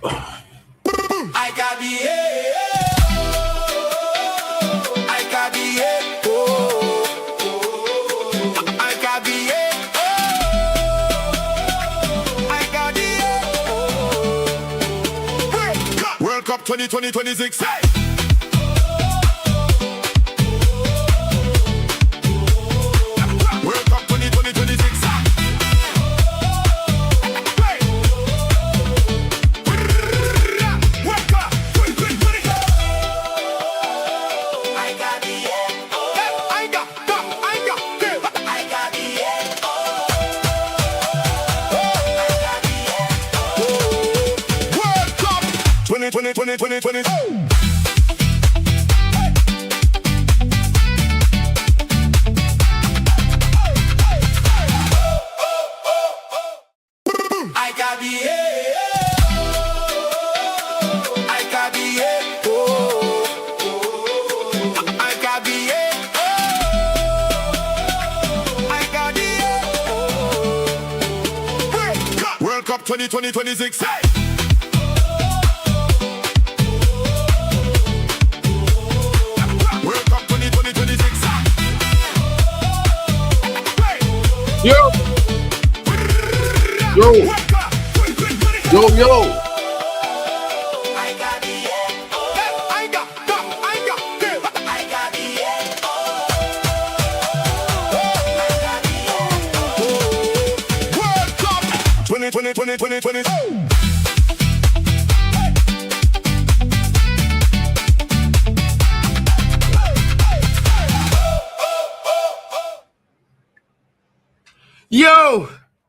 I got the I got the I got the I got the World Cup 2026. Hey! World Cup 2026. World Cup 2026. Hey! World Cup 2026. Yo! World Cup 2020.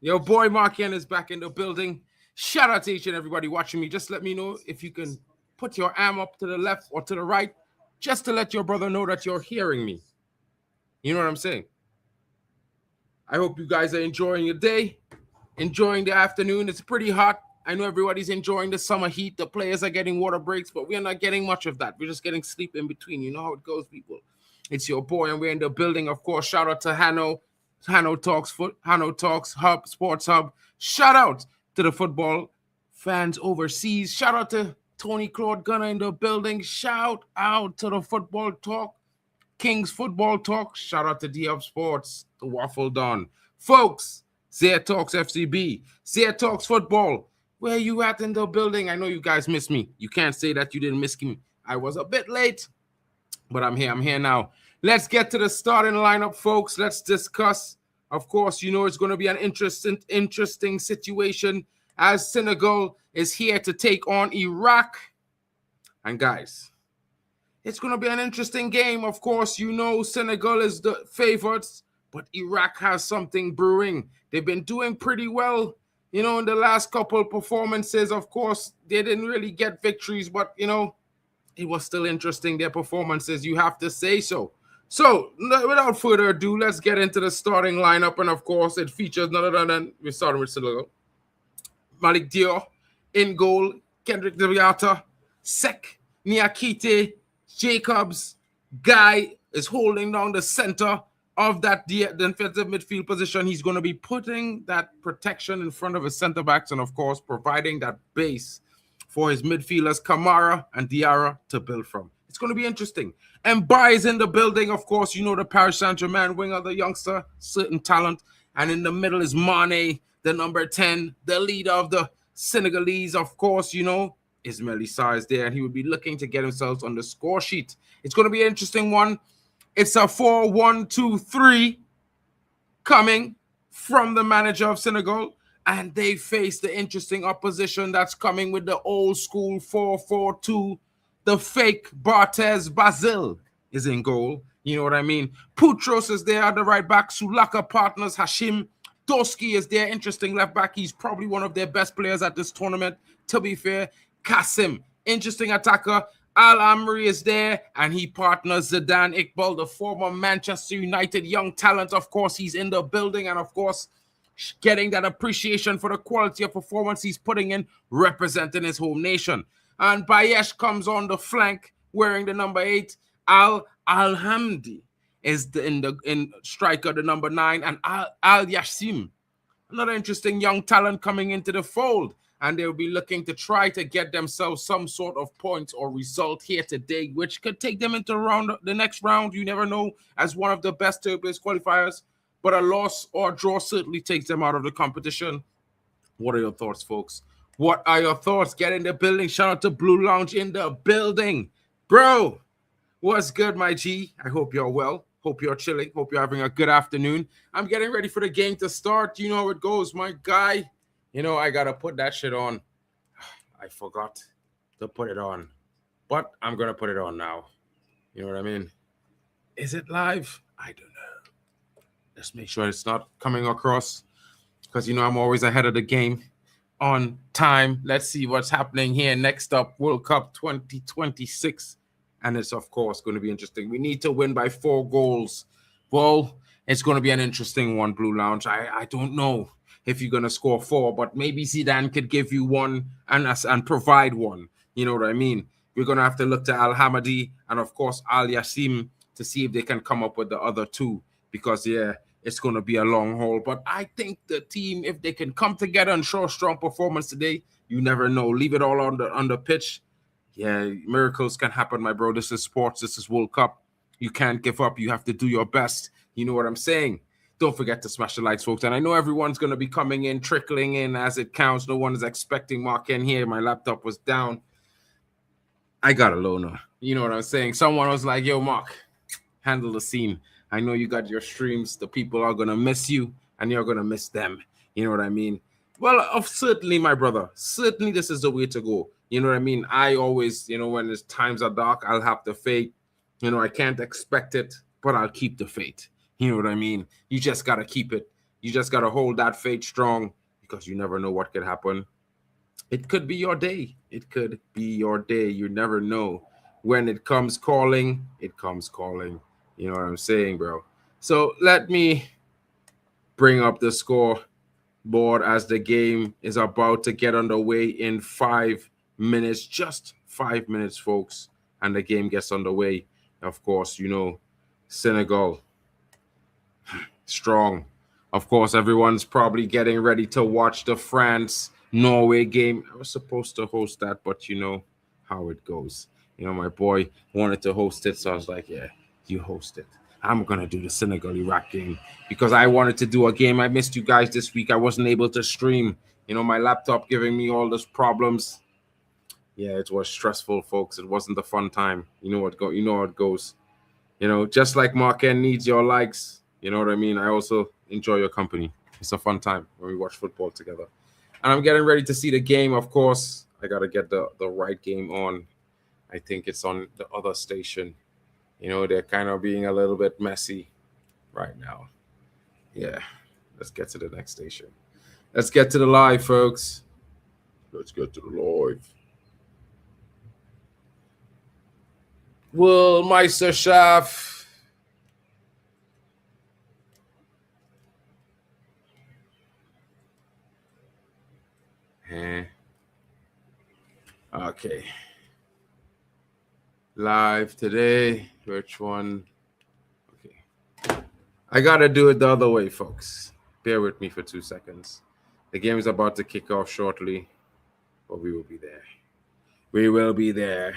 Yo, boy Markian is back in the building. Shout out to each and everybody watching me. Just let me know if you can put your arm up to the left or to the right, just to let your brother know that you're hearing me. You know what I'm saying? I hope you guys are enjoying your day, enjoying the afternoon. It's pretty hot. I know everybody's enjoying the summer heat. The players are getting water breaks, but we're not getting much of that. We're just getting sleep in between. You know how it goes, people. It's your boy, and we're in the building. Of course, shout out to Hano Talks Hub, Sports Hub. Shout out to the football fans overseas. Shout out to Tony Claude Gunner in the building. Shout out to the Football Talk, Kings Football Talk. Shout out to DF Sports, the Waffle Don. Folks, Zia Talks FCB, Zia Talks Football. Where you at in the building? I know you guys missed me. You can't say that you didn't miss me. I was a bit late, but I'm here. I'm here now. Let's get to the starting lineup, folks. Let's discuss. Of course, you know it's going to be an interesting situation as Senegal is here to take on Iraq. And guys, it's going to be an interesting game. Of course, you know Senegal is the favorites, but Iraq has something brewing. They've been doing pretty well, you know, in the last couple performances. Of course, they didn't really get victories, but, you know, it was still interesting, their performances, you have to say so. So, without further ado, let's get into the starting lineup. And, of course, it features none other than, we're starting with Senegal, Malik Dior in goal, Kendrick Deviata, Sek, Niakite, Jacobs. Guy is holding down the center of that defensive midfield position. He's going to be putting that protection in front of his center backs and, of course, providing that base for his midfielders, Kamara and Diarra, to build from. It's going to be interesting. And Mbaye in the building, of course, you know the Paris Saint-Germain winger, the youngster, certain talent. And in the middle is Mane, the number 10, the leader of the Senegalese, of course, you know, Ismail Issa is there, and he would be looking to get himself on the score sheet. It's going to be an interesting one. It's a 4-1-2-3 coming from the manager of Senegal, and they face the interesting opposition that's coming with the old school 4-4-2. The fake Barthez Basile is in goal. You know what I mean? Putros is there at the right back. Sulaka partners Hashim. Doski is there. Interesting left back. He's probably one of their best players at this tournament, to be fair. Kasim, interesting attacker. Al-Amri is there, and he partners Zidane Iqbal, the former Manchester United young talent. Of course, he's in the building, and of course, getting that appreciation for the quality of performance he's putting in, representing his home nation. And Bayesh comes on the flank wearing the number 8. Al-Hamdi is in striker, the number 9. And Al-Yassim, another interesting young talent coming into the fold. and they'll be looking to try to get themselves some sort of points or result here today, which could take them into the next round. You never know, as one of the best third-place qualifiers, but a loss or a draw certainly takes them out of the competition. What are your thoughts, folks? What are your thoughts? Get in the building. Shout out to Blue Lounge in the building. Bro, what's good, my G? I hope you're well. Hope you're chilling. Hope you're having a good afternoon. I'm getting ready for the game to start. You know how it goes, my guy. You know, I got to put that shit on. I forgot to put it on, but I'm going to put it on now. You know what I mean? Is it live? I don't know. Let's make sure it's not coming across, because, you know, I'm always ahead of the game on time. Let's see what's happening here. Next up, World Cup 2026. And it's, of course, going to be interesting. We need to win by 4 goals. Well, it's going to be an interesting one, Blue Lounge. I don't know if you're going to score 4, but maybe Zidane could give you one and provide one. You know what I mean? We're going to have to look to Al Hamadi and, of course, Al Yassim to see if they can come up with the other 2. Because, yeah, it's going to be a long haul. But I think the team, if they can come together and show a strong performance today, you never know. Leave it all on the pitch. Yeah, miracles can happen, my bro. This is sports. This is World Cup. You can't give up. You have to do your best. You know what I'm saying? Don't forget to smash the likes, folks. And I know everyone's going to be coming in, trickling in as it counts. No one is expecting Mark in here. My laptop was down. I got a loaner. You know what I'm saying? Someone was like, yo, Mark, handle the scene. I know you got your streams. The people are going to miss you, and you're going to miss them. You know what I mean? Well, certainly, my brother. Certainly, this is the way to go. You know what I mean? I always, you know, when the times are dark, I'll have the faith. You know, I can't expect it, but I'll keep the faith. You know what I mean? You just got to keep it. You just got to hold that faith strong, because you never know what could happen. It could be your day. It could be your day. You never know. When it comes calling, it comes calling. You know what I'm saying, bro? So let me bring up the score board as the game is about to get underway in 5 minutes. Just 5 minutes, folks. And the game gets underway. Of course, you know, Senegal, strong. Of course, everyone's probably getting ready to watch the France-Norway game. I was supposed to host that, but you know how it goes. You know, my boy wanted to host it, so I was like, yeah, you host it. I'm going to do the Senegal-Iraq game because I wanted to do a game. I missed you guys this week. I wasn't able to stream. You know, my laptop giving me all those problems. Yeah, it was stressful, folks. It wasn't a fun time. You know how it goes. You know, just like Mark N needs your likes. You know what I mean? I also enjoy your company. It's a fun time when we watch football together. And I'm getting ready to see the game, of course. I got to get the right game on. I think it's on the other station. You know, they're kind of being a little bit messy right now. Yeah, let's get to the next station. Let's get to the live, folks. Let's get to the live. Will Meister Schaff. Okay. Live today. Which one? Okay. I got to do it the other way, folks. Bear with me for 2 seconds. The game is about to kick off shortly, but we will be there. We will be there.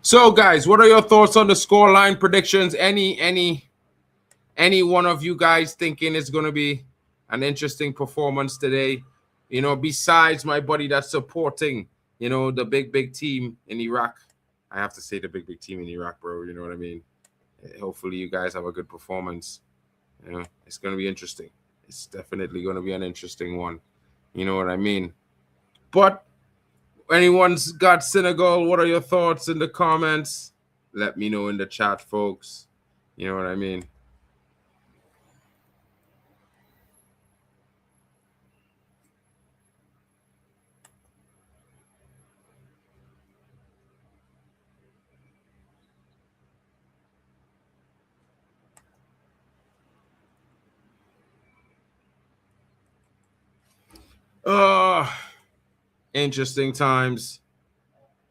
So, guys, what are your thoughts on the scoreline predictions? Any one of you guys thinking it's going to be an interesting performance today? You know, besides my buddy that's supporting, you know, the big team in Iraq. I have to say the big team in Iraq, bro. You know what I mean? Hopefully you guys have a good performance. You know, it's going to be interesting. It's definitely going to be an interesting one. You know what I mean? But anyone's got Senegal, what are your thoughts in the comments? Let me know in the chat, folks. You know what I mean? Uh, Interesting times.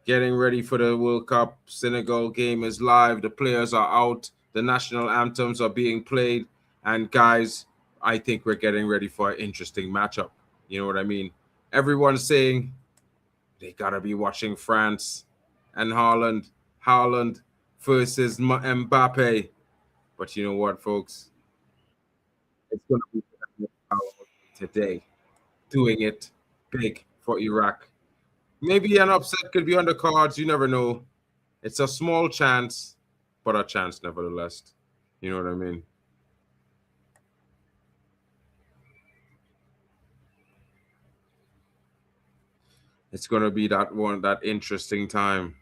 Getting ready for the World Cup. Senegal game is live. The players are out. The national anthems are being played. And guys, I think we're getting ready for an interesting matchup. You know what I mean? Everyone's saying they gotta be watching France and Haaland versus Mbappe. But you know what, folks? It's gonna be today, doing it big for Iraq. Maybe an upset could be on the cards. You never know. It's a small chance, but a chance nevertheless. You know what I mean? It's gonna be that interesting time.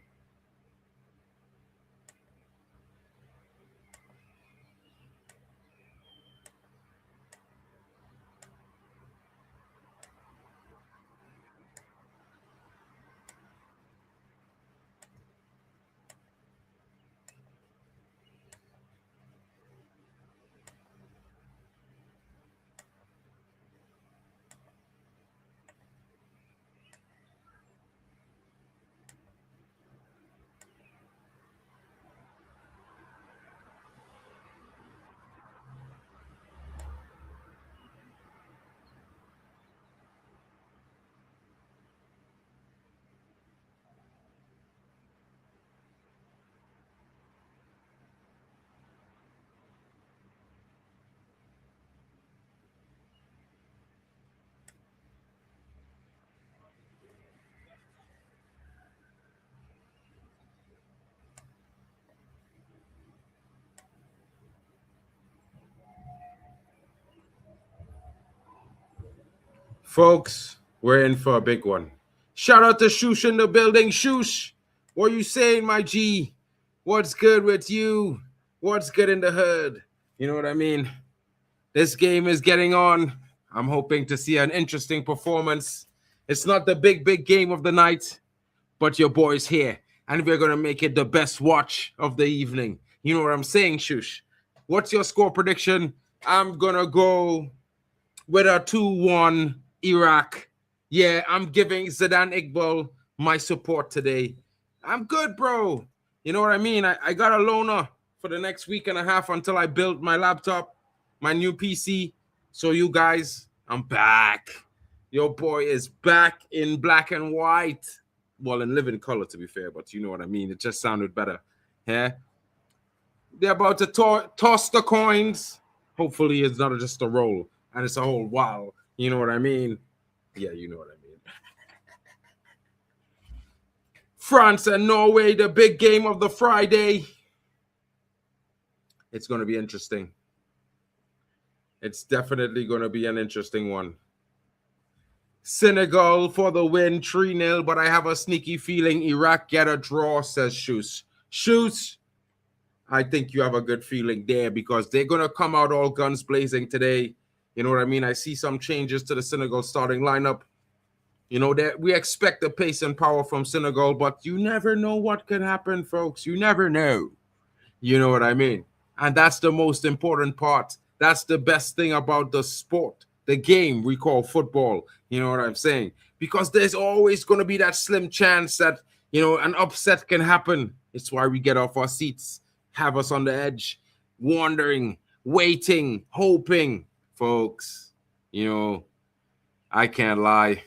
Folks, we're in for a big one. Shout out to Shoosh in the building. Shoosh, what you saying, my G? What's good with you? What's good in the hood? You know what I mean? This game is getting on. I'm hoping to see an interesting performance. It's not the big game of the night, but your boy's here, and we're gonna make it the best watch of the evening. You know what I'm saying, Shush? What's your score prediction? I'm gonna go with a 2-1 Iraq. Yeah, I'm giving Zidane Iqbal my support today. I'm good, bro. You know what I mean? I got a loaner for the next week and a half until I build my laptop, my new PC. So you guys, I'm back. Your boy is back in black and white. Well, in living color, to be fair, but you know what I mean. It just sounded better. Yeah. They're about to toss the coins. Hopefully, it's not just a roll and it's a whole wow. You know what I mean? Yeah, you know what I mean. France and Norway, the big game of the Friday. It's going to be interesting. It's definitely going to be an interesting one. Senegal for the win, 3-0, but I have a sneaky feeling Iraq get a draw, says Shoes. Shoes, I think you have a good feeling there because they're going to come out all guns blazing today. You know what I mean? I see some changes to the Senegal starting lineup. You know, that we expect the pace and power from Senegal, but you never know what could happen, folks. You never know. You know what I mean? And that's the most important part. That's the best thing about the sport, the game we call football. You know what I'm saying? Because there's always going to be that slim chance that, you know, an upset can happen. It's why we get off our seats, have us on the edge, wondering, waiting, hoping, folks. You know, I can't lie.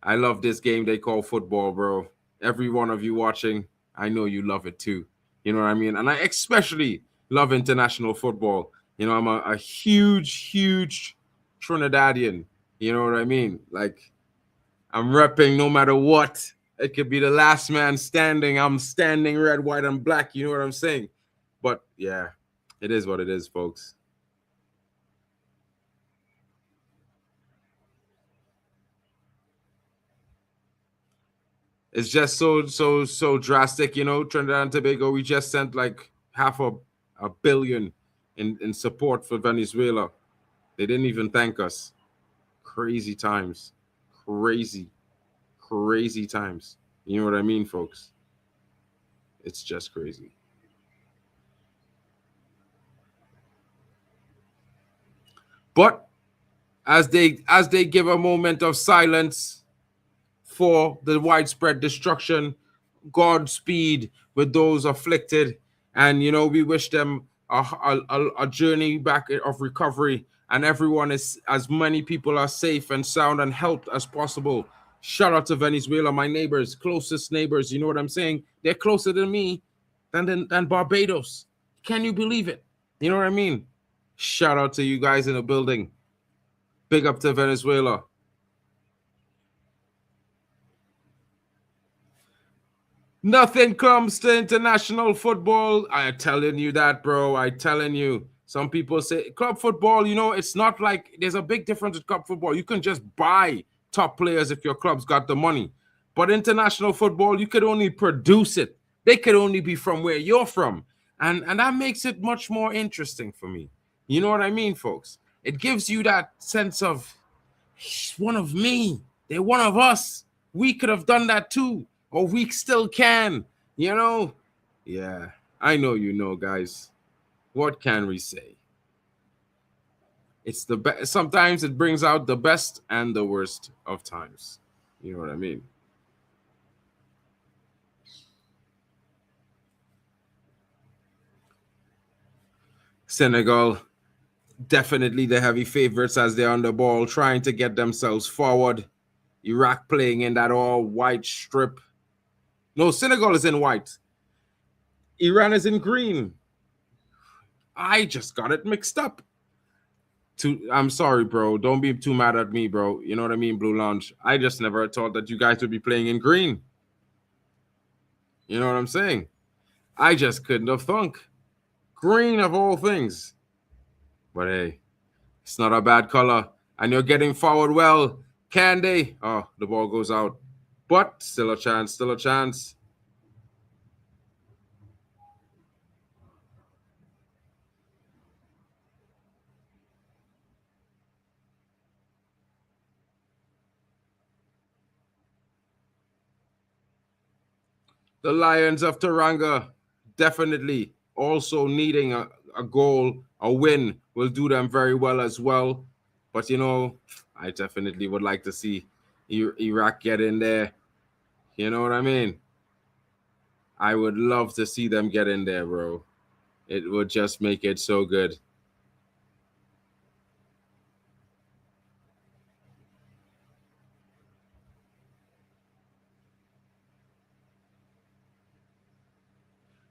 I love this game they call football, bro. Every one of you watching, I know you love it too. You know what I mean? And I especially love international football. You know, I'm a huge Trinidadian. You know what I mean? Like, I'm repping no matter what. It could be the last man standing. I'm standing red, white, and black. You know what I'm saying? But yeah, it is what it is, folks. It's just so drastic, you know. Trinidad and Tobago, we just sent like half a billion in support for Venezuela. They didn't even thank us. Crazy times. Crazy, crazy times. You know what I mean, folks? It's just crazy. But as they give a moment of silence for the widespread destruction. Godspeed with those afflicted, and we wish them a journey back of recovery, and everyone is, as many people are safe and sound and helped as possible. Shout out to Venezuela, my neighbors, closest neighbors. You know what I'm saying? They're closer to me than Barbados. Can you believe it? You know what I mean? Shout out to you guys in the building. Big up to Venezuela. Nothing comes to international football. I'm telling you that, bro. I'm telling you. Some people say club football, it's not like there's a big difference with club football. You can just buy top players if your club's got the money. But international football, you could only produce it. They could only be from where you're from. And that makes it much more interesting for me. You know what I mean, folks? It gives you that sense of one of me. They're one of us. We could have done that too, or we still can. Yeah, I know, guys. What can we say? It's the best. Sometimes it brings out the best and the worst of times. You know what I mean? Senegal, definitely the heavy favorites as they're on the ball, trying to get themselves forward. Iraq playing in that all white strip. No, Senegal is in white. Iran is in green. I just got it mixed up. I'm sorry, bro. Don't be too mad at me, bro. You know what I mean, Blue Lounge. I just never thought that you guys would be playing in green. You know what I'm saying? I just couldn't have thunk. Green of all things. But hey, it's not a bad color. And you're getting forward well. Can they? Oh, the ball goes out. But still a chance, still a chance. The Lions of Teranga definitely also needing a goal, a win will do them very well as well. But I definitely would like to see Iraq get in there. You know what I mean? I would love to see them get in there, bro. It would just make it so good.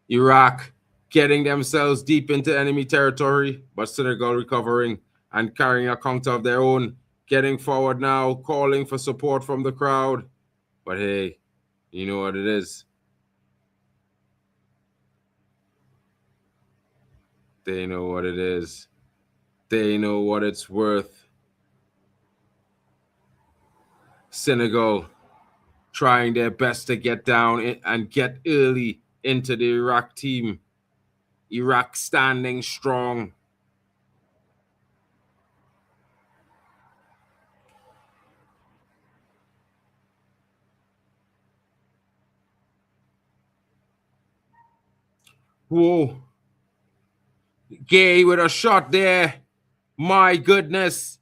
Iraq getting themselves deep into enemy territory, but Senegal recovering and carrying a counter of their own, getting forward now, calling for support from the crowd. But hey, you know what it is. They know what it is. They know what it's worth. Senegal trying their best to get down and get early into the Iraq team. Iraq standing strong. Whoa. Gay with a shot there. My goodness.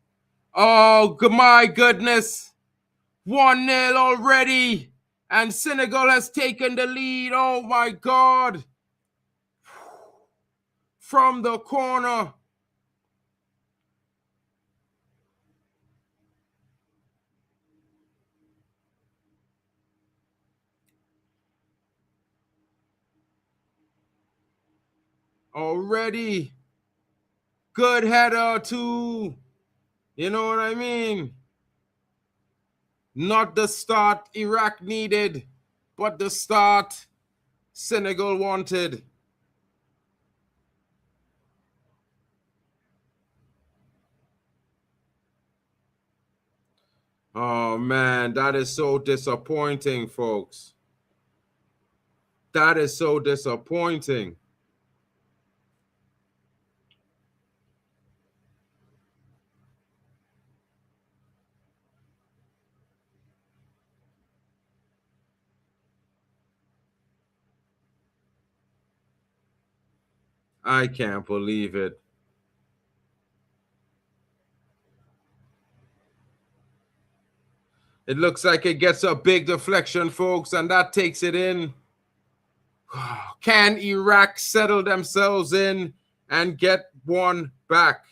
Oh, my goodness. 1-0 already. And Senegal has taken the lead. Oh, my God. From the corner. Already. Good header, too. You know what I mean? Not the start Iraq needed, but the start Senegal wanted. Oh, man, that is so disappointing, folks. That is so disappointing. I can't believe it. It looks like it gets a big deflection, folks, and that takes it in. Can Iraq settle themselves in and get one back?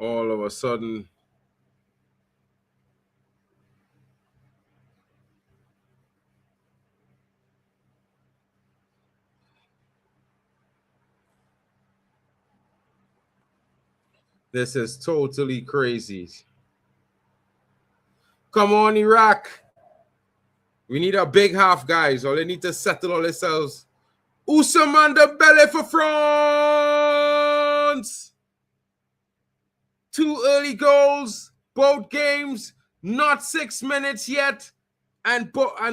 All of a sudden, this is totally crazy. Come on, Iraq. We need a big half, guys. All they need to settle all themselves. Ousmane Dembele for France. 2 early goals, both games, not 6 minutes yet, and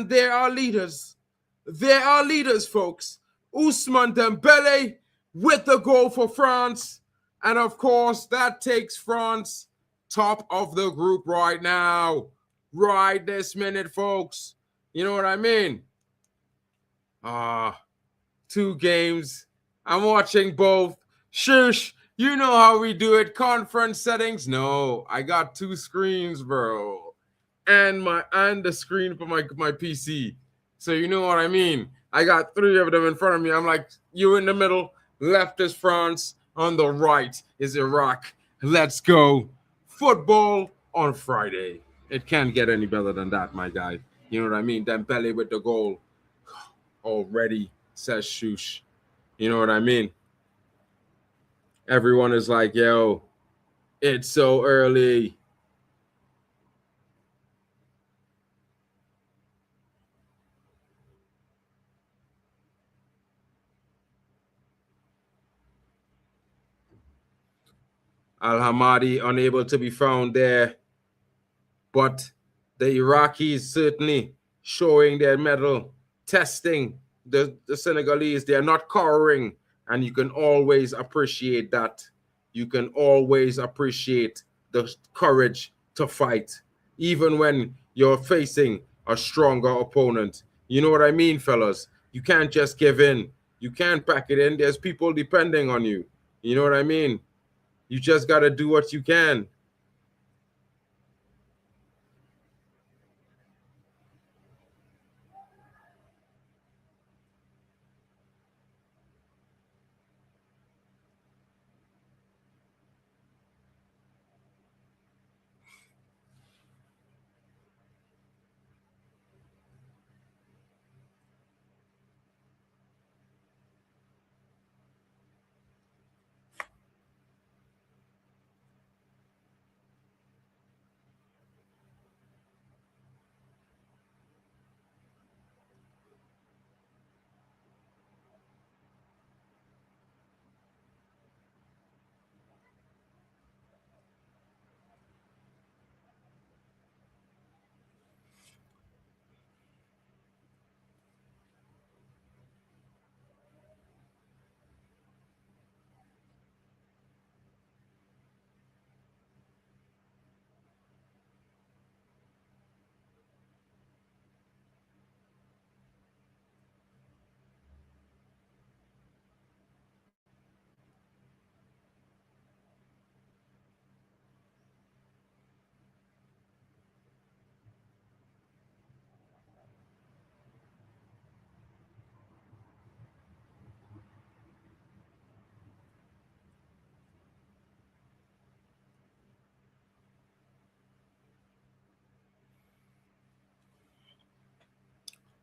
there are leaders. There are leaders, folks. Ousmane Dembele with the goal for France, and of course that takes France top of the group right now, right this minute, folks. You know what I mean? 2 games. I'm watching both. Shush. You know how we do it. Conference settings. No, I got 2 screens, bro. And the screen for my PC. So you know what I mean. I got 3 of them in front of me. I'm like, you in the middle. Left is France. On the right is Iraq. Let's go. Football on Friday. It can't get any better than that, my guy. You know what I mean? Dembele with the goal. Already, says Shush. You know what I mean? Everyone is like, yo, it's so early. Al-Hamadi unable to be found there. But the Iraqis certainly showing their mettle, testing the Senegalese. They're not cowering, and you can always appreciate that. You can always appreciate the courage to fight, even when you're facing a stronger opponent. You know what I mean, fellas? You can't just give in. You can't pack it in. There's people depending on you. You know what I mean? You just got to do what you can.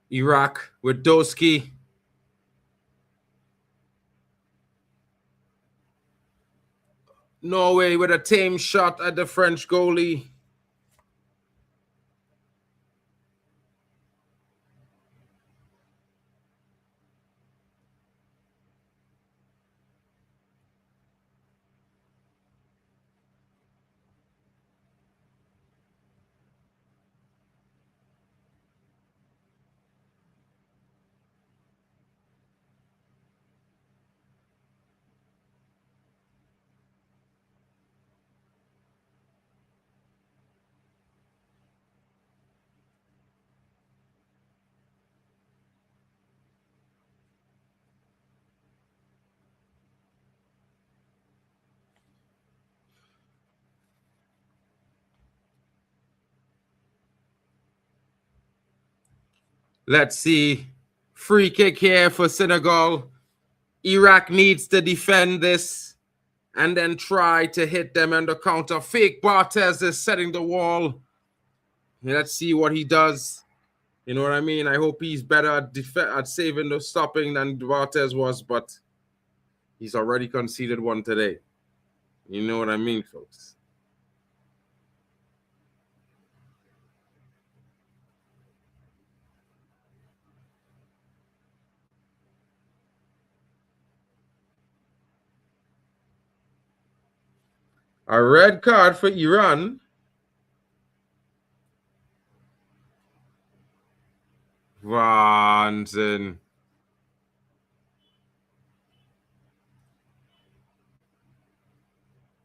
Iraq with Doski. Norway with a tame shot at the French goalie. Let's see. Free kick here for Senegal. Iraq needs to defend this and then try to hit them on the counter. Fake Barthez is setting the wall. Let's see what he does. You know what I mean? I hope he's better at saving the stopping than Barthez was, but he's already conceded one today. You know what I mean, folks? A red card for Iran. Wahnsinn.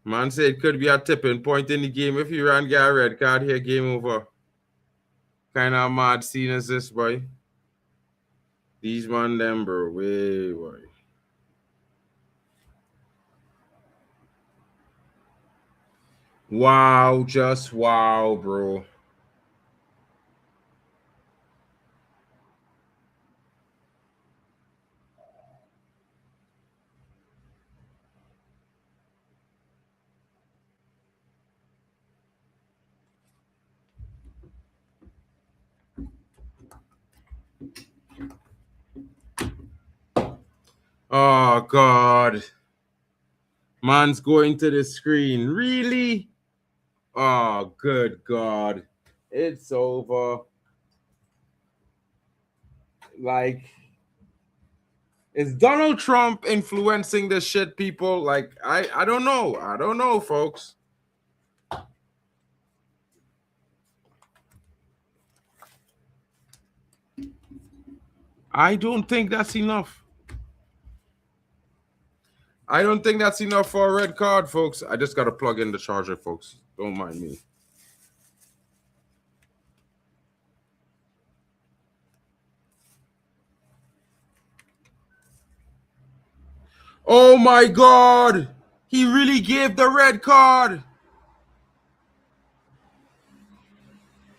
Man said it could be a tipping point in the game. If Iran get a red card here, game over. Kind of mad scene as this, boy. These man them, bro. Way, boy. Wow, just wow, bro. Oh, God. Man's going to the screen. Really? Oh, good God. It's over. Like, is Donald Trump influencing this shit, people? Like, I don't know. I don't know, folks. I don't think that's enough. I don't think that's enough for a red card, folks. I just got to plug in the charger, folks. Don't mind me. Oh, my God. He really gave the red card.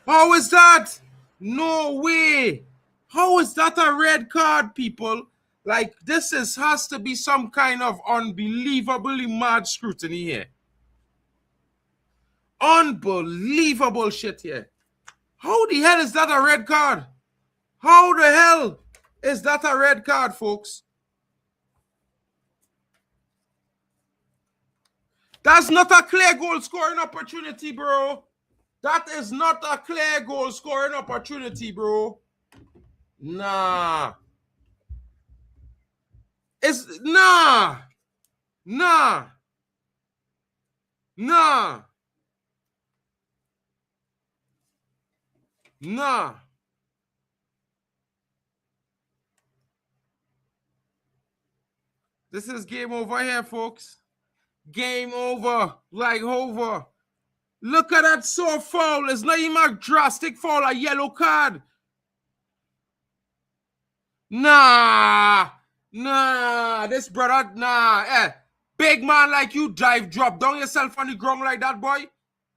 How is that? No way. How is that a red card, people? Like, has to be some kind of unbelievably mad scrutiny here. Unbelievable shit here. How the hell is that a red card? How the hell is that a red card, folks? That's not a clear goal scoring opportunity, bro. That is not a clear goal scoring opportunity, bro. Nah. It's nah. Nah. Nah. Nah. This is game over here, folks. Game over. Like over. Look at that so foul. It's not even a drastic foul, a yellow card. Nah. Nah. This brother, nah. Big man like you drop down yourself on the ground like that, boy.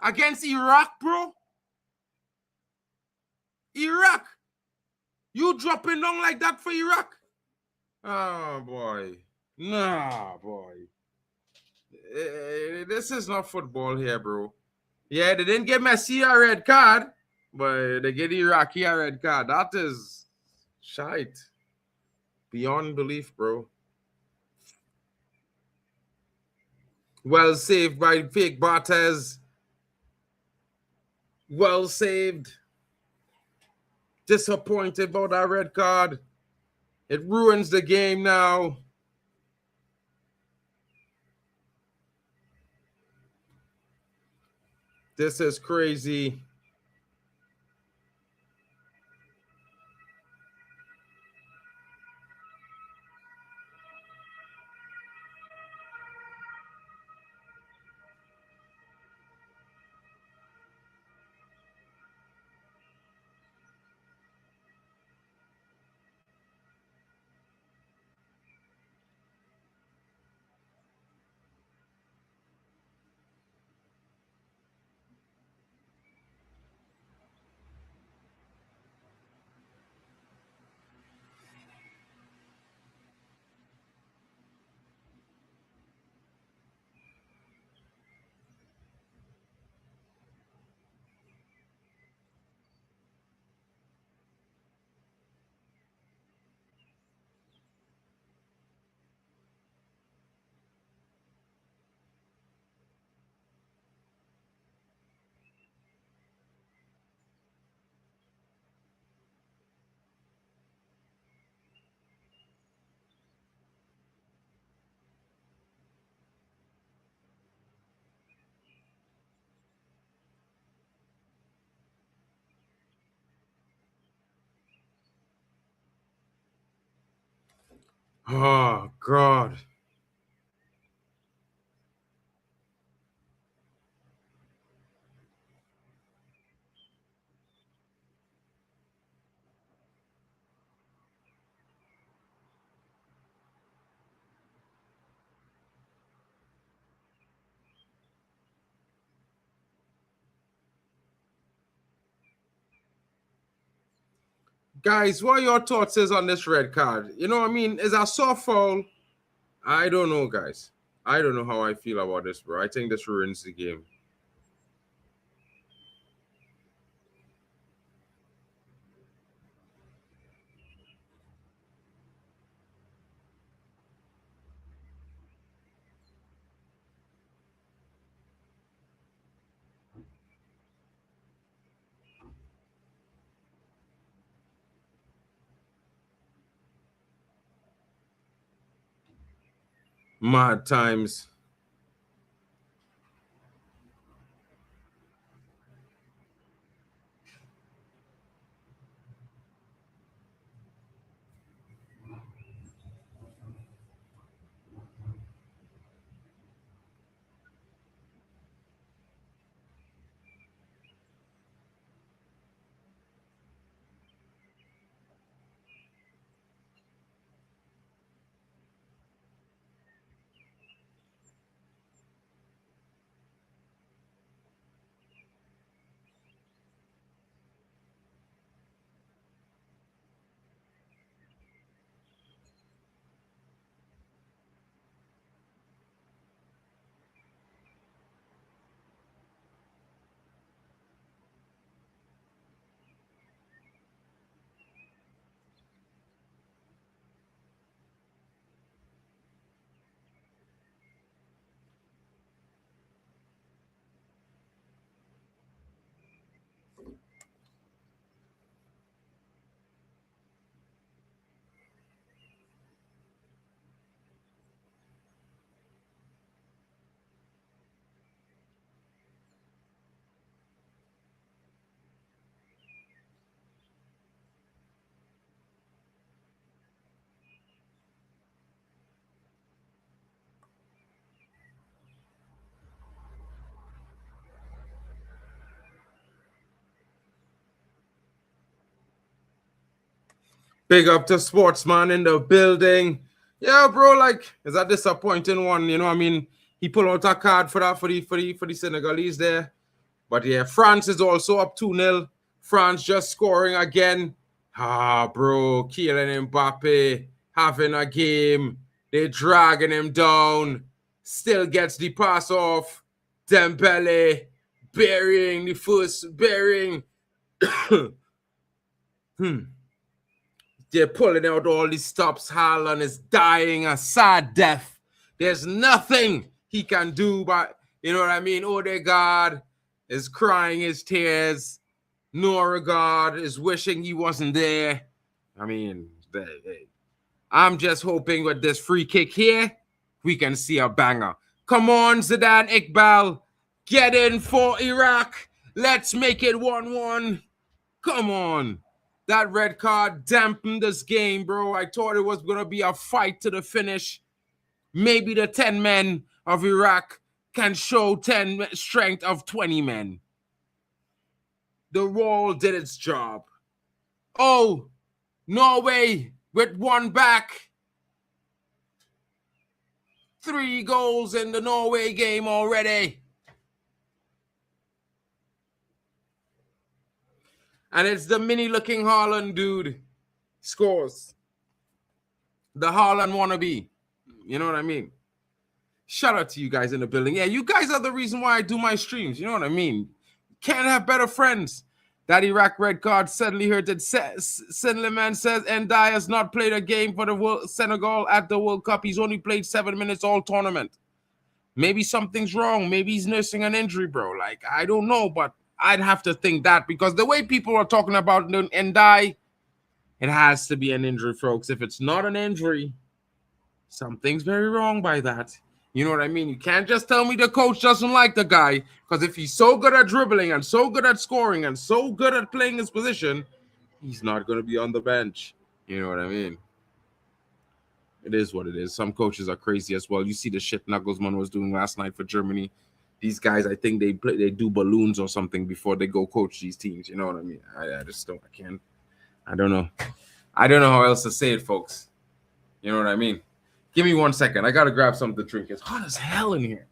Against Iraq, bro. Iraq. You dropping down like that for Iraq? Oh, boy. Nah, boy. This is not football here, bro. Yeah, they didn't give Messi a red card, but they get Iraqi a red card. That is shite. Beyond belief, bro. Well saved by fake Barthez. Well saved. Disappointed about that red card. It ruins the game now. This is crazy. Oh, God. Guys, what are your thoughts is on this red card? You know what I mean? Is a soft foul? I don't know, guys. I don't know how I feel about this, bro. I think this ruins the game. Mad times. Big up to Sportsman in the building. Yeah, bro, like, it's a disappointing one. You know what I mean? He pulled out a card for that for the Senegalese there. But yeah, France is also up 2-0. France just scoring again. Ah, bro, Kylian Mbappe having a game. They're dragging him down. Still gets the pass off. Dembele burying the first bearing. They're pulling out all these stops. Haaland is dying a sad death. There's nothing he can do, but you know what I mean? Odegaard is crying his tears. Norgard is wishing he wasn't there. I mean, I'm just hoping with this free kick here, we can see a banger. Come on, Zidane Iqbal. Get in for Iraq. Let's make it 1-1. Come on. That red card dampened this game, bro. I thought it was going to be a fight to the finish. Maybe the 10 men of Iraq can show 10 strength of 20 men. The wall did its job. Oh, Norway with one back. 3 goals in the Norway game already. And it's the mini-looking Haaland dude scores. The Haaland wannabe. You know what I mean? Shout out to you guys in the building. Yeah, you guys are the reason why I do my streams. You know what I mean? Can't have better friends. That Iraq red card suddenly heard that Senleman says Ndiaye has not played a game for the Senegal at the World Cup. He's only played 7 minutes all tournament. Maybe something's wrong. Maybe he's nursing an injury, bro. Like, I don't know, but I'd have to think that because the way people are talking about Ndiaye, it has to be an injury, folks. If it's not an injury, something's very wrong by that. You know what I mean? You can't just tell me the coach doesn't like the guy because if he's so good at dribbling and so good at scoring and so good at playing his position, he's not going to be on the bench. You know what I mean? It is what it is. Some coaches are crazy as well. You see the shit Nagelsmann was doing last night for Germany. These guys, I think they do balloons or something before they go coach these teams. You know what I mean? I just don't. I can't. I don't know. I don't know how else to say it, folks. You know what I mean? Give me 1 second. I gotta grab something to drink. It's hot as hell in here.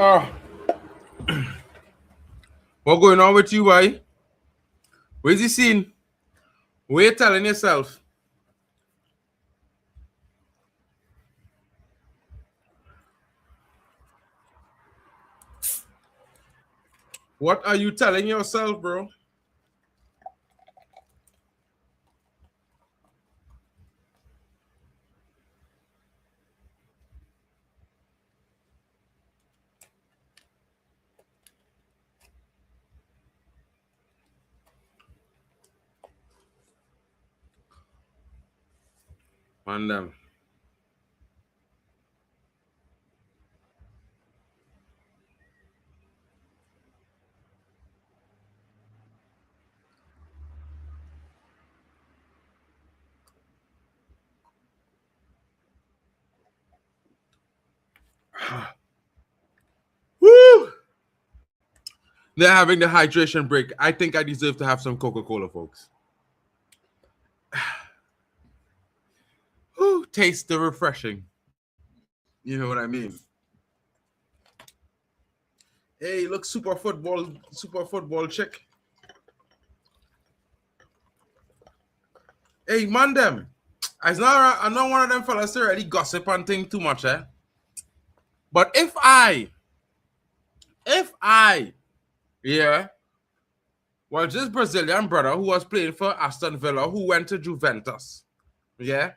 Oh, what going on with you, boy? Where's the scene? What you telling yourself? What are you telling yourself, bro? Man, them. Woo! They're having the hydration break. I think I deserve to have some Coca-Cola, folks. Woo, taste the refreshing. You know what I mean? Hey, look, super football chick. Hey, man, them. I'm not one of them fellas that really gossip and think too much, eh? But if I, yeah, well, this Brazilian brother who was playing for Aston Villa, who went to Juventus, yeah,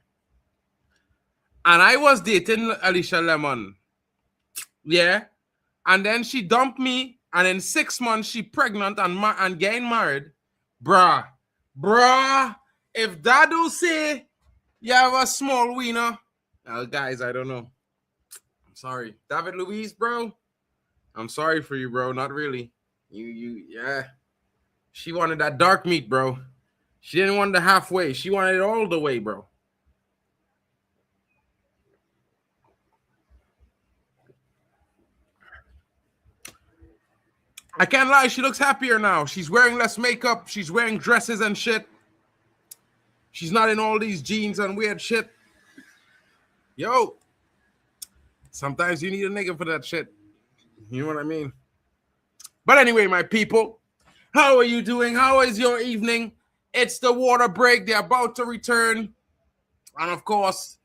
and I was dating Alicia Lemon, yeah, and then she dumped me, and in 6 months she pregnant and getting married, bruh. If that do say you have a small wiener, guys, I don't know. I'm sorry, David Luiz, bro. I'm sorry for you, bro. Not really. Yeah. She wanted that dark meat, bro. She didn't want the halfway. She wanted it all the way, bro. I can't lie. She looks happier now. She's wearing less makeup. She's wearing dresses and shit. She's not in all these jeans and weird shit. Yo. Sometimes you need a nigga for that shit. You know what I mean? But anyway, my people, how are you doing? How is your evening? It's the water break. They're about to return. And of course,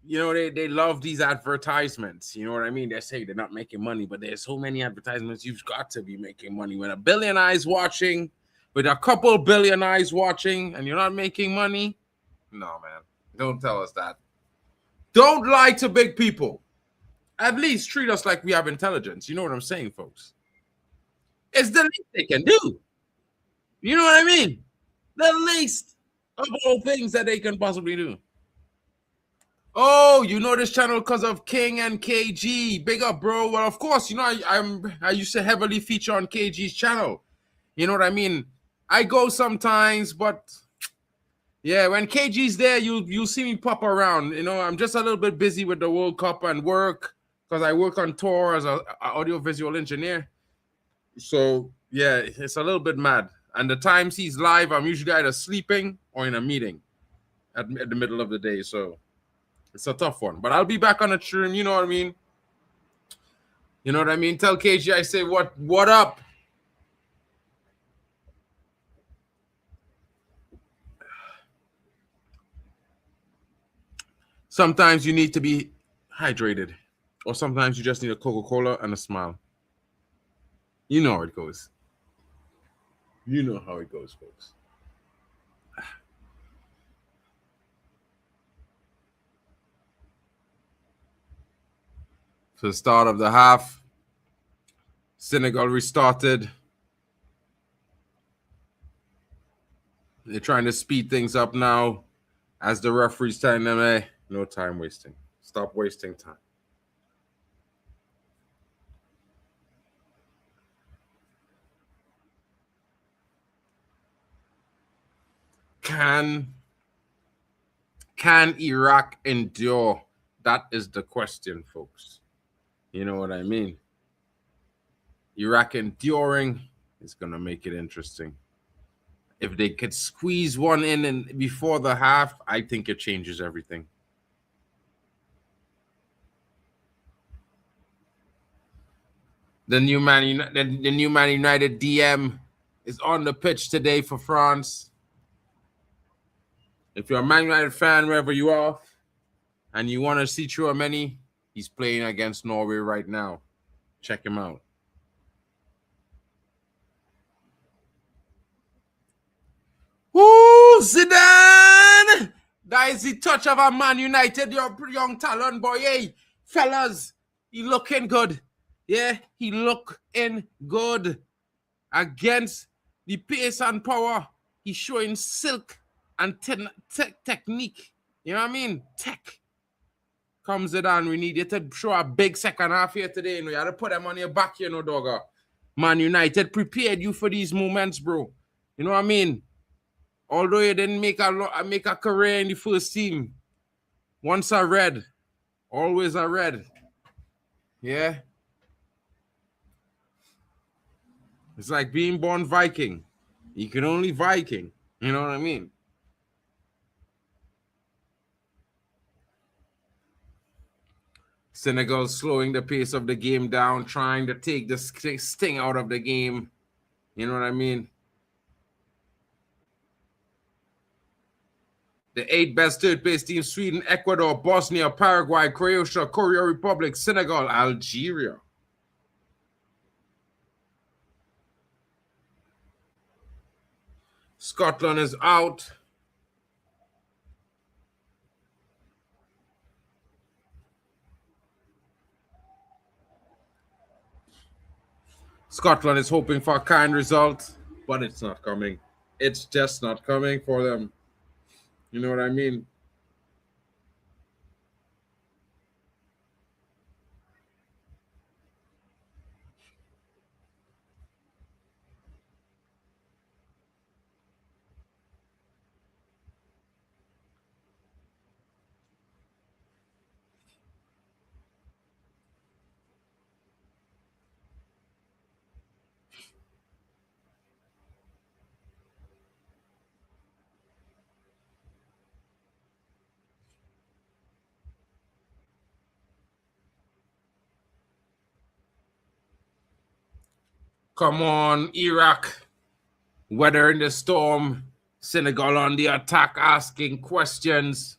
you know, they love these advertisements. You know what I mean? They say they're not making money, but there's so many advertisements. You've got to be making money. When a billion eyes watching, with a couple billion eyes watching, and you're not making money, no, man. Don't tell us that. Don't lie to big people. At least treat us like we have intelligence. You know what I'm saying, folks? It's the least they can do. You know what I mean? The least of all things that they can possibly do. Oh, you know this channel because of King and KG. Big up, bro. Well, of course, you know, I used to heavily feature on KG's channel. You know what I mean? I go sometimes, but yeah, when KG's there, you'll see me pop around. You know, I'm just a little bit busy with the World Cup and work because I work on tour as an audiovisual engineer. So yeah, it's a little bit mad. And the times he's live, I'm usually either sleeping or in a meeting at the middle of the day. So it's a tough one. But I'll be back on the stream. You know what I mean? You know what I mean? Tell KG I say what up? Sometimes you need to be hydrated, or sometimes you just need a Coca-Cola and a smile. You know how it goes. You know how it goes, folks. So the start of the half, Senegal restarted. They're trying to speed things up now as the referee's telling them, hey, no time wasting. Stop wasting time. Can Iraq endure? That is the question, folks. You know what I mean? Iraq enduring is going to make it interesting. If they could squeeze one in and before the half, I think it changes everything. The new Man United DM is on the pitch today for France. If you're a Man United fan, wherever you are, and you want to see Chouameni, he's playing against Norway right now. Check him out. Ooh, Zidane! That is the touch of a Man United, your young talent boy. Hey, fellas, he looking good. Yeah, he looking good. Against the pace and power, he's showing silk and technique. You know what I mean? Tech. Comes Zidane, we need you to show a big second half here today. You have to put them on your back, you know, dogger. Man United prepared you for these moments, bro. You know what I mean? Although you didn't make a career in the first team, once I read, always I read. Yeah. It's like being born Viking. You can only Viking. You know what I mean? Senegal slowing the pace of the game down, trying to take the sting out of the game. You know what I mean? The 8 best third-place teams: Sweden, Ecuador, Bosnia, Paraguay, Croatia, Korea Republic, Senegal, Algeria. Scotland is out. Scotland is hoping for a kind result, but it's not coming. It's just not coming for them. You know what I mean? Come on, Iraq. Weathering the storm. Senegal on the attack, asking questions.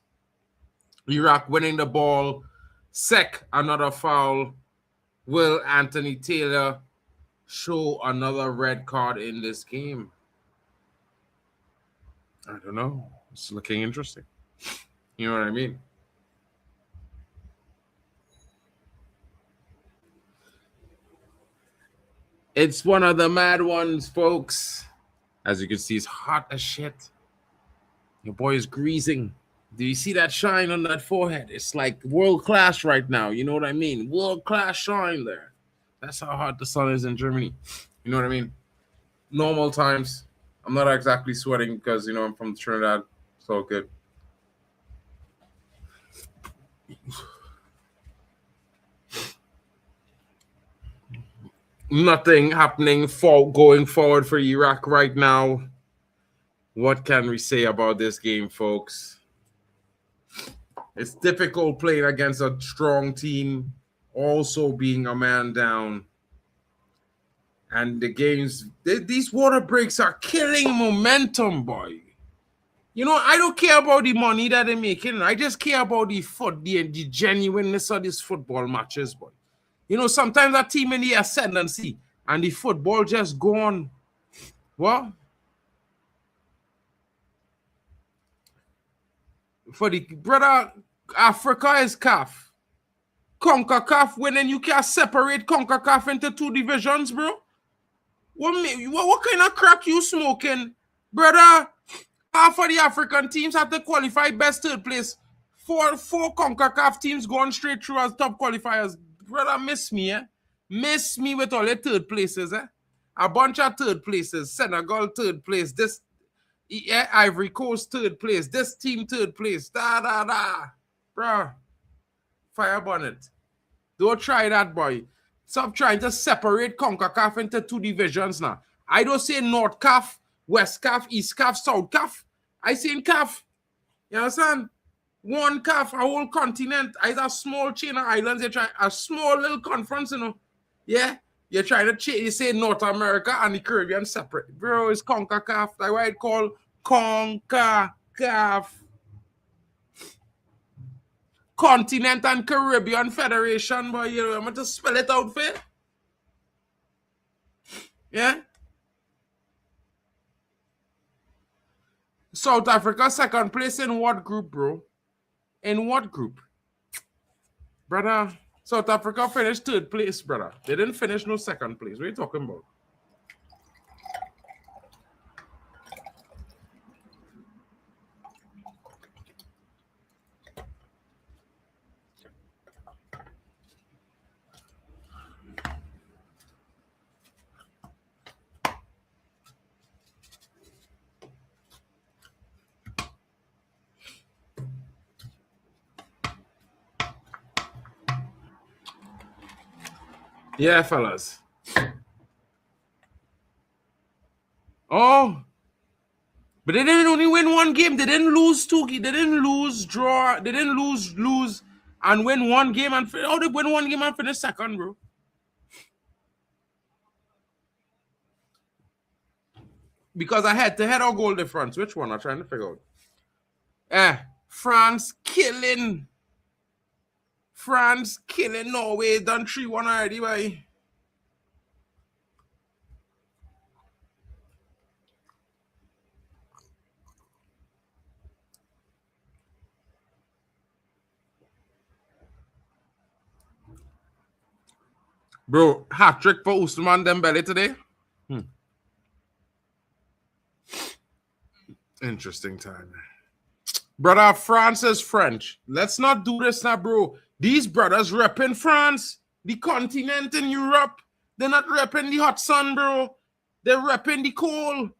Iraq winning the ball. Sek, another foul. Will Anthony Taylor show another red card in this game? I don't know. It's looking interesting. You know what I mean? It's one of the mad ones, folks. As you can see, it's hot as shit. Your boy is greasing. Do you see that shine on that forehead? It's like world class right now. You know what I mean? World class shine there. That's how hot the sun is in Germany. You know what I mean? Normal times, I'm not exactly sweating because, you know, I'm from Trinidad. It's all good. Nothing happening going forward for Iraq right now. What can we say about this game, folks? It's difficult playing against a strong team, also being a man down. And the games, these water breaks are killing momentum, boy. You know, I don't care about the money that they're making. I just care about the genuineness of these football matches, boy. You know, sometimes a team in the ascendancy and the football just go on. What? For the brother, Africa is CAF. CONCACAF winning, you can't separate CONCACAF into 2 divisions, bro. What kind of crack you smoking? Brother, half of the African teams have to qualify best 3rd place. Four CONCACAF teams going straight through as top qualifiers. Brother, miss me, eh? Miss me with all the 3rd places, eh? A bunch of 3rd places. Senegal 3rd place. This Ivory Coast 3rd place. This team 3rd place. Bruh. Fire bonnet. Don't try that, boy. Stop trying to separate CONCACAF into 2 divisions now. I don't say North CAF, West CAF, East CAF, South CAF. I say in CAF. You understand? One CAF, a whole continent. It's a small chain of islands. You're trying a small little conference, you know. Yeah? You're trying to change. You say North America and the Caribbean separate. Bro, it's CONCACAF. That's why it's called CONCACAF. Continent and Caribbean Federation, boy. You know, I'm going to spell it out for you. Yeah? South Africa, 2nd place in what group, bro? In what group? Brother, South Africa finished 3rd place, brother. They didn't finish no 2nd place. What are you talking about? Yeah, fellas. Oh. But they didn't only win 1 game. They didn't lose 2 games. They didn't lose, draw. They didn't lose, and win 1 game. And they win 1 game and finish 2nd, bro. Because I had to head or goal difference. Which one? I'm trying to figure out. France killing Norway. Done 3-1 already, boy. Bro, hat-trick for Ousmane Dembele today. Interesting time. Brother, France is French. Let's not do this now, bro. These brothers repping France, the continent in Europe. They're not repping the hot sun, bro. They're repping the cold.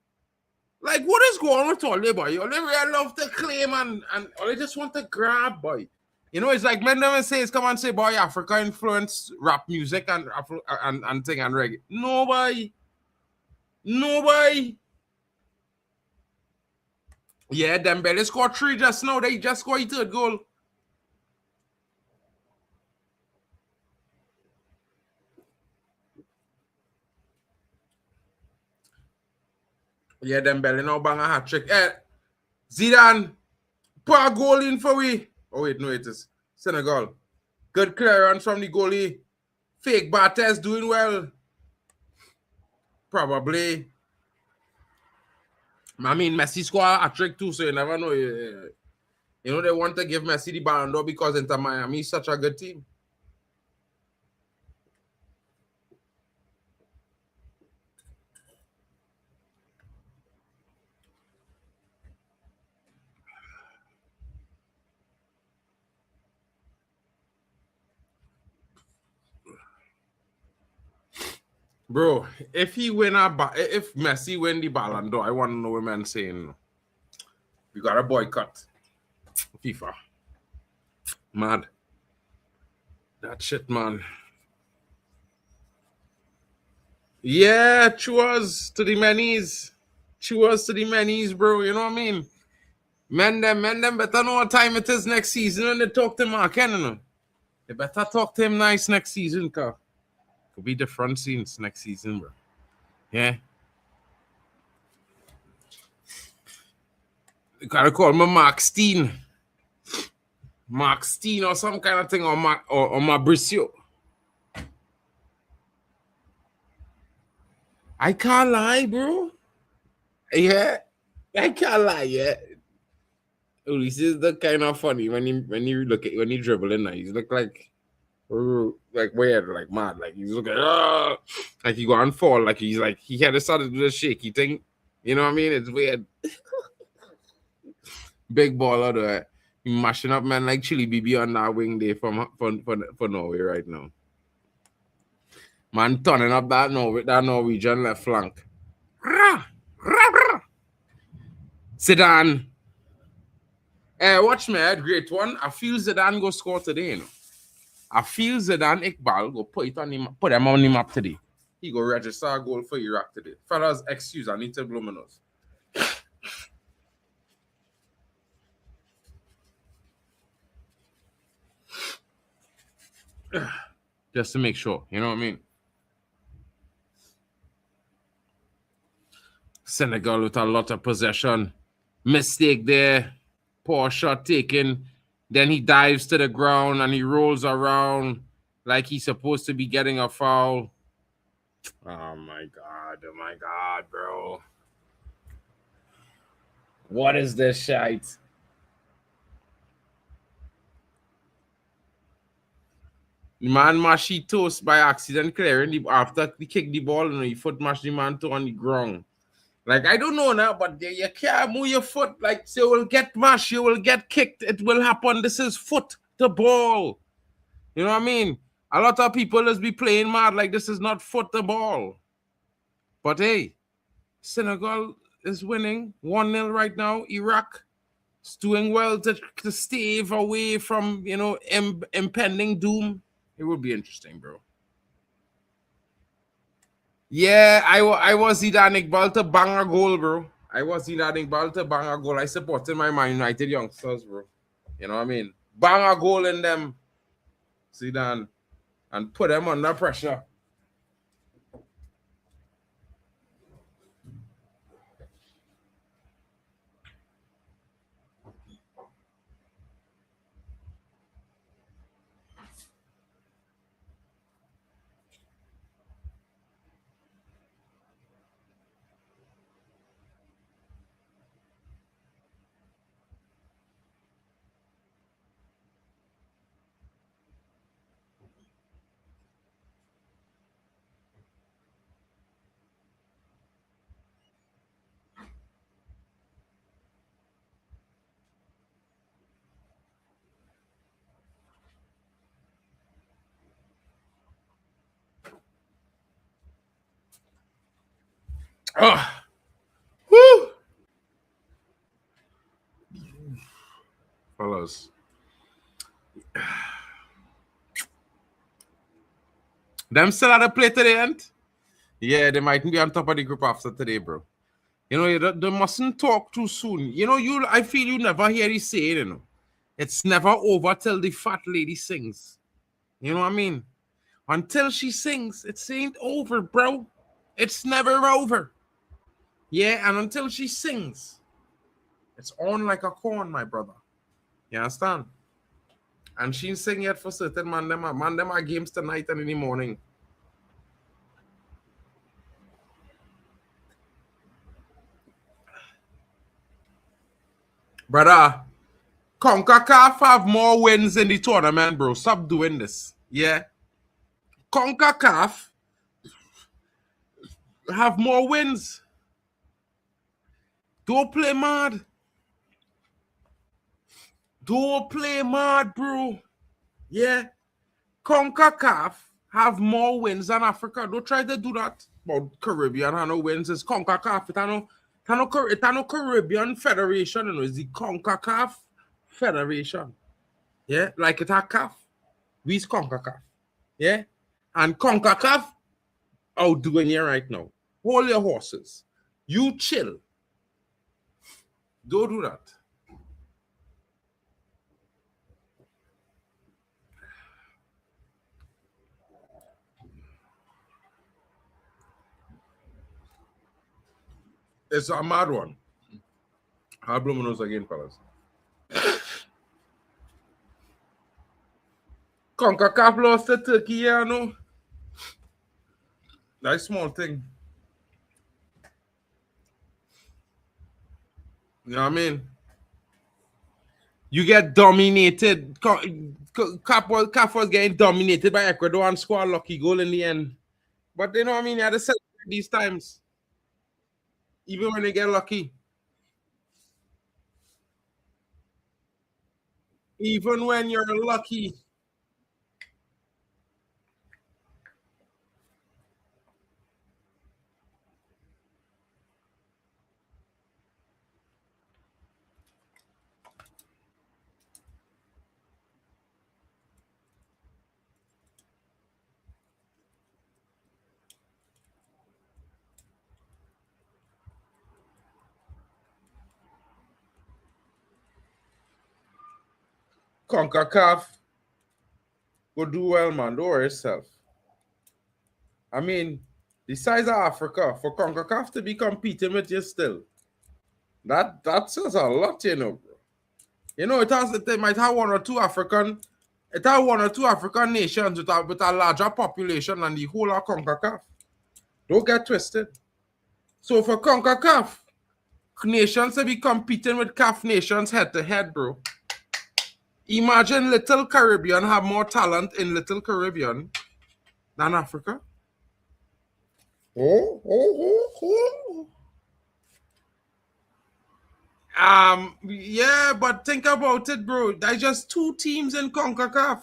Like, what is going on with all they, boy? All they really love to claim and all they just want to grab, boy. You know, it's like men never says, come and say, boy, Africa influenced rap music and thing and reggae. Nobody. Yeah, Dembele scored 3 just now. They just scored a 3rd goal. Yeah, Dembele now bang a hat-trick. Zidane, put a goal in for we. Oh, wait, no, it is Senegal. Good clearance from the goalie. Fake Barthez doing well. Probably. I mean, Messi scored a trick too, so you never know. You know, they want to give Messi the Ballon d'Or because Inter Miami is such a good team. Bro, if Messi win the Ballon d'Or, I want to know what man saying. We got a boycott FIFA. Mad. That shit, man. Yeah, cheers to the manis. Cheers to the manis, bro. You know what I mean? Men them better know what time it is next season when they talk to Mark Henry. They better talk to him nice next season, cause could be different scenes next season, bro. Yeah. You gotta call me Mark Steen. Mark Steen or some kind of thing, or Mauricio. I can't lie, bro. Yeah, I can't lie. Yeah, this is the kind of funny when you look at when he dribbling now. He's look like weird, like mad, like he's looking like he going fall, like he's like he had started to do the shaky thing. You know what I mean? It's weird. Big baller though. He mashing up man like Chili BB on that wing day for Norway right now. Man turning up that Norwegian left flank. Zidane. Watch me, great one. I feel Zidane go score today, you know. I feel Zidane Iqbal go put them on the map today. He go register a goal for Iraq today. Fellas, excuse, I need to blow my nose. Just to make sure, you know what I mean? Senegal with a lot of possession. Mistake there. Poor shot taken. Then he dives to the ground and he rolls around like he's supposed to be getting a foul. Oh my God, bro. What is this shite? The man mashed his toes by accident clearing after he kicked the ball and he foot mashed the man toe on the ground. Like, I don't know now, but you can't move your foot. Like, so you will get mashed, you will get kicked. It will happen. This is foot the ball. You know what I mean? A lot of people just be playing mad like this is not foot the ball. But hey, Senegal is winning 1-0 right now. Iraq is doing well to stave away from, you know, impending doom. It would be interesting, bro. Yeah, I was Zidane Iqbal to bang a goal, bro. I was Zidane Iqbal to bang a goal. I supported my Man United youngsters, bro. You know what I mean? Bang a goal in them, Zidane, and put them under pressure. Oh, whoo! Fellas. Them still at the play today, ain't? Yeah, they might be on top of the group after today, bro. You know, they mustn't talk too soon. You know, I feel you never hear it say, you know. It's never over till the fat lady sings. You know what I mean? Until she sings, it ain't over, bro. It's never over. Yeah, and until she sings, it's on like a corn, my brother. You understand? And she ain't sing yet for certain man. Them are games tonight and in the morning. Brother, CONCACAF have more wins in the tournament, bro. Stop doing this. Yeah. CONCACAF have more wins. Don't play mad. Don't play mad, bro. Yeah. CONCACAF have more wins than Africa. Don't try to do that. But Caribbean have no wins. It's CONCACAF. It's no Caribbean Federation. You know, it's the CONCACAF Federation. Yeah. Like it's a CAF. We's CONCACAF. Yeah. And CONCACAF outdoing you right now. Hold your horses. You chill. Don't do that. It's a mad one. I'll blow my nose again, fellas. CONCACAF lost to Turkey, yeah, no. That's small thing. You know what I mean? You get dominated. CAF was getting dominated by Ecuador and scored a lucky goal in the end. But you know what I mean? You had to celebrate these times. Even when they get lucky. Even when you're lucky. CONCACAF will do well, man. Don't worry yourself. I mean, the size of Africa, for CONCACAF to be competing with you still, that says a lot, you know, bro. You know, it might have one or two African nations with a larger population than the whole of CONCACAF. Don't get twisted. So for CONCACAF, nations to be competing with CAF nations head to head, bro. Imagine Little Caribbean have more talent in Little Caribbean than Africa. Yeah, but think about it, bro. There's just 2 teams in CONCACAF.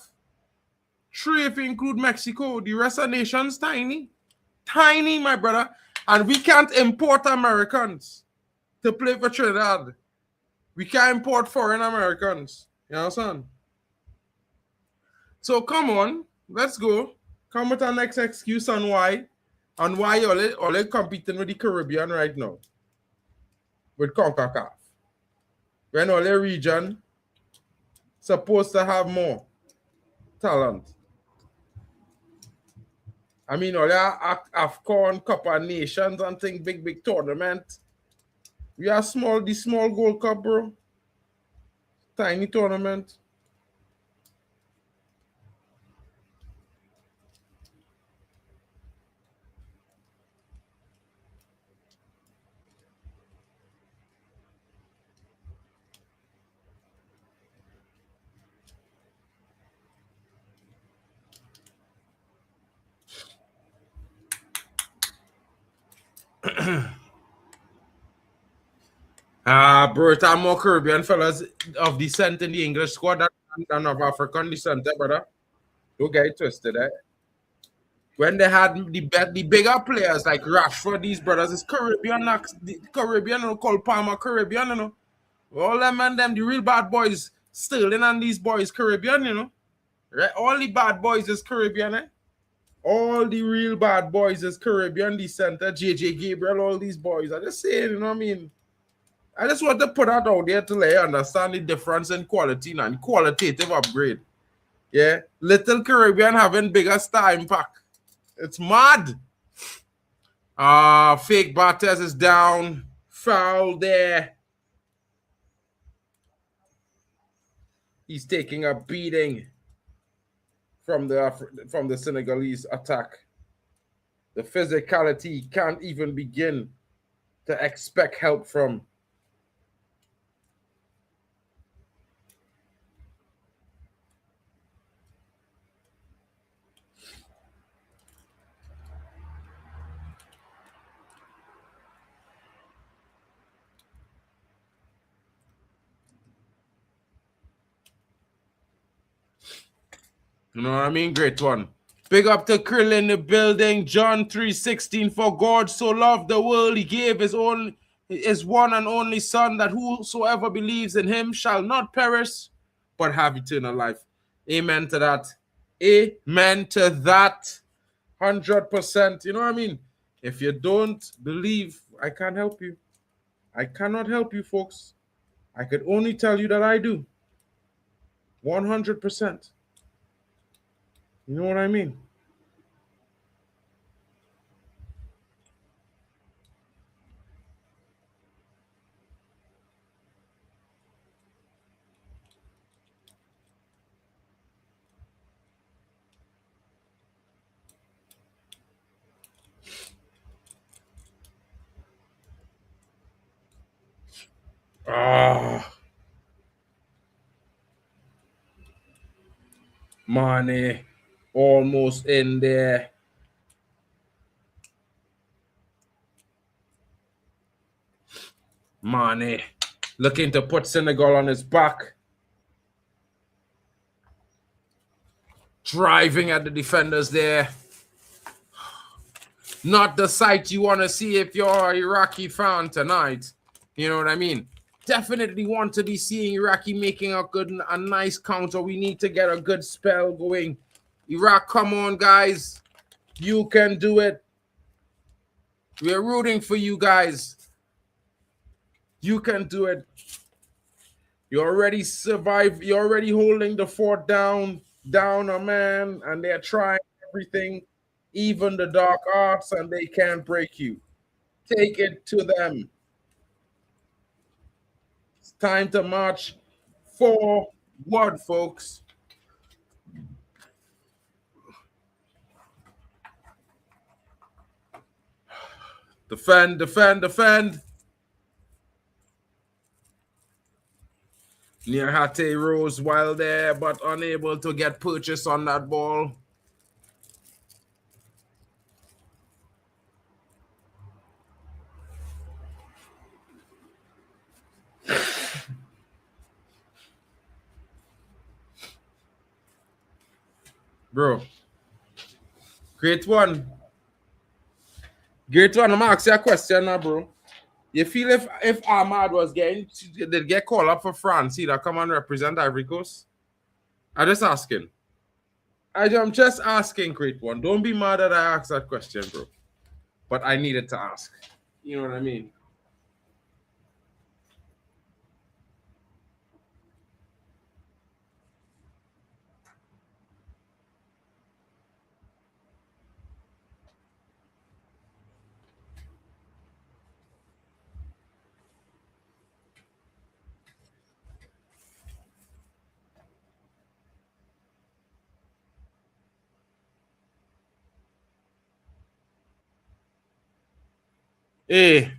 3 if you include Mexico. The rest of nations tiny. Tiny, my brother. And we can't import Americans to play for Trinidad. We can't import foreign Americans. You understand? So come on, let's go. Come with our next excuse on why all competing with the Caribbean right now. With CONCACAF. When all the region supposed to have more talent. I mean, all the AFCON, Cup of Nations and things, big tournament. We are the small Gold Cup, bro. Tiny tournament. Bro, it's more Caribbean fellas of descent in the English squad than of African descent, brother. Don't get it twisted, eh? When they had the bigger players like Rashford, these brothers is Caribbean, Caribbean, you know, Cole Palmer, Caribbean, you know. All them and them, the real bad boys, Sterling and these boys, Caribbean, you know. Right? All the bad boys is Caribbean, eh? All the real bad boys is Caribbean descent, JJ Gabriel, all these boys. I just saying, you know what I mean? I just want to put that out there to let you understand the difference in quality and qualitative upgrade. Yeah. Little Caribbean having bigger star impact. It's mad. Fake Barthez is down. Foul there. He's taking a beating from the Senegalese attack. The physicality can't even begin to expect help from. You know what I mean? Great one. Big up to Krill in the building. John 3:16. For God so loved the world, he gave his one and only son, that whosoever believes in him shall not perish, but have eternal life. Amen to that. Amen to that. 100%. You know what I mean? If you don't believe, I can't help you. I cannot help you, folks. I could only tell you that I do. 100%. You know what I mean? Ah, Mane almost in there. Mane looking to put Senegal on his back. Driving at the defenders there. Not the sight you want to see if you're an Iraqi fan tonight. You know what I mean? Definitely want to be seeing Iraqi making a nice counter. We need to get a good spell going. Iraq, come on, guys. You can do it. We're rooting for you guys. You can do it. You already survived. You're already holding the fort down, man, and they're trying everything, even the dark arts, and they can't break you. Take it to them. It's time to march forward, folks. Defend, defend, defend. Niahate rose while there, but unable to get purchase on that ball. Bro. Great one. Great one. I'm asking you a question now, bro. You feel if Ahmad was getting did get called up for France, he'd come and represent Ivory Coast? I'm just asking. I'm just asking, great one. Don't be mad that I asked that question, bro. But I needed to ask. You know what I mean? Hey,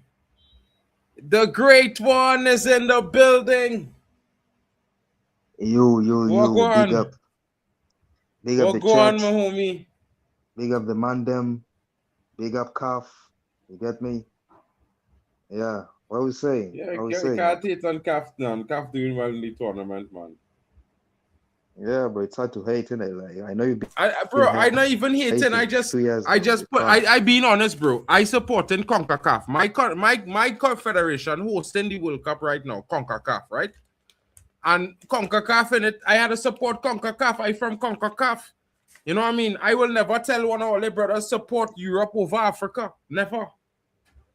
the great one is in the building. You, big up. Big up the Go on, chat. my homie. Big up the mandem. Big up Calf. You get me? Yeah. What we saying? Yeah, what we saying? can't hate on Calf now. Calf doing well in the tournament, man. Yeah, but it's hard to hate, innit? Like I know you. Bro, I not even hating. I just being honest, bro. I supporting CONCACAF. My confederation hosting the World Cup right now, CONCACAF, right? And CONCACAF in it, I had to support CONCACAF. I from CONCACAF. You know what I mean? I will never tell one of all the brothers support Europe over Africa. Never.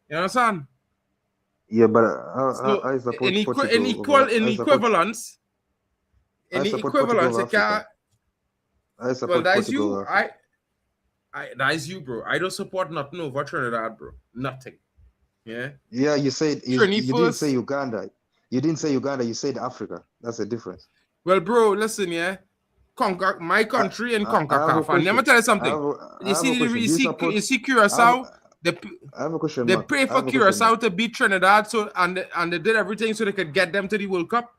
You understand? Yeah, but So I support in equivalence. In the equivalence, well, that's you. That's you, bro. I don't support nothing over Trinidad, bro. Nothing. Yeah. Yeah, you said you didn't say Uganda. You didn't say Uganda. You said Africa. That's the difference. Well, bro, listen, yeah. My country and CONCACAF. And let me tell you something. You see Curacao. I have a question. They pray for Curacao to beat Trinidad, and they did everything so they could get them to the World Cup.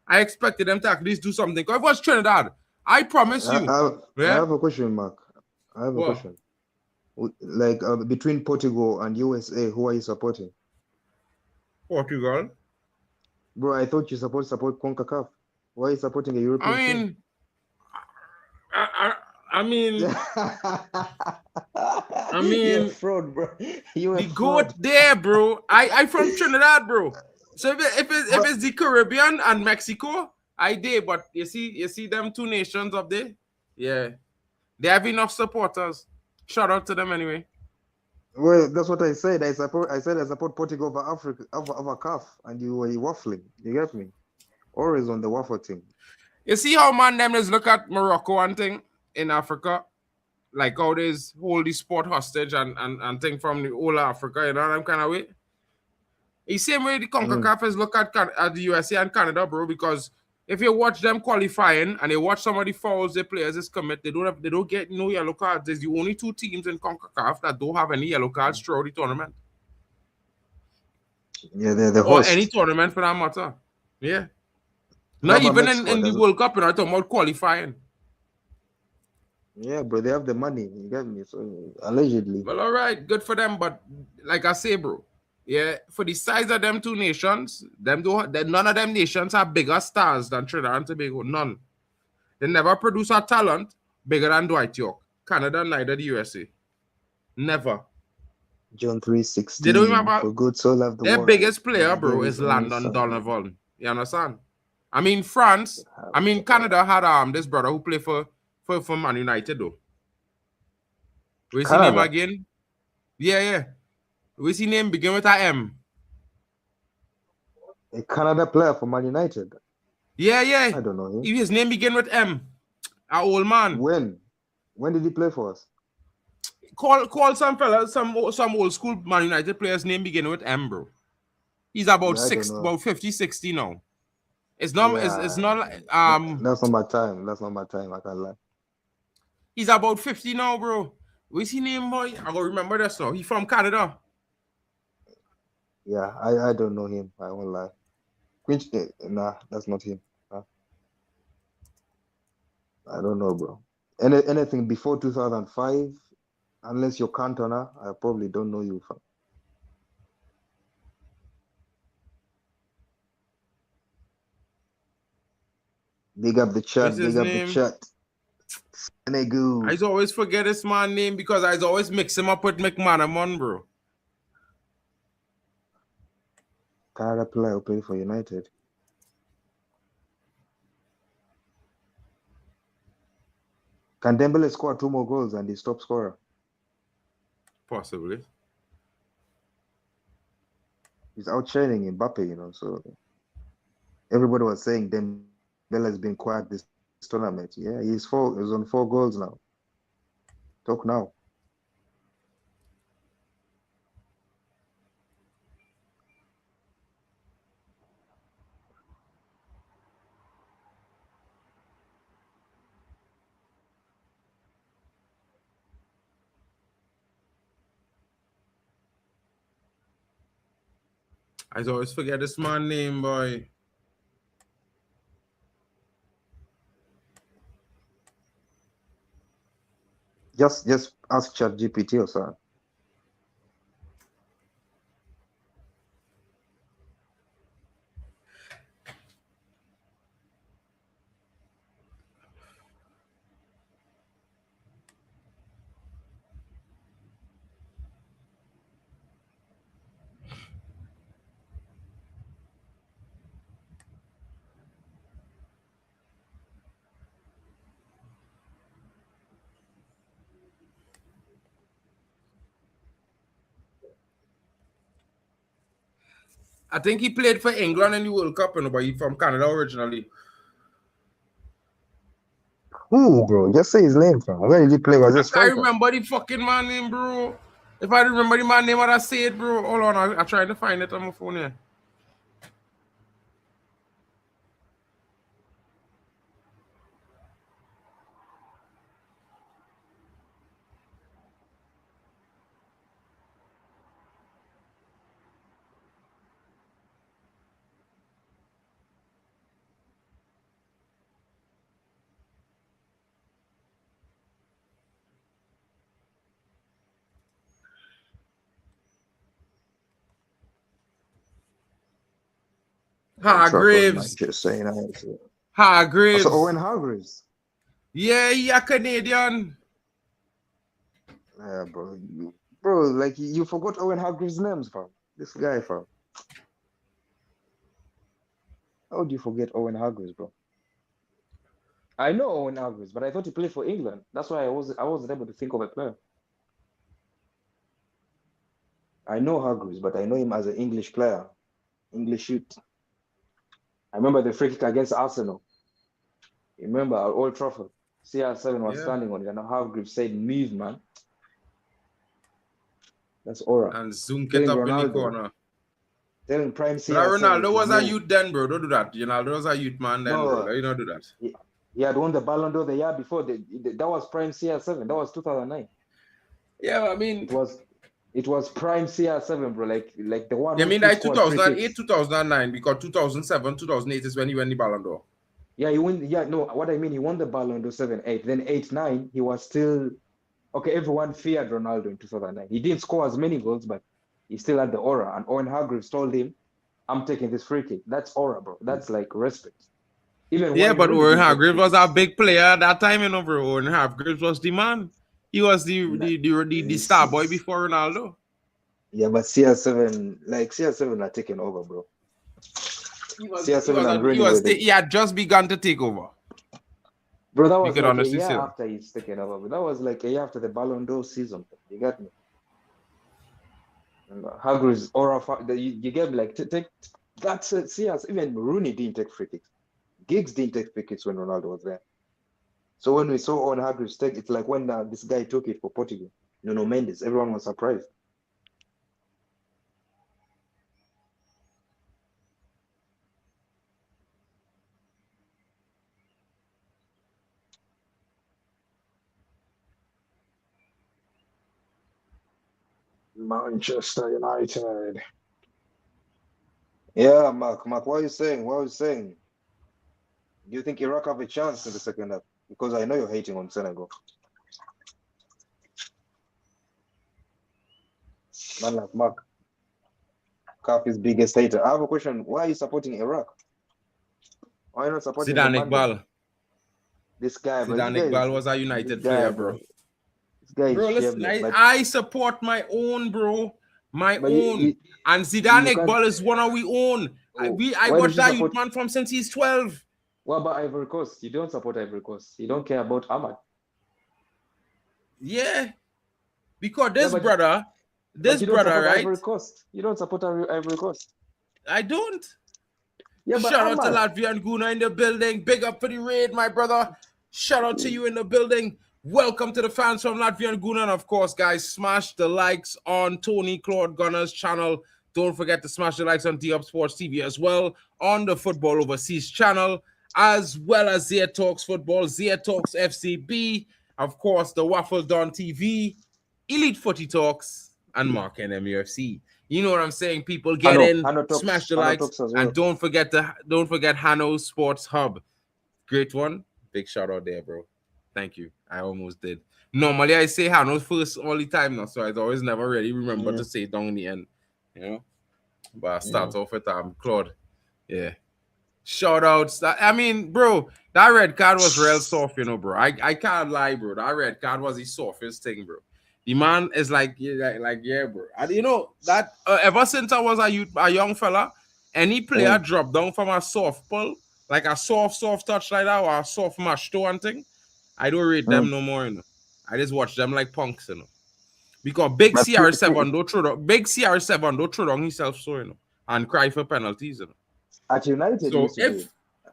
I expected them to at least do something. Because if it was Trinidad, I promise you. I have a question, Mark. I have a question. Like between Portugal and USA, who are you supporting? Portugal. Bro, I thought you support CONCACAF. Why are you supporting a European team? I mean, you're a fraud, bro. You're the goat there, bro. I from Trinidad, bro. So if it's the Caribbean and Mexico, I did. But you see them two nations up there, yeah, they have enough supporters. Shout out to them anyway. Well, that's what I said. I support Portugal over Africa, over CAF, and you were waffling. You get me? Always on the waffle team. You see how man them is look at Morocco and thing in Africa, like how they hold the sport hostage and thing from the whole Africa, you know them kind of way. The same way the CONCACAF is look at the USA and Canada, bro, because if you watch them qualifying and you watch some of the fouls the players is commit, they don't get no yellow cards. There's the only two teams in CONCACAF that don't have any yellow cards throughout the tournament. Yeah, they're the or host. any tournament for that matter. Yeah. How Not about even Mexico? in the Does it- World Cup, and I'm talking about qualifying. Yeah, bro, they have the money. You get me? So allegedly. Well, all right, good for them. But like I say, bro, yeah, for the size of them two nations, none of them nations have bigger stars than Trinidad and Tobago. None. They never produce a talent bigger than Dwight York. Canada, neither the USA. Never. John They don't 3:16. even have For good so loved the their world. biggest that player, he gave bro, his is only Landon son. Donovan. You understand? I mean, Canada had this brother who played for Man United though. What's his name Canada. again? Yeah. What's his name? Begin with a M. A Canada player for Man United. Yeah. I don't know him. His name begin with M. Our old man. When did he play for us? Call some fellas, some old school Man United players name begin with M, bro. He's about Yeah, I don't know. about 50, 60 now. It's not Yeah, it's not like that's not my time. That's not my time. I can't lie. he's about 50 now, bro. What's his name, boy? I gotta remember this now. He from Canada. Yeah, I don't know him. I won't lie. Quinch, nah, that's not him. Huh? I don't know, bro. Anything before 2005, unless you're Cantona, I probably don't know you from. Big up the chat. What's his Big up name? the chat. Senegal. I always forget this man's name because I always mix him up with McManaman, bro. Canada player who played for United. Can Dembele score 2 more goals and he's top scorer? Possibly. He's outshining Mbappe, you know. So everybody was saying Dembele has been quiet this tournament. Yeah, he's on 4 goals now. Talk now. I always forget this man's name, boy. Just ask ChatGPT or something. I think he played for England in the World Cup, but he's from Canada originally. Who, bro? Just say his name, fam. Where did he play? Was this I remember the fucking man name, bro. If I remember the man name, I'd say it, bro. Hold on, I'm trying to find it on my phone here. Hargreaves. Just saying. Hargreaves. So Owen Hargreaves. Yeah, he a Canadian. Yeah, bro. Bro, like you forgot Owen Hargreaves' names, fam. This guy, fam. How do you forget Owen Hargreaves, bro? I know Owen Hargreaves, but I thought he played for England. That's why I wasn't able to think of a player. I know Hargreaves, but I know him as an English player. English shoot. I remember the free kick against Arsenal. You remember at Old Trafford? CR7 was standing on it, and Hargreaves said, "Move, man." That's aura. And zoom it up in the corner. Telling Prime CR7. But Ronaldo was a youth then, bro. Don't do that. Ronaldo was a youth man then, bro. You don't do that. He had won the Ballon d'Or the year before. That was Prime CR7. That was 2009. Yeah, I mean, It was prime CR7, bro. Like the one. You mean who like scored free 2008, kicks. 2009, because 2007, 2008 is when he won the Ballon d'Or. Yeah, he won. Yeah, no, what I mean, he won the Ballon d'Or 7-8. Then 8-9, he was still okay. Everyone feared Ronaldo in 2009. He didn't score as many goals, but he still had the aura. And Owen Hargreaves told him, "I'm taking this free kick." That's aura, bro. That's like respect. Even Yeah, Wayne but Rooney Owen didn't take Hargreaves free was a kicks. big player at that time, you know, bro. Owen Hargreaves was the man. He was the star boy before Ronaldo. Yeah, but CR7 are taking over, bro. CR7 and Rooney He had just begun to take over. bro, that You was could like a honestly year say that. after he's taken over. But that was like a year after the Ballon d'Or season. You got me? And Hargreaves aura, you get me? Like take that's CS. Even Rooney didn't take free kicks. Giggs didn't take free kicks when Ronaldo was there. So when we saw Owen Hargreaves take, it's like when this guy took it for Portugal, Nuno Mendes. Everyone was surprised. Manchester United. Yeah, Mark, what are you saying? What are you saying? Do you think Iraq have a chance in the second half? Because I know you're hating on Senegal. Man like Mark, Kafi's biggest hater. I have a question. Why are you supporting Iraq? Why are you not supporting the Zidane Mandem? Iqbal. This guy, bro. Zidane Iqbal was a United player, bro. This guy is Bro, listen, shameless. I support my own, bro. My But own. And Zidane you can't. Iqbal is one of we own. I Why watched did you that support? youth man from since he's 12. What about Ivory Coast? You don't support Ivory Coast. You don't care about Ahmad. Yeah. Because this but brother, you don't support right? Ivory Coast. You don't support Ivory Coast. I don't. Yeah, but Shout out to Ahmad. Latvia and Guna in the building. Big up for the raid, my brother. Shout out to you in the building. Welcome to the fans from Latvia and Guna. And of course, guys, smash the likes on Tony Claude Gunner's channel. Don't forget to smash the likes on D-Up Sports TV as well, on the Football Overseas channel, as well as Zia Talks Football, Zia Talks FCB, of course, the Waffle Don TV, Elite Footy Talks, and Mark NMUFC. You know what I'm saying? People get in, smash the likes, and don't forget Hano Sports Hub. Great one. Big shout out there, bro. Thank you. I almost did. Normally I say Hano first all the time now, so I always never really remember to say it down in the end. You know? But I start off with Claude. Yeah. Shout outs. I mean, bro, that red card was real soft, you know, bro. I can't lie, bro. That red card was the softest thing, bro. The man is like, yeah, bro. And you know that ever since I was a young fella, any player drop down from a soft pull, like a soft touch like that, or a soft mash toe and thing, I don't rate them no more, you know. I just watch them like punks, you know. Because big CR7 don't throw down himself, so you know, and cry for penalties, you know. At United, so if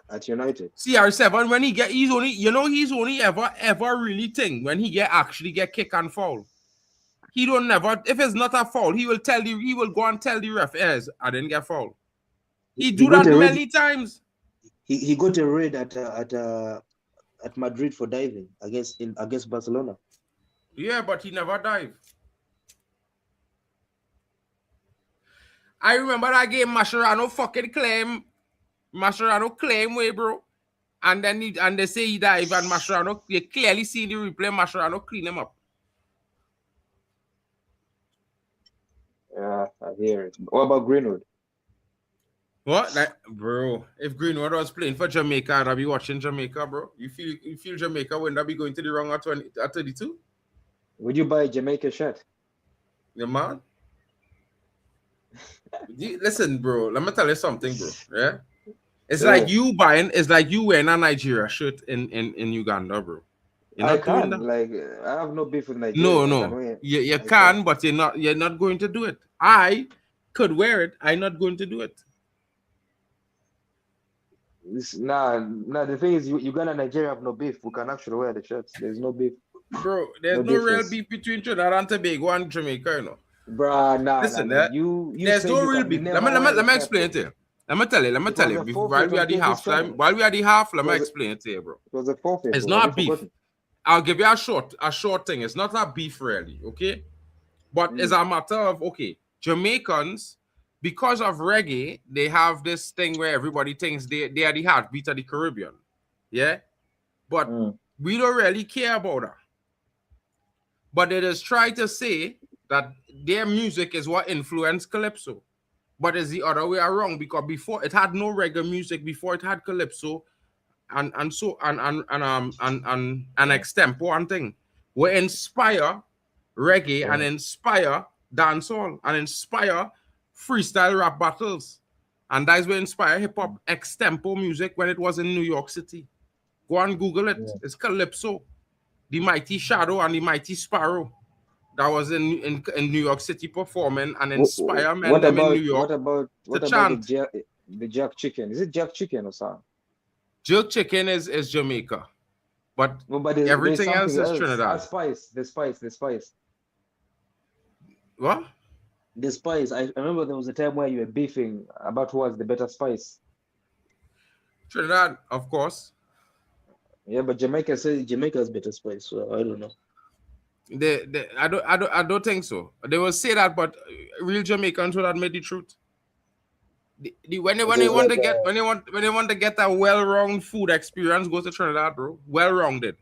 at United, CR7 when he's only ever really thing when he actually get kick and foul. He don't never, if it's not a foul, he will go and tell the ref, yes, I didn't get foul. He do that many times. He got a red at Madrid for diving against Barcelona. Yeah, but he never dived. I remember that game Mascherano claim way, bro. And then they say he dive, and Mascherano, you clearly see the replay, Mascherano clean him up. Yeah, I hear it. What about Greenwood? What? Like, bro, if Greenwood was playing for Jamaica, I'd be watching Jamaica, bro. You feel Jamaica when they be going to the wrong at 32? Would you buy a Jamaica shirt? Yeah, man. Listen, bro, let me tell you something, bro. Yeah? It's like you wearing a Nigeria shirt in Uganda, bro. I can. Like, I have no beef with Nigeria. No. You can, but you're not going to do it. I could wear it. I'm not going to do it. Nah. The thing is, Uganda and Nigeria have no beef. We can actually wear the shirts. There's no beef. Bro, there's no real beef between Trinidad and Tobago and Jamaica, you know. Bro, listen, there's no real beef. Let me explain it to you. Let me tell you. While we are the half, let me explain it to you, bro. It was a forfeit. It's not beef. I'll give you a short thing. It's not a beef, really, okay? But it's a matter of, okay, Jamaicans, because of reggae, they have this thing where everybody thinks they are the heartbeat of the Caribbean. Yeah? But we don't really care about that. But they just try to say that their music is what influenced Calypso. But it's the other way around, because before it had no reggae music, before it had Calypso and extempo and thing. We inspire reggae and inspire dancehall and inspire freestyle rap battles. And that's where inspire hip-hop extempo music when it was in New York City. Go and Google it. It's Calypso. The Mighty Shadow and the Mighty Sparrow that was in New York City performing and inspire men in New York. What about the jerk chicken? Is it jerk chicken or something? Jerk chicken is Jamaica. But everything else is Trinidad. The spice. What? The spice. I remember there was a time where you were beefing about who was the better spice. Trinidad, of course. Yeah, but Jamaica says Jamaica's better spice, so I don't know. I don't think so. They will say that, but real Jamaicans will admit the truth. When they want to get a well-rounded food experience, go to Trinidad, bro. Well-rounded.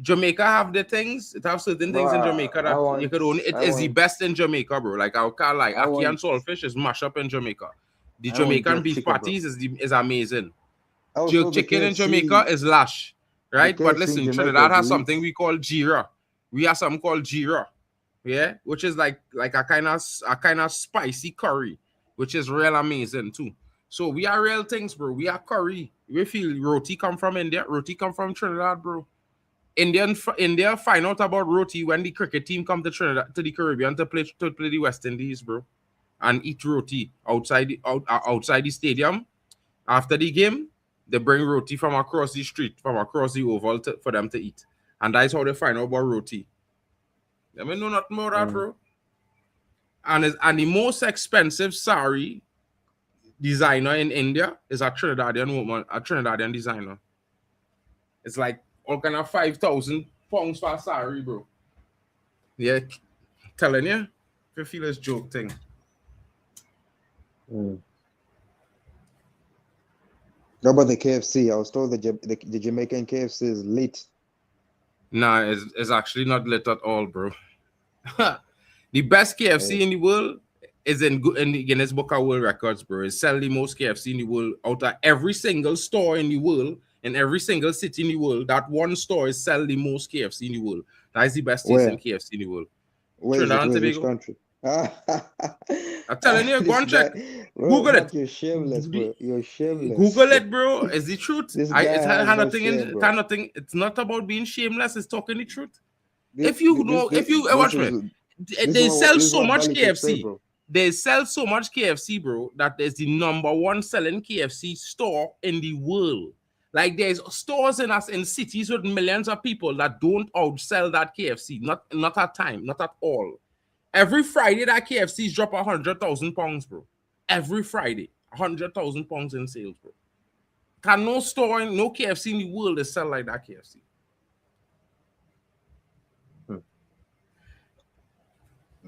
Jamaica have the things. It have certain things in Jamaica that you could only. It is the best in Jamaica, bro. Like our car, like ackee and saltfish is mash up in Jamaica. The Jamaican beef patties is amazing. Jerk chicken in Jamaica is lash, right? But listen, Trinidad has something we call jira. We have something called jira, yeah, which is like a kind of spicy curry, which is real amazing too. So we are real things, bro. We are curry. We feel roti come from India. Roti come from Trinidad, bro. India find out about roti when the cricket team come to Trinidad, to the Caribbean to play the West Indies, bro, and eat roti outside the stadium. After the game, they bring roti from across the street, from across the oval for them to eat. And that's how they find out about roti. I mean, know nothing about that, bro. And the most expensive sari designer in India is a Trinidadian woman, a Trinidadian designer. It's like all kind of 5,000 pounds for a sari, bro. Yeah, telling you, if you feel this joke thing. How about the KFC? I was told the Jamaican KFC is lit. Nah, it's actually not lit at all, bro. The best KFC in the world is in the Guinness Book of World Records, bro. It sells the most KFC in the world out of every single store in the world, in every single city in the world. That one store is selling the most KFC in the world. That is the best tasting KFC in the world. Where is it? Which country? I'm telling you, go and check. Google it. You're shameless, bro. You're shameless. Google it, bro. It's the truth. Nothing. It's not about being shameless. It's talking the truth. Watch me. They sell so much KFC. They sell so much KFC, bro, that there's the #1 selling KFC store in the world. Like there's stores in cities with millions of people that don't outsell that KFC. Not at time, not at all. Every Friday, that KFC's drop 100,000 pounds, bro. Every Friday, 100,000 pounds in sales, bro. Can no store, no KFC in the world is sell like that KFC.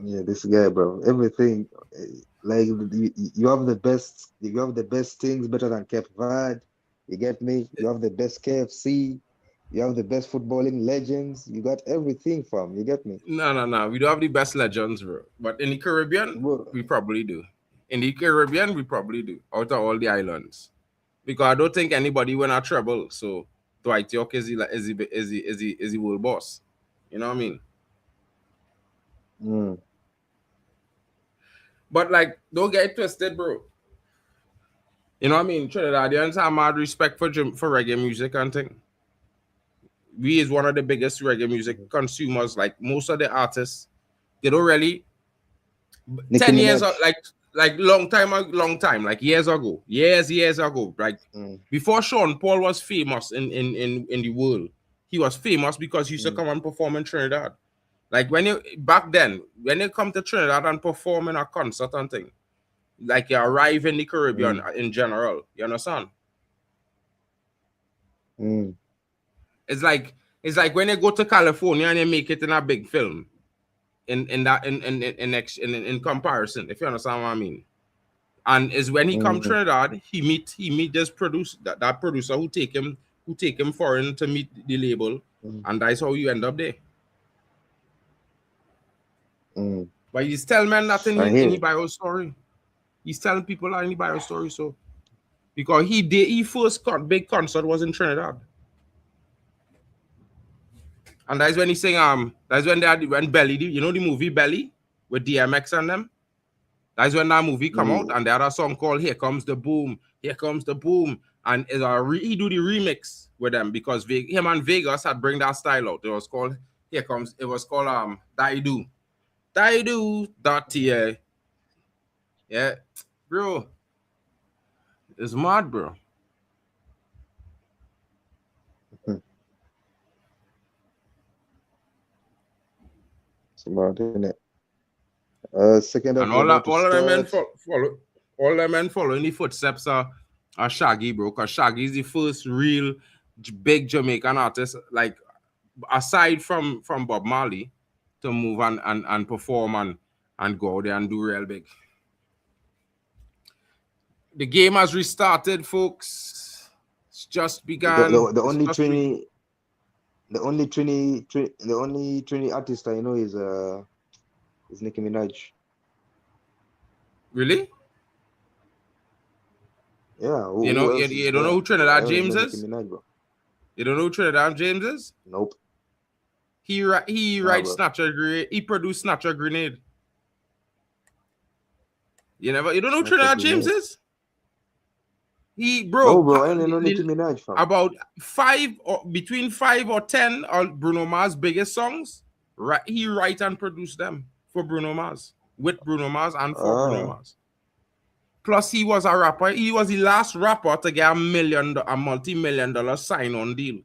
Yeah, this guy, bro. Everything, like you have the best. You have the best things, better than Cape Verde. You get me? You have the best KFC. You have the best footballing legends. You got everything from. You get me? No. We don't have the best legends, bro. But in the Caribbean, we probably do. In the Caribbean, we probably do. Out of all the islands, because I don't think anybody win a treble. So Dwight York is the world boss. You know what I mean? But like, don't get it twisted, bro. You know what I mean? Trinidadians have mad respect for reggae music and thing. We is one of the biggest reggae music consumers. Like most of the artists, they don't really. 10 years, like long time, like years ago, like before Sean Paul was famous in the world. He was famous because he used to come and perform in Trinidad. Like back then, when you come to Trinidad and perform in a concert and thing, like you arrive in the Caribbean in general, you understand? It's like when you go to California and you make it in a big film. in comparison, if you understand what I mean. And is when he come Trinidad, he meet this that producer who take him foreign to meet the label, and that's how you end up there. But he's telling man nothing in any bio story. He's telling people that in the bio story. So because he first big concert was in Trinidad. And that's when he saying that's when when Belly, you know the movie Belly with DMX and them. That's when that movie come out, and they had a song called "Here Comes the Boom." Here comes the boom, and he do the remix with them because him and Vegas had bring that style out. It was called It was called Daidu .ta. Yeah, bro, it's mad, bro. Smart, isn't it? Second and all the men follow in the footsteps are Shaggy, bro. Because Shaggy is the first real big Jamaican artist, like aside from Bob Marley, to move and perform and go out there and do real big. The game has restarted, folks. It's just begun. The only Trini artist I know is Nicki Minaj. Really? Yeah. You don't know who Trinidad James is? Minaj, bro. You don't know who Trinidad James is? Nope. He writes Snatcher Grenade. He produced Snatcher Grenade. You don't know who Trinidad James is? Bro, I don't know Nicki Minaj, fam. About between 5 or 10 of Bruno Mars' biggest songs. He write and produce them for Bruno Mars, with Bruno Mars and for Bruno Mars. Plus, he was a rapper. He was the last rapper to get a multi-million-dollar sign-on deal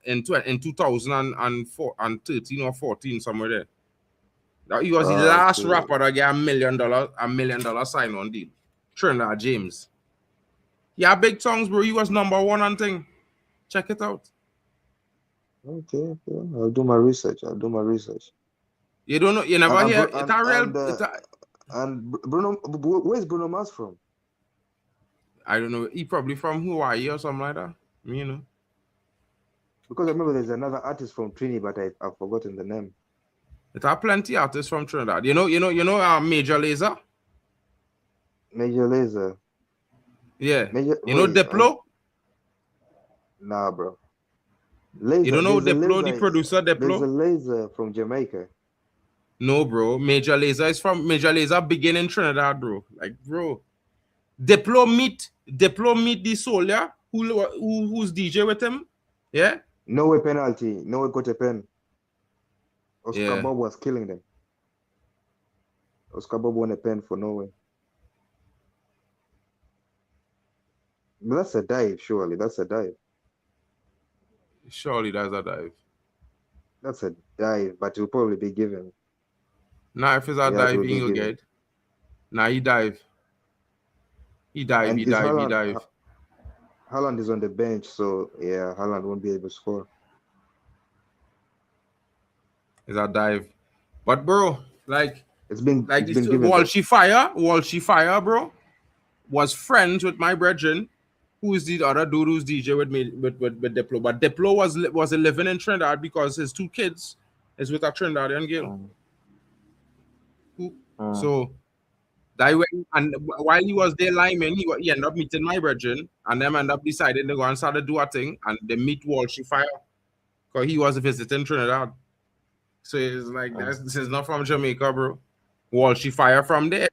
in 2004 and 13 or 14, somewhere there. He was the last rapper to get a million dollar sign-on deal. Trinidad James. Yeah, big songs, bro. He was #1 and thing. Check it out. Okay. I'll do my research. You don't know? You never hear? And Bruno, where's Bruno Mars from? I don't know. He probably from Hawaii or something like that. You know. Because I remember there's another artist from Trinidad, but I've forgotten the name. There are plenty artists from Trinidad. You know, Major Lazer? Major Lazer. Yeah. You know Diplo? Nah, bro. Lazer, you don't know Diplo, the producer Diplo? There's a Lazer from Jamaica. No, bro. Major Lazer begin in Trinidad, bro. Like, bro. Diplo meet the Solia who's DJ with him. Yeah? No way penalty. No way got a pen. Oscar Bob was killing them. Oscar Bob won a pen for Norway. But that's a dive, surely. That's a dive. Surely that's a dive. That's a dive, but it'll probably be given. Nah, if it's a dive, he will get. Nah, he dive. He dive. Haaland is on the bench, so yeah, Haaland won't be able to score. It's a dive. But bro, it's been given. Walshy Fire, bro, was friends with my brethren, who is the other dude who's DJ with me with Diplo. But Diplo was living in Trinidad because his 2 kids is with a Trinidadian girl. So that went, and while he was there liming, he ended up meeting my brethren, and them end up deciding to go and start to do a thing, and they meet Walshy Fire because he was visiting Trinidad. So it's like this is not from Jamaica, bro. Walshy Fire from there.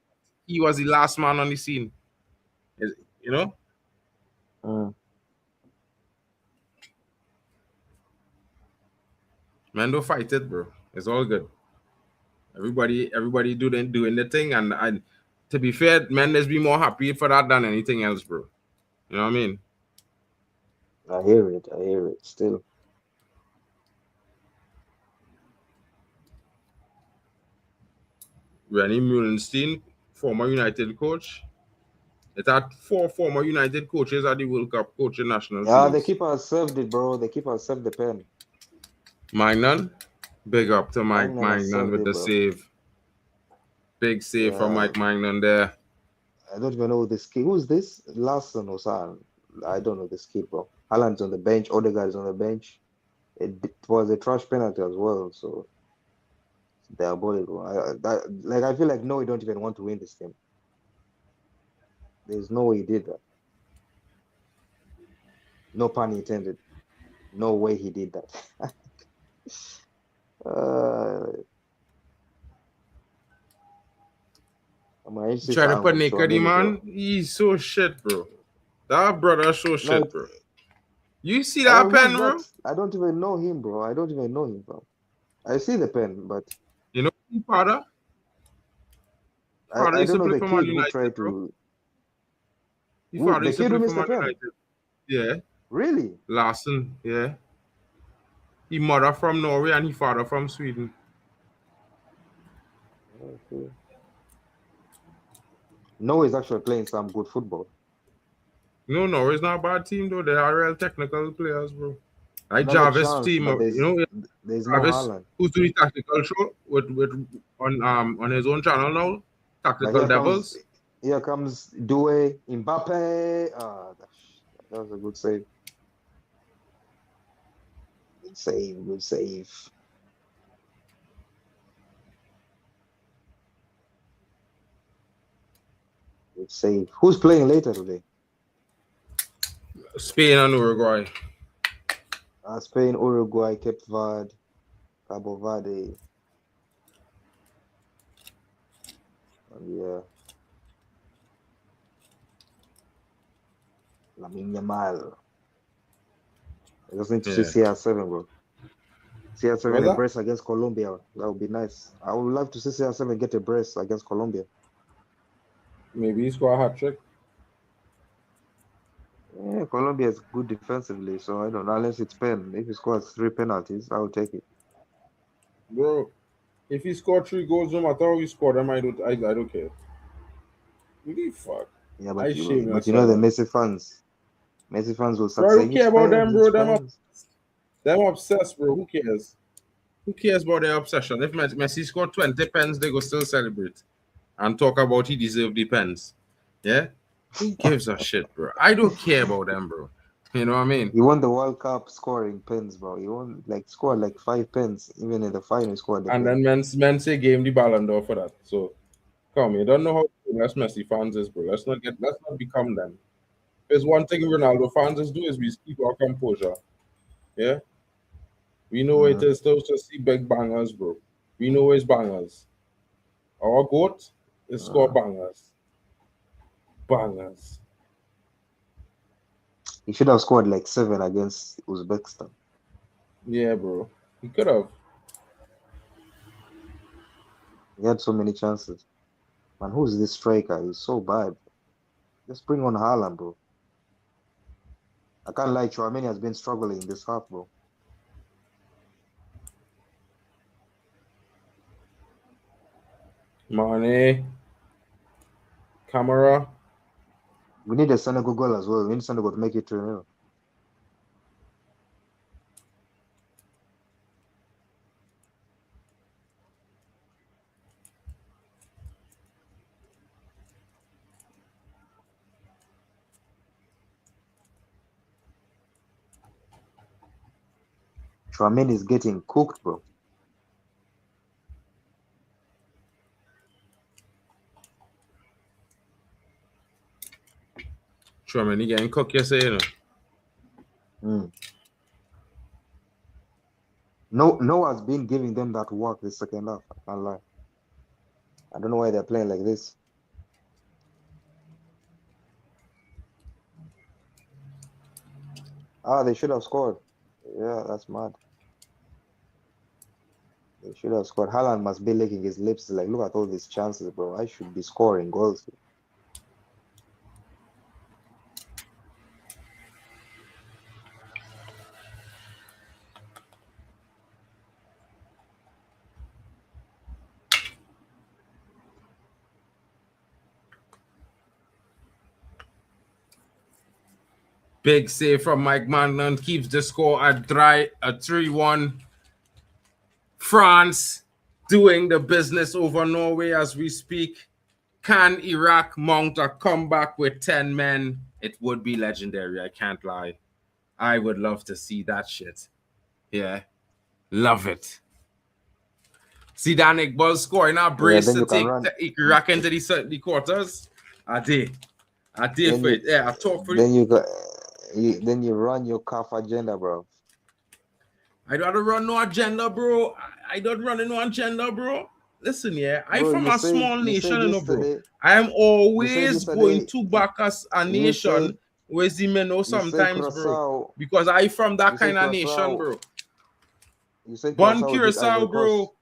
He was the last man on the scene. You know? Man, don't fight it, bro. It's all good. Everybody doing the thing, and to be fair, man, let's be more happy for that than anything else, bro. You know what I mean? I hear it still. Rennie Mullenstein, former United coach. It had 4 former United coaches at the World Cup coaching national teams. The keeper served it, bro. The keeper served the pen. Mine none. Big up to Mike Magnan has Magnan with saved the it, bro. save. Big save from Yeah. Mike Magnan there. I don't even know this kid. Who's this? Larson or something. I don't know this kid, bro. Haaland's on the bench. Odegaard is on the bench. It was a trash penalty as well, so it's diabolical. I feel like no, we don't even want to win this game. There's no way he did that. No pun intended. No way he did that. Try to put naked, man. He's so shit, bro. That brother so shit, bro. You see that pen, bro? I don't even know him, bro. I don't even know him, bro. I see the pen, but you know his father? I don't know the kid who tried to. The kid who missed the pen. Yeah. Really? Larson, yeah. He mother from Norway and he father from Sweden. Okay. Norway is actually playing some good football. No, Norway's not a bad team though. They are real technical players, bro. Like Jarvis team, there's Jarvis, who's doing tactical show with on his own channel now. Tactical Devils. Here comes Doué, Mbappe. That was a good save. Good save. Good save. Who's playing later today? Spain and Uruguay. Spain, Uruguay, Cape Verde, Cabo Verde. Yeah. Lamine Yamal. I just need to see CR7, bro. CR7 get a brace against Colombia. That would be nice. I would love to see CR7 get a brace against Colombia. Maybe he score a hat trick. Yeah, Colombia is good defensively, so I don't know. Unless it's pen. If he scores 3 penalties, I will take it. Bro, if he scored 3 goals, no matter how he scored them, I don't care. Really, fuck. Yeah, but you know the Messi fans. Messi fans will start saying, who care about them, bro? Them obsessed, bro. Who cares? Who cares about their obsession? If Messi scored 20 pens, they go still celebrate and talk about he deserved the pens. Yeah? Who gives a shit, bro? I don't care about them, bro. You know what I mean? He won the World Cup scoring pens, bro. He won scored 5 pens, even in the final he scored the and pen. Then men say gave him the Ballon d'Or for that. So come, you don't know how less Messi fans is, bro. Let's not become them. There's one thing Ronaldo fans do is we keep our composure. Yeah? We know it is to see big bangers, bro. We know it's bangers. Our GOAT is score bangers. Bangers. He should have scored 7 against Uzbekistan. Yeah, bro. He could have. He had so many chances. Man, who's this striker? He's so bad. Just bring on Haaland, bro. I can't lie, Chouameni has been struggling in this half, bro. Mane. Camera. We need a Senegal goal as well. We need Senegal to make it 2-0. Chouameni is getting cooked, bro. Chouameni getting cooked, you say, you know. No has been giving them that work this second half. I can't lie. I don't know why they're playing like this. They should have scored. Yeah, that's mad. They should have scored. Haaland must be licking his lips. Look at all these chances, bro. I should be scoring goals. Big save from Mike Magnan keeps the score at 3-1 France doing the business over Norway as we speak. Can Iraq mount a comeback with 10 men? It would be legendary. I can't lie. I would love to see that shit. Yeah. Love it. See that Iqbal scoring a brace to take Iraq into the quarters. I did for it. Yeah, I talk for then it. Then you run your calf agenda, bro. I don't run no agenda, bro. I don't run no agenda, bro. Listen, yeah, I'm from a small nation, you know, bro. I am always going to back us a nation where the men know sometimes, bro. Because I from that kind of nation, bro. Born Curacao, bro.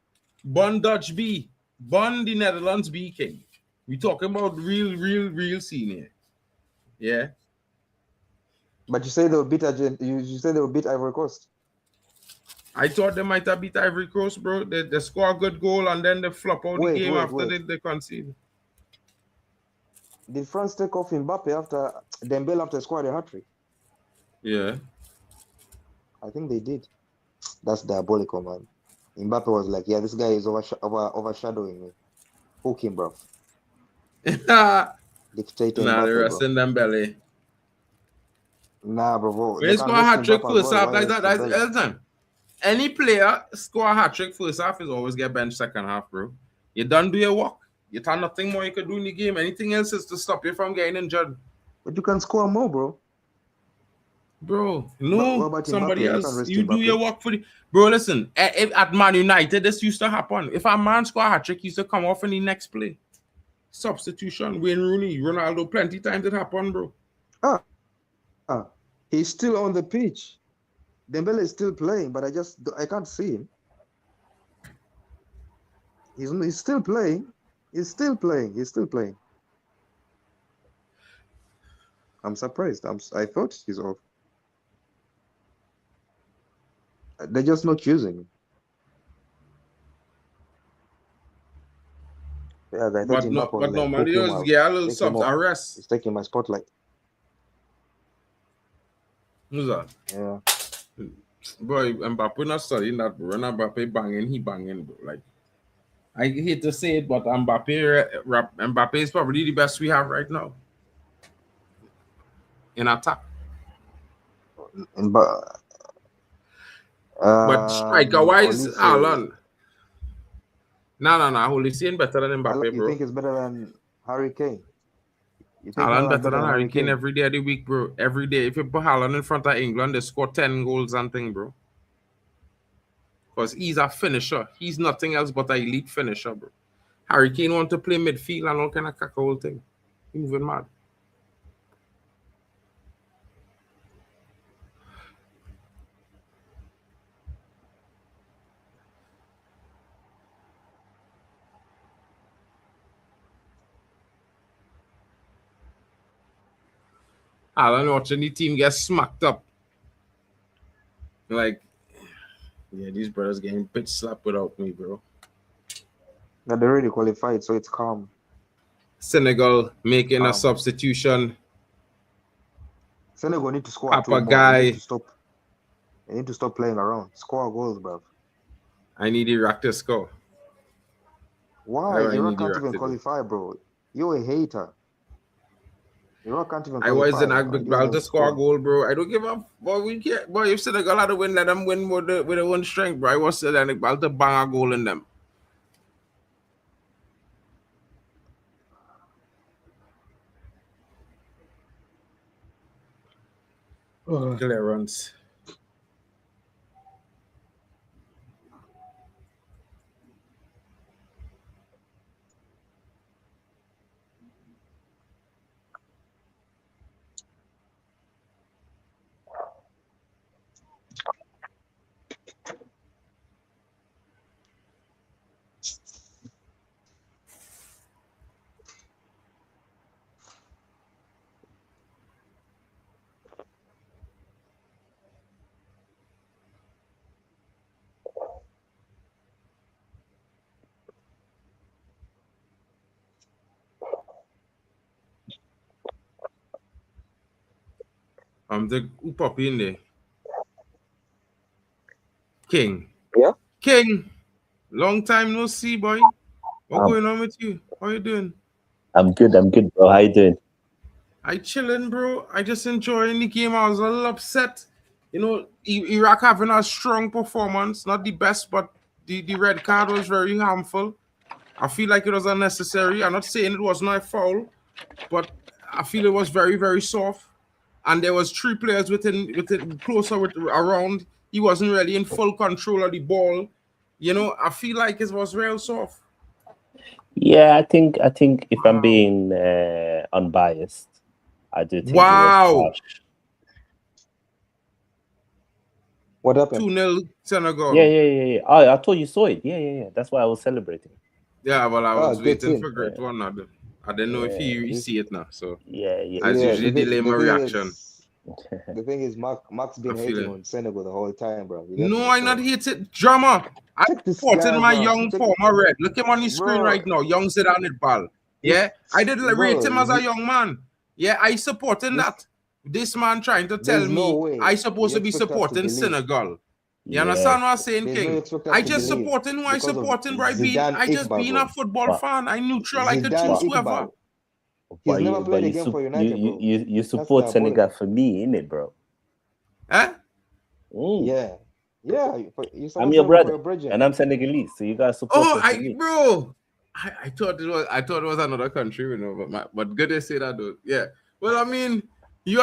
Born Dutch B. Born the Netherlands B, king. We talking about real senior. Yeah. But you say they will beat you say they will beat Ivory Coast. I thought they might have beat Ivory Coast, bro. They score a good goal and then they flop out the game after they concede. Did France take off Mbappe after Dembele after scored a hat-trick? Yeah. I think they did. That's diabolical, man. Mbappe was like, yeah, this guy is overshadowing me. Hook him, bro. Dictator nah, Mbappe, they're resting Dembele. Nah, bro. When you score a hat-trick first half, that's Elton. Any player score a hat-trick first half is always get benched second half, bro. You done do your work. You have nothing more you could do in the game. Anything else is to stop you from getting injured. But you can score more, bro. Bro, no, somebody Mbappe? else. You do your work for the... Bro, listen, at Man United, this used to happen. If a man score a hat-trick, he used to come off in the next play. Substitution, Wayne Rooney, Ronaldo, plenty times it happened, bro. He's still on the pitch. Dembele is still playing, but I can't see him. He's still playing. He's still playing. I'm surprised. I thought he's off. They're just not using him. Yeah, I thought but normally you get a little sub arrest. He's taking my spotlight. Who's that? Yeah. Bro, Mbappe not studying that, bro. Mbappe banging, he banging, bro. Like, I hate to say it, but Mbappe is probably the best we have right now in attack. But striker-wise, Haaland. No. Holy saying better than Mbappe, bro. You think it's better than Harry Kane? Haaland better than Harry Kane every day of the week, bro. Every day. If you put Haaland in front of England, they score 10 goals and thing, bro. Because he's a finisher. He's nothing else but an elite finisher, bro. Harry Kane want to play midfield and all kind of cack whole thing. He's moving mad. Haaland watching the team get smacked up. Like, yeah, these brothers getting pitch slapped without me, bro. Now they already qualified, so it's calm. Senegal making a substitution. Senegal need to score. Papa guy. They need to stop playing around. Score goals, bro. I need Iraq to score. Why? Iraq can't even qualify, bro. You're a hater. Iraq can't even qualify. I was in Agbal to score a goal, bro. I don't give up. Boy, we can't. Boy, if Senegal had to win, let them win with their own strength, bro. I was in Agbal to bang a goal in them. Clearance. Who pop in there? King. Yeah. King. Long time no see, boy. What going on with you? How you doing? I'm good, bro. How you doing? I chilling, bro. I just enjoying the game. I was a little upset. You know, Iraq having a strong performance. Not the best, but the red card was very harmful. I feel like it was unnecessary. I'm not saying it was not a foul, but I feel it was very, very soft. And there was 3 players within closer around. He wasn't really in full control of the ball. You know, I feel like it was real soft. Yeah, I think if I'm being unbiased, I do think it was harsh. What happened? 2-0 Senegal. Yeah. Oh, I thought you saw it. Yeah. That's why I was celebrating. Yeah, well, I was good waiting team. for great one. I didn't know if you see it now. So Yeah. I usually delay my reaction. The thing is, Mark's been hating on Senegal the whole time, bro. No, I not hating. Drama. I supported my young former red. Look him on the screen right now. Young Zidane at ball. Yeah, I did rate him as a young man. Yeah, I supporting that. This man trying to tell me I supposed to be supporting Senegal. You understand what I'm saying, King? I just supporting who I supporting, right? I just being a football fan. I neutral. I could choose whoever. He's never played again for United, bro. You support Senegal for me, innit, bro? Huh? Yeah. I'm your brother, and I'm Senegalese, so you guys support me. Bro. I thought it was another country, you know, but good to say that though. Yeah. Well, I mean, you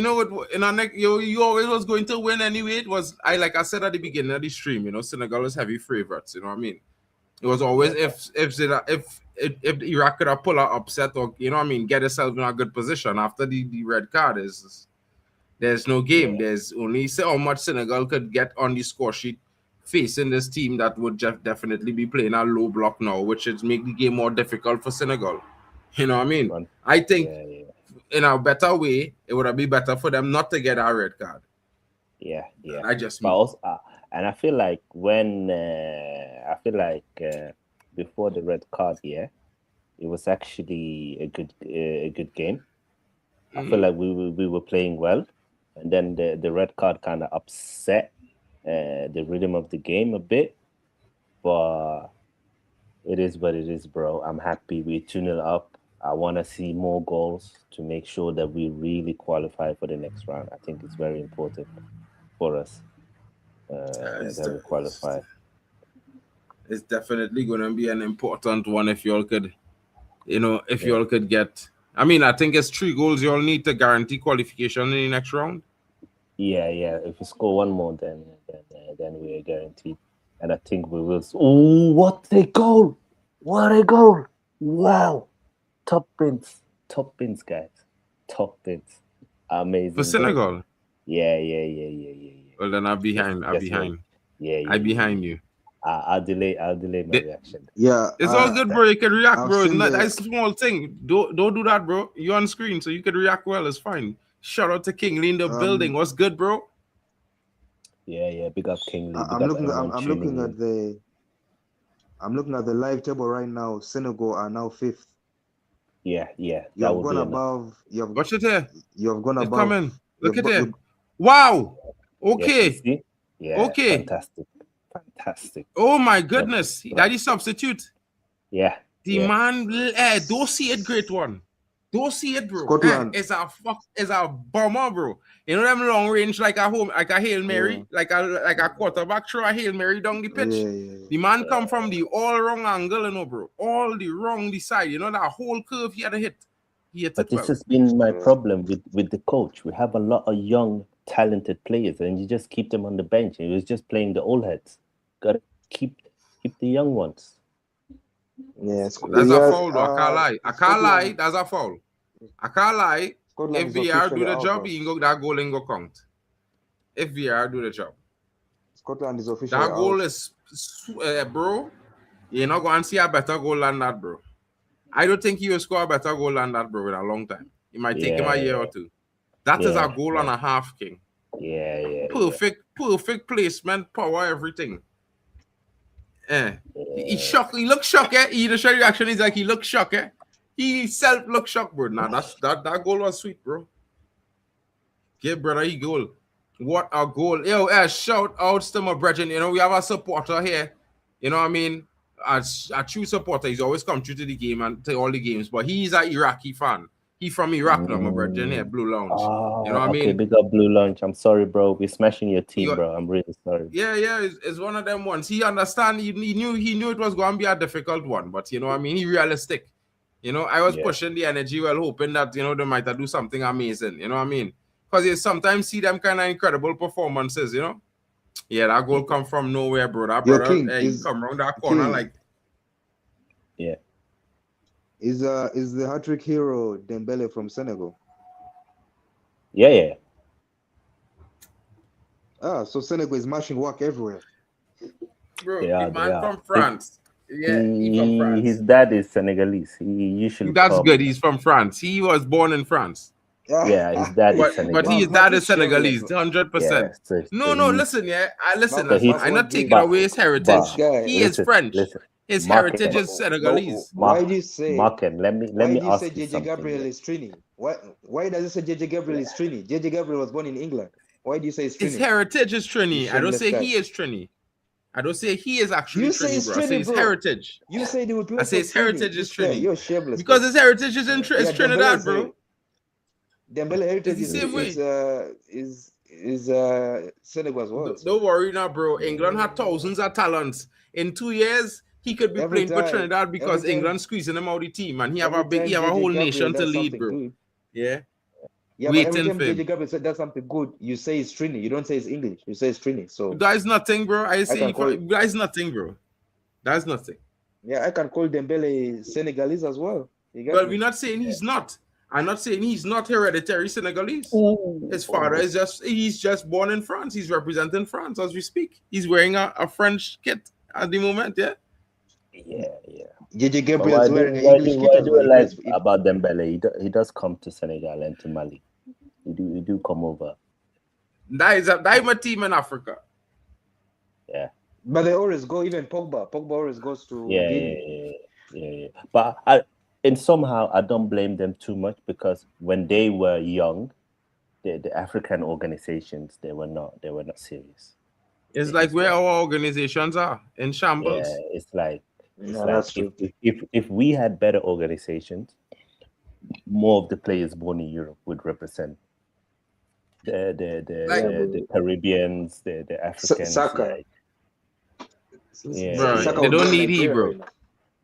know what? In our next, you always was going to win anyway. It was like I said at the beginning of the stream. You know, Senegal was heavy favorites. You know what I mean? It was always if Iraq could have pulled an upset or you know what I mean, get itself in a good position after the red card there's no game. There's only how much Senegal could get on the score sheet facing this team that would definitely be playing a low block now, which is make the game more difficult for Senegal. You know what I mean? I think in a better way, it would have been better for them not to get a red card. Yeah. I just but also, and I feel like before the red card, it was actually a good game. I feel like we were playing well, and then the red card kind of upset the rhythm of the game a bit. But it is what it is, bro. I'm happy we 2-0 up. I want to see more goals to make sure that we really qualify for the next round. I think it's very important for us that we qualify. It's definitely going to be an important one if you all could, you all could get. I mean, I think it's 3 goals you all need to guarantee qualification in the next round. Yeah. If we score one more, then we are guaranteed. And I think we will. Oh, what a goal! What a goal! Wow! Top pins, guys. Top pins. Amazing. For Senegal? Yeah. Well, then I'm behind. Yeah. I'm behind you. I'll delay my reaction. Yeah. It's all good, bro. You can react, bro. That's a small thing. Don't do that, bro. You're on screen, so you can react well. It's fine. Shout out to King Lee in the building. What's good, bro? Yeah. Big up King Lee. I'm looking at the live table right now. Senegal are now 5th. Yeah. You have gone above. Watch it here. You have gone above. Come in. Look at it. Wow. Okay. Yeah. Okay. Fantastic. Oh my goodness. That is substitute. Yeah. The man, don't see it, great one. Don't see it, bro. Scotland. It's a bomber, bro. You know them long range like a Hail Mary, like a quarterback throw a Hail Mary down the pitch. Yeah. The man come from the all wrong angle, you know, bro. All the wrong side. You know that whole curve he had to hit. But this has been my problem with the coach. We have a lot of young, talented players, and you just keep them on the bench. He was just playing the old heads. Gotta keep the young ones. Yes, that's a foul. Though. I can't lie. That's a foul. I can't lie. If VR do the job, that goal ain't go count. If VR do the job, Scotland is official. That goal is, bro. You're not going to see a better goal than that, bro. I don't think he will score a better goal than that, bro, in a long time. It might take him a year or two. That is a goal and a half, King. Yeah. Perfect placement, power, everything. He shocked. He looked shocked. The show reaction is like he looked shocked. He self looked shocked, bro. Nah, that goal was sweet, bro. Give brother he goal. What a goal. Yo, shout out to my brethren. You know, we have a supporter here. You know what I mean? As a true supporter, he's always come true to the game and to all the games. But he's an Iraqi fan. He from Iraq, my brother. Here, Blue Lounge. You know what I mean? Okay, big up Blue Lounge. I'm sorry, bro. We're smashing your team, bro. I'm really sorry. Yeah, it's one of them ones. He understand. He knew it was going to be a difficult one, but you know what I mean. He realistic. You know, I was pushing the energy, well, hoping that they might do something amazing. You know what I mean? Because you sometimes see them kind of incredible performances. You know. Yeah, that goal come from nowhere, bro. That brother, he come around that corner like. Yeah. Is the hat-trick hero Dembele from Senegal? Yeah. So Senegal is mashing work everywhere. Bro, the man from France. He's from France. His dad is Senegalese. He usually. That's good. He's from France. He was born in France. Yeah, his dad is Senegalese. But his dad is Senegalese, 100%. No, listen, I'm not taking away his heritage. He is French. His heritage is Senegalese. Why do you say? Marken, let me ask you JJ Gabriel is Trini? Why does it say JJ Gabriel is Trini? JJ Gabriel was born in England. Why do you say it's Trini? His heritage is Trini. I don't say he is Trini. I don't say he is actually Trini, bro. I say his heritage. You say they would. I say his heritage is Trini. You're shameless. Because his heritage is in Trinidad, bro. Dembele heritage is Senegal as well. Don't worry now, bro. England had thousands of talents. In 2 years, he could be playing for Trinidad because England squeezing him out of the team, and he have a whole nation to lead, bro. Yeah. Yeah, but every time JJ Gabriel said that's something good, you say it's Trini. You don't say it's English. You say it's Trini. So that is nothing, bro. That is nothing, bro. That's nothing. Yeah, I can call Dembele Senegalese as well. Well, we're not saying he's not. I'm not saying he's not hereditary Senegalese. His father is he's just born in France. He's representing France as we speak. He's wearing a French kit at the moment, yeah? Yeah. JJ Gabriel is wearing an English kit. Why do I like about Dembele? He does come to Senegal and to Mali. He do come over. That is my team in Africa. Yeah. But they always go, even Pogba. Pogba always goes to Yeah. But and somehow I don't blame them too much because when they were young, the African organizations they were not serious. It's like where our organizations are in shambles. Yeah, it's like if we had better organizations, more of the players born in Europe would represent the Caribbeans, the Africans. Soccer. Bro, they don't need Hebrew.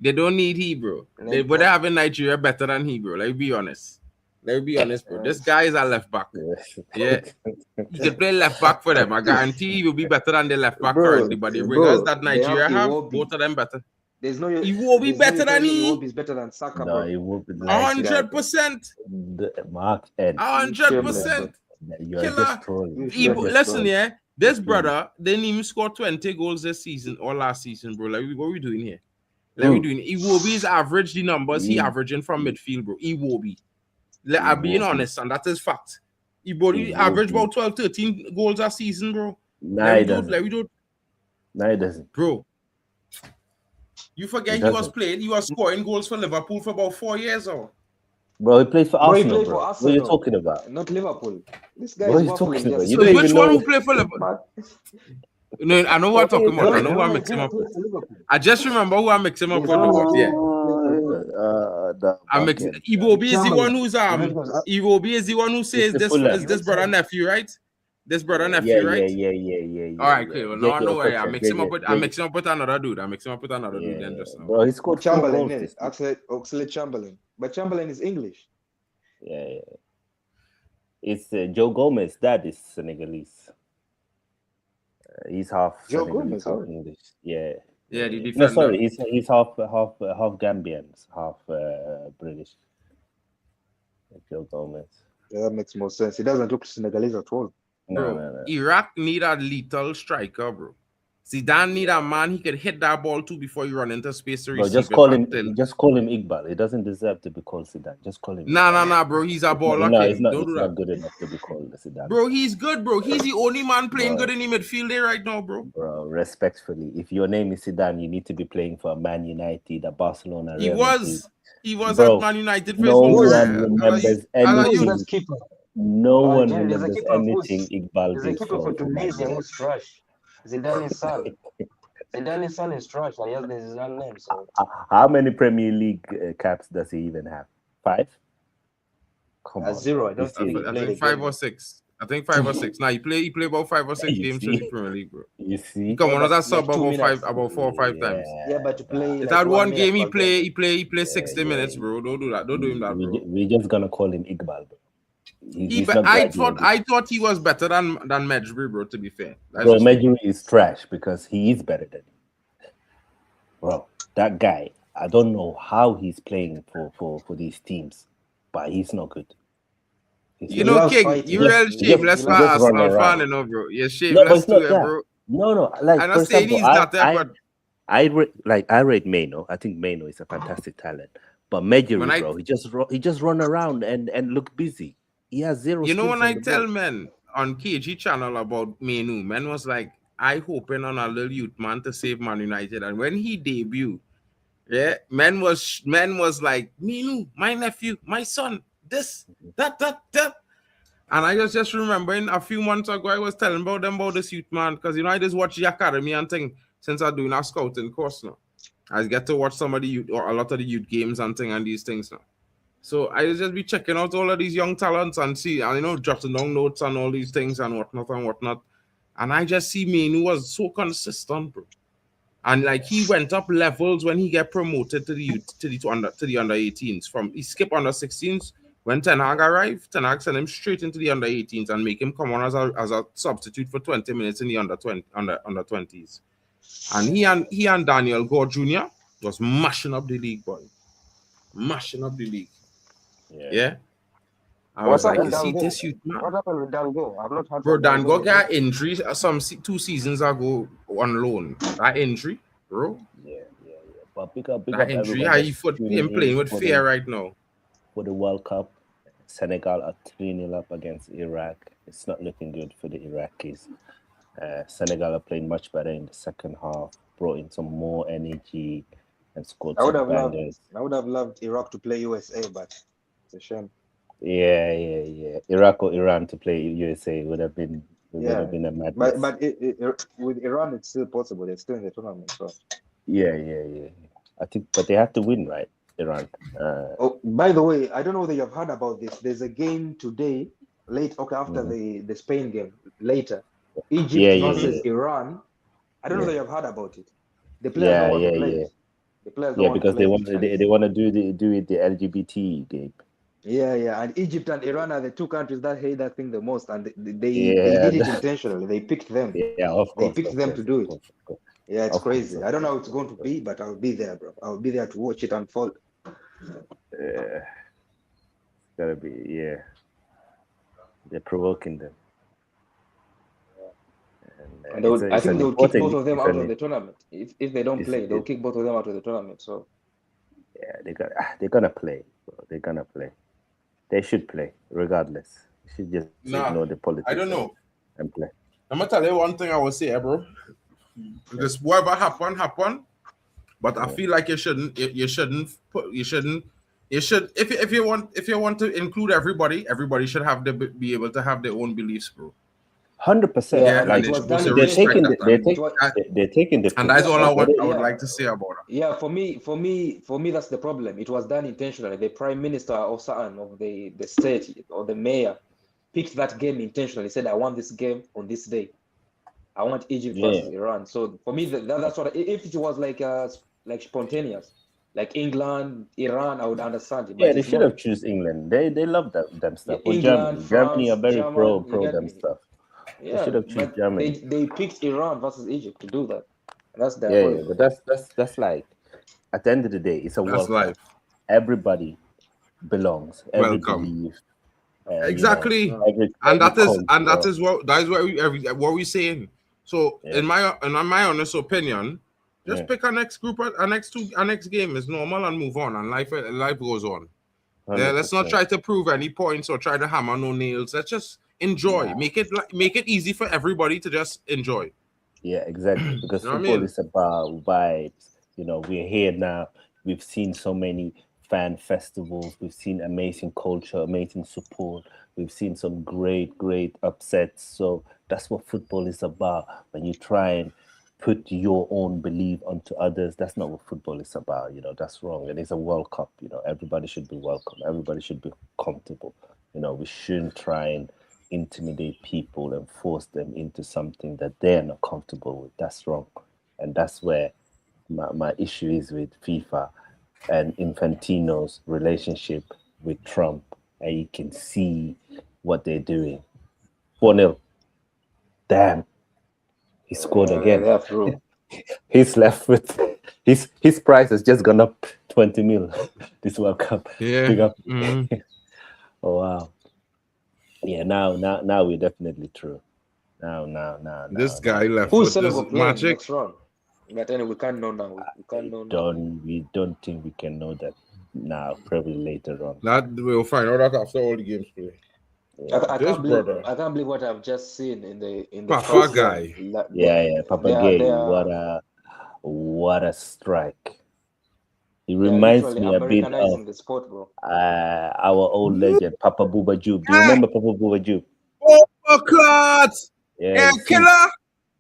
They don't need Hebrew. They would have in Nigeria better than Hebrew. Let's be honest. Bro. This guy is a left back. Yeah. He can play left back for them. I guarantee he will be better than the left back currently. But the ringers that Nigeria have, both of them better. He will be better than he. He's better than Saka. No, he will be 100%. Mark N. 100%. You're just trolling. Listen, yeah. This brother didn't even score 20 goals this season or last season, bro. Like, what are we doing here? Iwobi is average the numbers he averaging from midfield, bro. Iwobi. I'm being honest, and that is fact. Iwobi average about 12, 13 goals a season, bro. No, he doesn't. Bro. You forget he was scoring goals for Liverpool for about 4 years, or? Bro, he plays for Arsenal, bro. What are you talking about? Not Liverpool. This guy what is are you talking about? So which one who played for Liverpool? No, I know what I'm talking about. I know who I'm mixing up with. I just remember who I'm mixing up with. Yeah. I'm mixing. Iwobi is the one who's Iwobi is the one who says this is this brother nephew, right? This brother nephew, right? Yeah. All right, okay. Well, no, I know where I'm mixing up with. I'm mixing up with another dude. Then just now. Bro, he scored Chamberlain. Oxlade Chamberlain, but Chamberlain is English. Yeah. It's Joe Gomez. Dad is Senegalese. He's half Senegalese, half English. Yeah. Yeah, the defender. No, sorry, he's half Gambian, half British. Joe Gomez. Yeah, that makes more sense. He doesn't look Senegalese at all. No. Iraq need a lethal striker, bro. Zidane need a man he could hit that ball to before you run into space to receive just call him Iqbal. He doesn't deserve to be called Zidane. Just call him. Nah, bro. He's a baller. No, it's not good enough to be called Zidane. Bro, he's good, bro. He's the only man playing good in the midfield there right now, bro. Bro, respectfully, if your name is Zidane, you need to be playing for Man United, Barcelona. He was at Man United for his whole career. Remembers anything. No one remembers anything Iqbal did for Tunisia who's trash. Zidane is sad. Zidane's son is trash. I guess this is his name. So How many Premier League caps does he even have? 5? Come on, Zero. bro. I don't Be think he serious. I played think a 5 game. or 6. I think 5 or 6. Now he play about 5 or 6 You games in the see? Premier League, bro. You see? Come on, but that's sub like 2 minutes. about 4 or 5 times. Yeah, but to play If like that 1 one minute game he per game. play 60 minutes, bro. Don't do that. Don't do him that, bro. We're just gonna call him Iqbal, bro. He's But not I graduated. thought he was better than Medjugorje, bro. To be fair, that's Bro, just me. Medjugorje is trash because he is better than him. Bro, that guy, I don't know how he's playing for these teams, but he's not good. He's You not know, loves King, fighting. you He real just- shameless he for loves- just run Arsenal fan, around. you know, bro. You're No, but shameless it's not too, that. bro. No. Like I'm for not saying example, he's not there, but I rate Maino. I think Maino is a fantastic talent. But Medjugorje, bro, he just run around and look busy. He has zero. you know, skills when on I the tell ball. men on KG channel about Menu, man was like, I hoping on a little youth man to save Man United. And when he debuted, yeah, man was like, Menu, my nephew, my son, this, that. And I just remembering a few months ago, I was telling about them about this youth man, because you know I just watch the academy and thing since I'm doing a scouting course now. I get to watch some of the youth or a lot of the youth games and thing and these things now. So I just be checking out all of these young talents and see, and you know, jotting down notes and all these things and whatnot. And I just see Manu was so consistent, bro. And like he went up levels when he get promoted to the youth, to the under 18s. From he skipped under 16s when Ten Hag arrived. Ten Hag sent him straight into the under 18s and make him come on as a substitute for 20 minutes in the under 20s. And he and Daniel Gore Jr. was mashing up the league, boy. Mashing up the league. Yeah. I was like, you see this youth, man. What happened with Dango? I've not heard Bro, from Dango. Dango got injury 2 seasons ago on loan. That injury, bro. Yeah. But pick up That injury, how he playing with fear right now. For the World Cup, Senegal are 3-0 up against Iraq. It's not looking good for the Iraqis. Senegal are playing much better in the second half, brought in some more energy and scored I would some have bangers. loved Iraq to play USA, but it's a shame. Yeah. Iraq or Iran to play USA would have been a madness. But with Iran, it's still possible. They're still in the tournament. So. Yeah. I think, but they have to win, right? Iran. Oh, by the way, I don't know whether you've heard about this. There's a game today, after the Spain game, later. Egypt versus Iran. I don't know whether you've heard about it. The players don't want to play. The players don't want because to play they want to do it the LGBT game. Yeah. And Egypt and Iran are the two countries that hate that thing the most, and they did it intentionally. They picked them. Yeah, of course. They picked them to do it. Of course. Yeah, it's crazy. I don't know how it's going to be, but I'll be there, bro. I'll be there to watch it unfold. It's gotta be, they're provoking them. And I think they'll kick both of them out of the tournament. If they don't play, they'll kick both of them out of the tournament. So yeah, they're gonna play. Bro. They're gonna play. They should play regardless. You should just ignore the politics. I don't know. And play. I'm gonna tell you one thing I will say, bro. Just whatever happen. But I feel like you should if you want to include everybody should have be able to have their own beliefs, bro. 100%. Yeah, like they're taking the and that's all I would like to say about it. Yeah, for me, that's the problem. It was done intentionally. The prime minister or someone of the state or the mayor picked that game intentionally. Said, "I want this game on this day. I want Egypt versus Iran." So for me, that's what. If it was like spontaneous, like England, Iran, I would understand it. Yeah, they should have choose England. They love them stuff. Or Germany. Germany are very pro them stuff. Yeah, they should have choose Germany. They picked Iran versus Egypt to do that. That's their yeah, but that's like at the end of the day, it's a World Cup. Everybody belongs. Welcome. Exactly, and that is what we're saying. So in my honest opinion, just pick a next group, a next game is normal and move on, and life goes on. Yeah, let's not try to prove any points or try to hammer no nails. Let's just enjoy. Make it easy for everybody to just enjoy. Yeah, exactly. Because football is about vibes. You know, we're here now. We've seen so many fan festivals. We've seen amazing culture, amazing support. We've seen some great upsets. So that's what football is about. When you try and put your own belief onto others. That's not what football is about. You know, that's wrong. And it's a World Cup. You know, everybody should be welcome. Everybody should be comfortable. You know, we shouldn't try and intimidate people and force them into something that they're not comfortable with. That's wrong. And that's where my issue is with FIFA and Infantino's relationship with Trump. And you can see what they're doing. 4-0. Damn. He scored again. Yeah, true. He's left with his price has just gone up 20 mil this World Cup. Yeah. Big up. Mhm. Oh wow. Yeah, now we're definitely through. Now. This guy left Who's with Senegal this playing magic. next round? But anyway, we can't know now. We can't know now. We don't think we can know that now. Probably later on. That we'll find out after all the games play. I This can't believe brother. I can't believe what I've just seen in the Papa first guy. round. Yeah, Papa Gay. they are What a strike! He reminds literally me a bit Americanizing of the sport, bro. our old legend, Papa Bouba Diouf. Do you remember Papa Bouba Diouf? Oh, Clot! Yeah, you see- killer!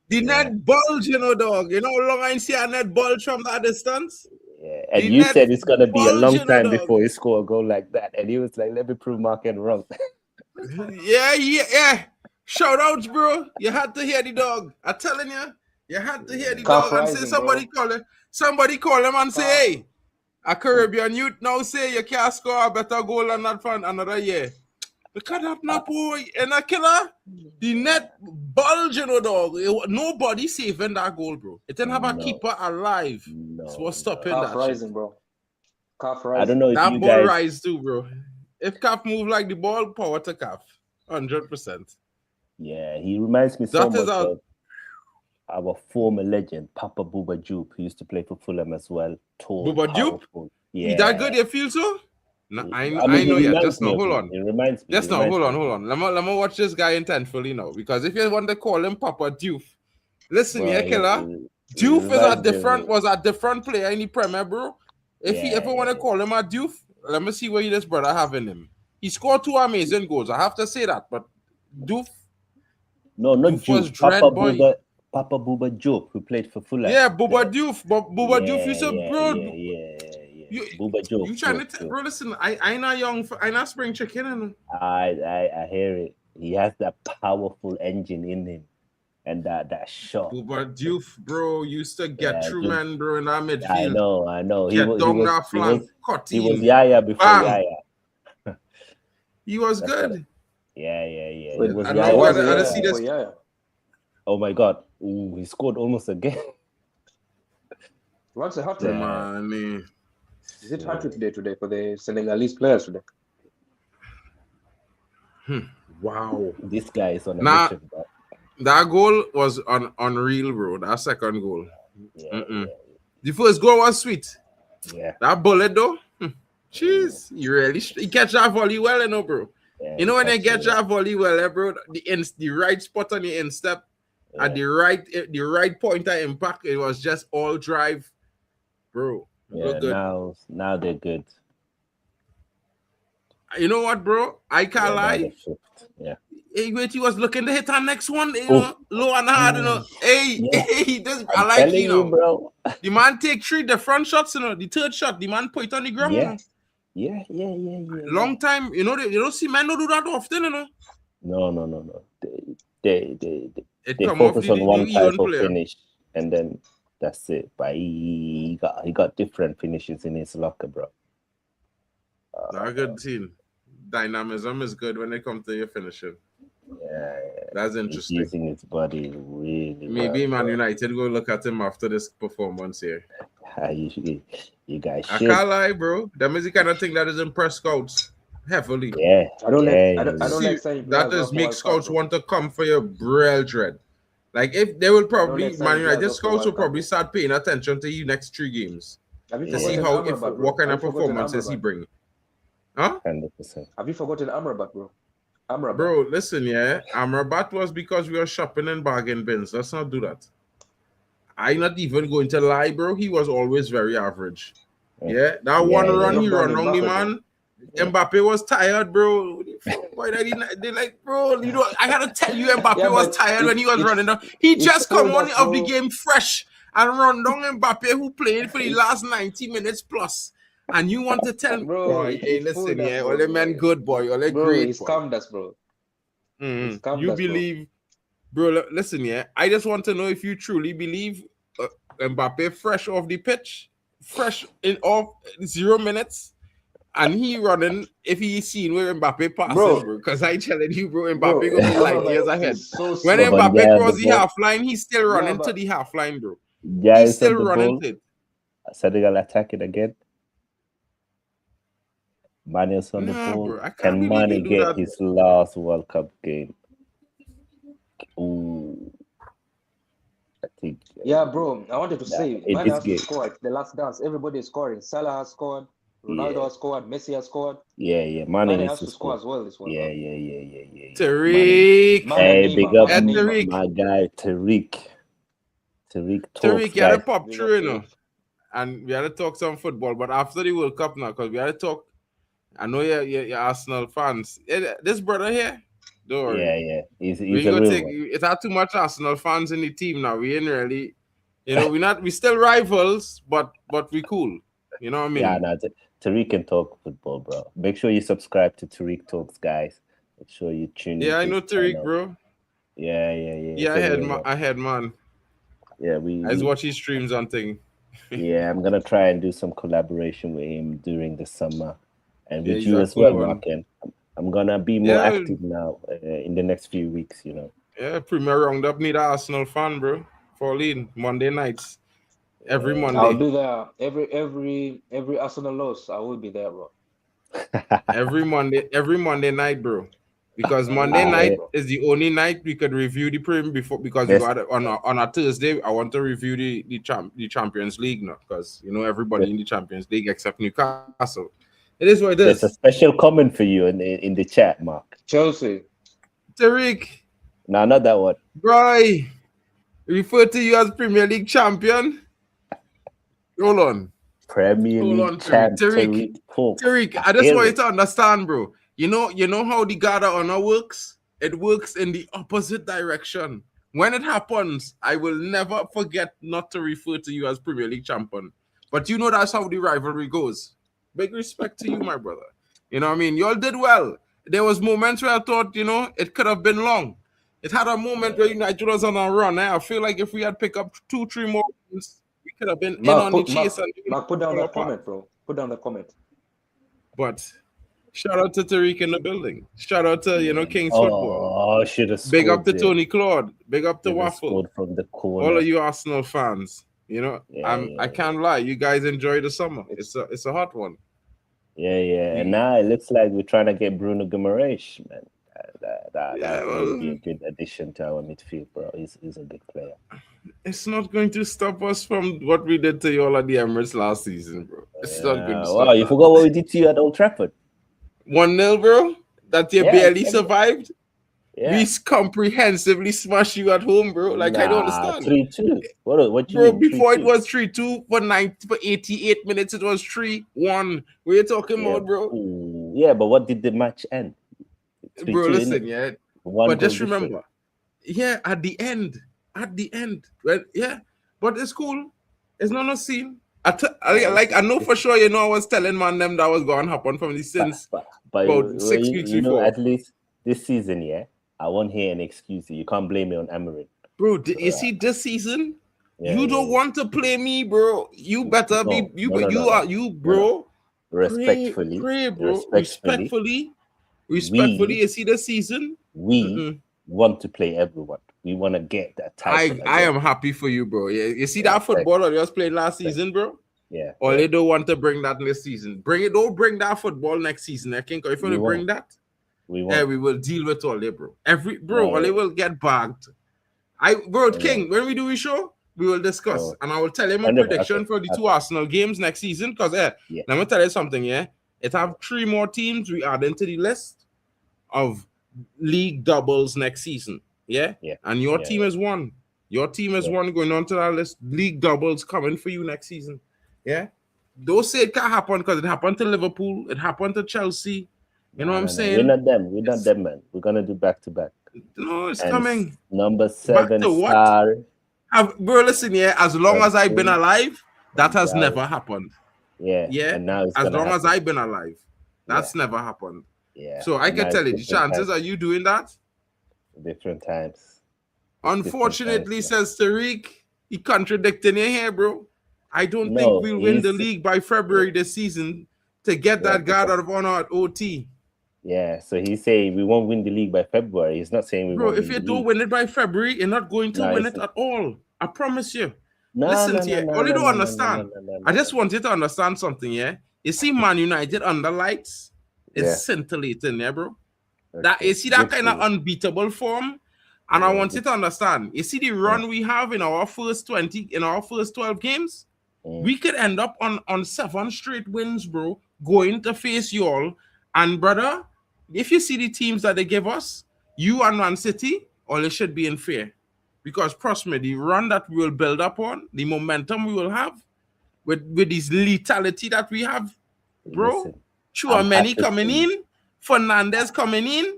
The Yeah. net bulge, you know, dog. You know how long I see a net bulge from that distance? Yeah, and The you net said it's gonna be a long bulging, time dog. before he score a goal like that, and he was like, "Let me prove Mark wrong." Yeah. Shout outs, bro. You had to hear the dog. I'm telling you, you had to hear the Calf dog and say rising, somebody call him. Somebody call him and say, hey, a Caribbean youth now say you can't score a better goal than that for another year. Because that not boy and a killer, the net bulge, you know, dog. Nobody saving that goal, bro. It didn't have a No. keeper alive. No, So what's stopping Calf that rising, shit? bro. Calf rising. I don't know if That you ball guys. rise too, bro. If Calf move like the ball, power to Calf. 100%. Yeah, he reminds me so That is much our- of our former legend, Papa Bouba Diouf, who used to play for Fulham as well. Tall, Bouba Diouf? powerful. He that good, you feel so? No, I know he yet. reminds Just me now, of hold him. on. He reminds me. Just he now, reminds hold me on. Let me watch this guy intentfully now. Because if you want to call him Papa Diouf, listen, Bro, yeah, killer. he Diouf reminds me of was a different player in the Premier, bro. If you Yeah, ever want to yeah. call him a Diouf, let me see what this brother have in him. He scored 2 amazing goals. I have to say that, but Diouf, No, not Diouf was Diouf. dread boy. Papa Bouba Diouf, who played for Fulham. Yeah, Bouba Diouf. But Bouba Diouf, you said, bro. Yeah. You, Bouba Diouf. you trying to Diouf. bro? Listen, I not young. I not spring chicken. And I hear it. He has that powerful engine in him, and that shot. Bouba Diouf, bro, used to get Yeah, through, Diouf. man, bro, in that midfield. I know. Get down that flank, cut he was in. Yaya before Bam. Yaya. He was That's good. Yeah. Wait, He was I Yaya. know was I it, didn't yeah, see this. oh, yeah. Oh my God. Ooh, he scored almost again. What's the hat trick? Man, Is it hat trick today for the Senegalese players today? wow. This guy is on a Nah. mission, bro. That goal was unreal, bro. That second goal. Yeah, The first goal was sweet. yeah. That bullet, though. Jeez, he catch that volley well, you know, bro. Yeah, You know when they that's get that volley well, bro, the right spot on the instep at the right point of impact, it was just all drive, bro. Yeah, Good. now they're good. You know what, bro? I can't now lie. they're flipped. Yeah. Hey, wait, he was looking to hit our next one, you know, low and hard, you know. Hey, Yeah. this I I'm like telling you know. bro. The man take 3 different shots, you know. The third shot, the man put it on the ground. You know. Yeah. Long time, you know, you don't see men don't do that often, you know. No. They It they come off focus the on one type even of player. finish, and then that's it. But he got different finishes in his locker, bro. Not a good team. Dynamism is good when it comes to your finishing. Yeah, That's he's interesting. using his body really Maybe well, Man bro. United go look at him after this performance here. You guys I should. can't lie, bro. That is the kind of thing that is impress scouts heavily. Yeah, I don't yeah, like. I don't See, like saying that players is off make World scouts Cup, bro. want to come for your brethren. Like if they will probably like Man signing United players off the scouts will World Cup, probably bro. start paying attention to you next 3 games Have you to see forgotten how Amrabat, bro? what kind Have of you forgotten performances he Amrabat? bring. Huh? 100%. Have you forgotten Amrabat, bro? Amrabat. Bro, listen, yeah. Amrabat was because we were shopping in bargain bins. Let's not do that. I'm not even going to lie, bro. He was always very average. Yeah, that one Yeah, run yeah. he run Lockdown on the Mbappe, man. Mbappe was tired, bro. Why did they like, bro? You know, I had to tell you, Mbappe Yeah, was but tired when he was it's running down. He it's just come told on us, of the bro. game fresh and run down Mbappe, who played for the last 90 minutes plus. And you want to tell me, Bro, boy, hey, listen, fooled us, yeah, bro. all the men good, boy, all the Bro, great, he boy. scammed us, bro. He scammed You us, bro. believe, bro? Listen, yeah. I just want to know if you truly believe Mbappe fresh off the pitch, fresh in off 0 minutes, and he running. If he seen where Mbappe passing, Bro. bro, because I telling you, bro, Mbappe Bro, gonna be no, light but years ahead. he's so When slow. But Mbappe yeah, cross the the ball- half line, he's still Yeah, running to but- the half line, bro. Guys He's still on the running ball. to it. Senegal attacking again. Mane's on the Nah, ball. bro, I can't Can believe Mane you do get that. his last World Cup game? Ooh. I think. Yeah, bro. I wanted to say, in man this has to game. score at the last dance. Everybody is scoring. Salah has scored. Ronaldo Yeah. has scored. Messi has scored. Yeah. Mane Mane needs has to to score score. as well this World Yeah. Cup. Mane. Tariq, Man Hey, and big Neymar, up man and Tariq. Neymar. my guy Tariq. Tariq talks, Tariq, you had to guys. pop Big through, up you know, Tariq. and we had to talk some football. But after the World Cup now, because we had to talk. I know you're Arsenal fans. This brother here, don't worry. Yeah. We He's ain't a gonna real take one. it's not too much Arsenal fans in the team now. We ain't really, we still rivals, but we cool. You know what I mean? Yeah, no, Tariq can talk football, bro. Make sure you subscribe to Tariq Talks, guys. Make sure you tune in. Yeah, I know Tariq, bro. Yeah. Yeah, I had man. Yeah, I just watch his streams on thing. yeah, I'm gonna try and do some collaboration with him during the summer, and Yeah, with he's you a as cool well, one. Markin. I'm gonna be more Yeah. active now in the next few weeks. Yeah, Premier Roundup need an Arsenal fan, bro. Fall in Monday nights. Every Yeah. I'll Monday. do that. Every Arsenal loss, I will be there, bro. every Monday night, bro. Because Monday Monday night night, bro. is the only night we could review the Premier before, because we Best- got it on a Thursday. I want to review the Champions League now, because everybody in the Champions League except Newcastle. It is what it There's a is. special comment for you in the chat, Mark. Chelsea. Tariq, No, not that one. bro, refer to you as Premier League champion. Hold on. Premier Hold League on, champ Tariq. Tariq Talks. Tariq, I just want you to understand, bro. You know how the Guard of Honor works? It works in the opposite direction. When it happens, I will never forget not to refer to you as Premier League champion. But that's how the rivalry goes. Big respect to you, my brother. You know what I mean? Y'all did well. There was moments where I thought, it could have been long. It had a moment where United was on a run. I feel like if we had picked up 2-3 more wins, we could have been in on the chase. Mark, put down fall that apart. comment, bro. Put down the comment. But shout out to Tariq in the building. Shout out to King's Football. Oh, should have Big up to there. Tony Claude. Big up to Should have Waffle. scored from the corner. All of you Arsenal fans. I can't lie. You guys enjoy the summer. It's a hot one. Yeah. And now it looks like we're trying to get Bruno Guimaraes, man. That would be a good addition to our midfield, bro. He's a good player. It's not going to stop us from what we did to y'all at the Emirates last season, bro. It's not going to stop. Wow, you forgot what we did to you at Old Trafford. 1-0, bro. That you barely survived. Yeah. We comprehensively smashed you at home, bro. Like, I don't understand. 3-2. What you Bro, mean? before 3-2? it was 3-2 for 88 minutes, it was 3-1. What are you talking about, bro? Ooh, yeah, but what did the match end? 3-2, Bro, listen, innit? but just remember, at the end, well, but it's cool. It's not no scene. I know for sure, I was telling man them that was going to happen from the since but about 6 weeks before. At least this season, I won't hear an excuse. You can't blame me on Amarin. Bro, you see this season, you don't want to play me, bro. You better be bro. Respectfully, pray, bro. Respectfully, you see this season, we want to play everyone. We want to get that title. I am happy for you, bro. Yeah, you see that football that you was playing last season, bro? Yeah. Or they don't want to bring that this season. Don't bring that football next season. I think if you bring that, we will deal with all they, bro. All they will get bagged. King, when we do a show, we will discuss. And I will tell him a prediction for the 2 Arsenal games next season. Because let me tell you something, it have 3 more teams we add into the list of league doubles next season. And your team is one. Your team is one going on to that list. League doubles coming for you next season. Don't say it can't happen because it happened to Liverpool. It happened to Chelsea. You know what I'm saying? We're not them. We're not them, man. We're gonna do back to back. No, it's And coming. Number Back 7 to what? star. Bro, listen, yeah. As long as I've been alive, that has Yeah. never happened. Yeah. Yeah. And now it's as gonna long as happen. I've been alive, that's never happened. Yeah. So I And can now tell you, it's the different chances times. are you doing that. Different times. Unfortunately, says Tariq, he contradicting you here, bro. I don't No, think we'll win the he's- league by February this season to get Yeah, that guard out of honor at OT. Yeah. So he's saying we won't win the league by February. He's not saying we Bro, won't if win you the don't league. win it by February, you're not going to No, win it's it at all. I promise you. No, Listen no, to no, you. no, All you no, don't no, understand. no, I just want you to understand something, yeah? You see Man United under lights is Yeah. scintillating, yeah, bro? Okay. That you see that Good kind for of you. unbeatable form. And I Yeah, want you to understand. You see the run we have in our first 12 games? We could end up on 7 straight wins, bro, going to face you all. And brother, if you see the teams that they give us, you and Man City, all it should be in fear. Because trust me, the run that we will build up on, the momentum we will have, with this lethality that we have, bro. Listen, Chouameni happy coming to- in, Fernandez coming in,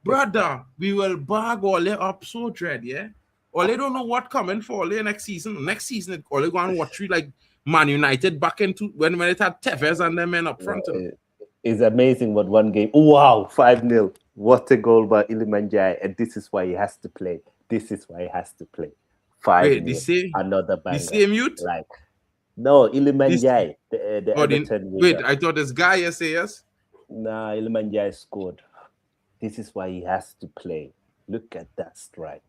brother, we will bag all it up so dread, yeah? All they don't know what coming for all next season. Next season, all they go and watch you like Man United back into when it had Tevez and them men up front. It's amazing what one game. Wow, 5-0. What a goal by Ilimanjai. And this is why he has to play. This is why he has to play. 5-0. Another banger. The same youth? Like, no, Ilimanjai. The Everton wait, winger. I thought this guy yes. Nah, Ilimanjai scored. This is why he has to play. Look at that strike.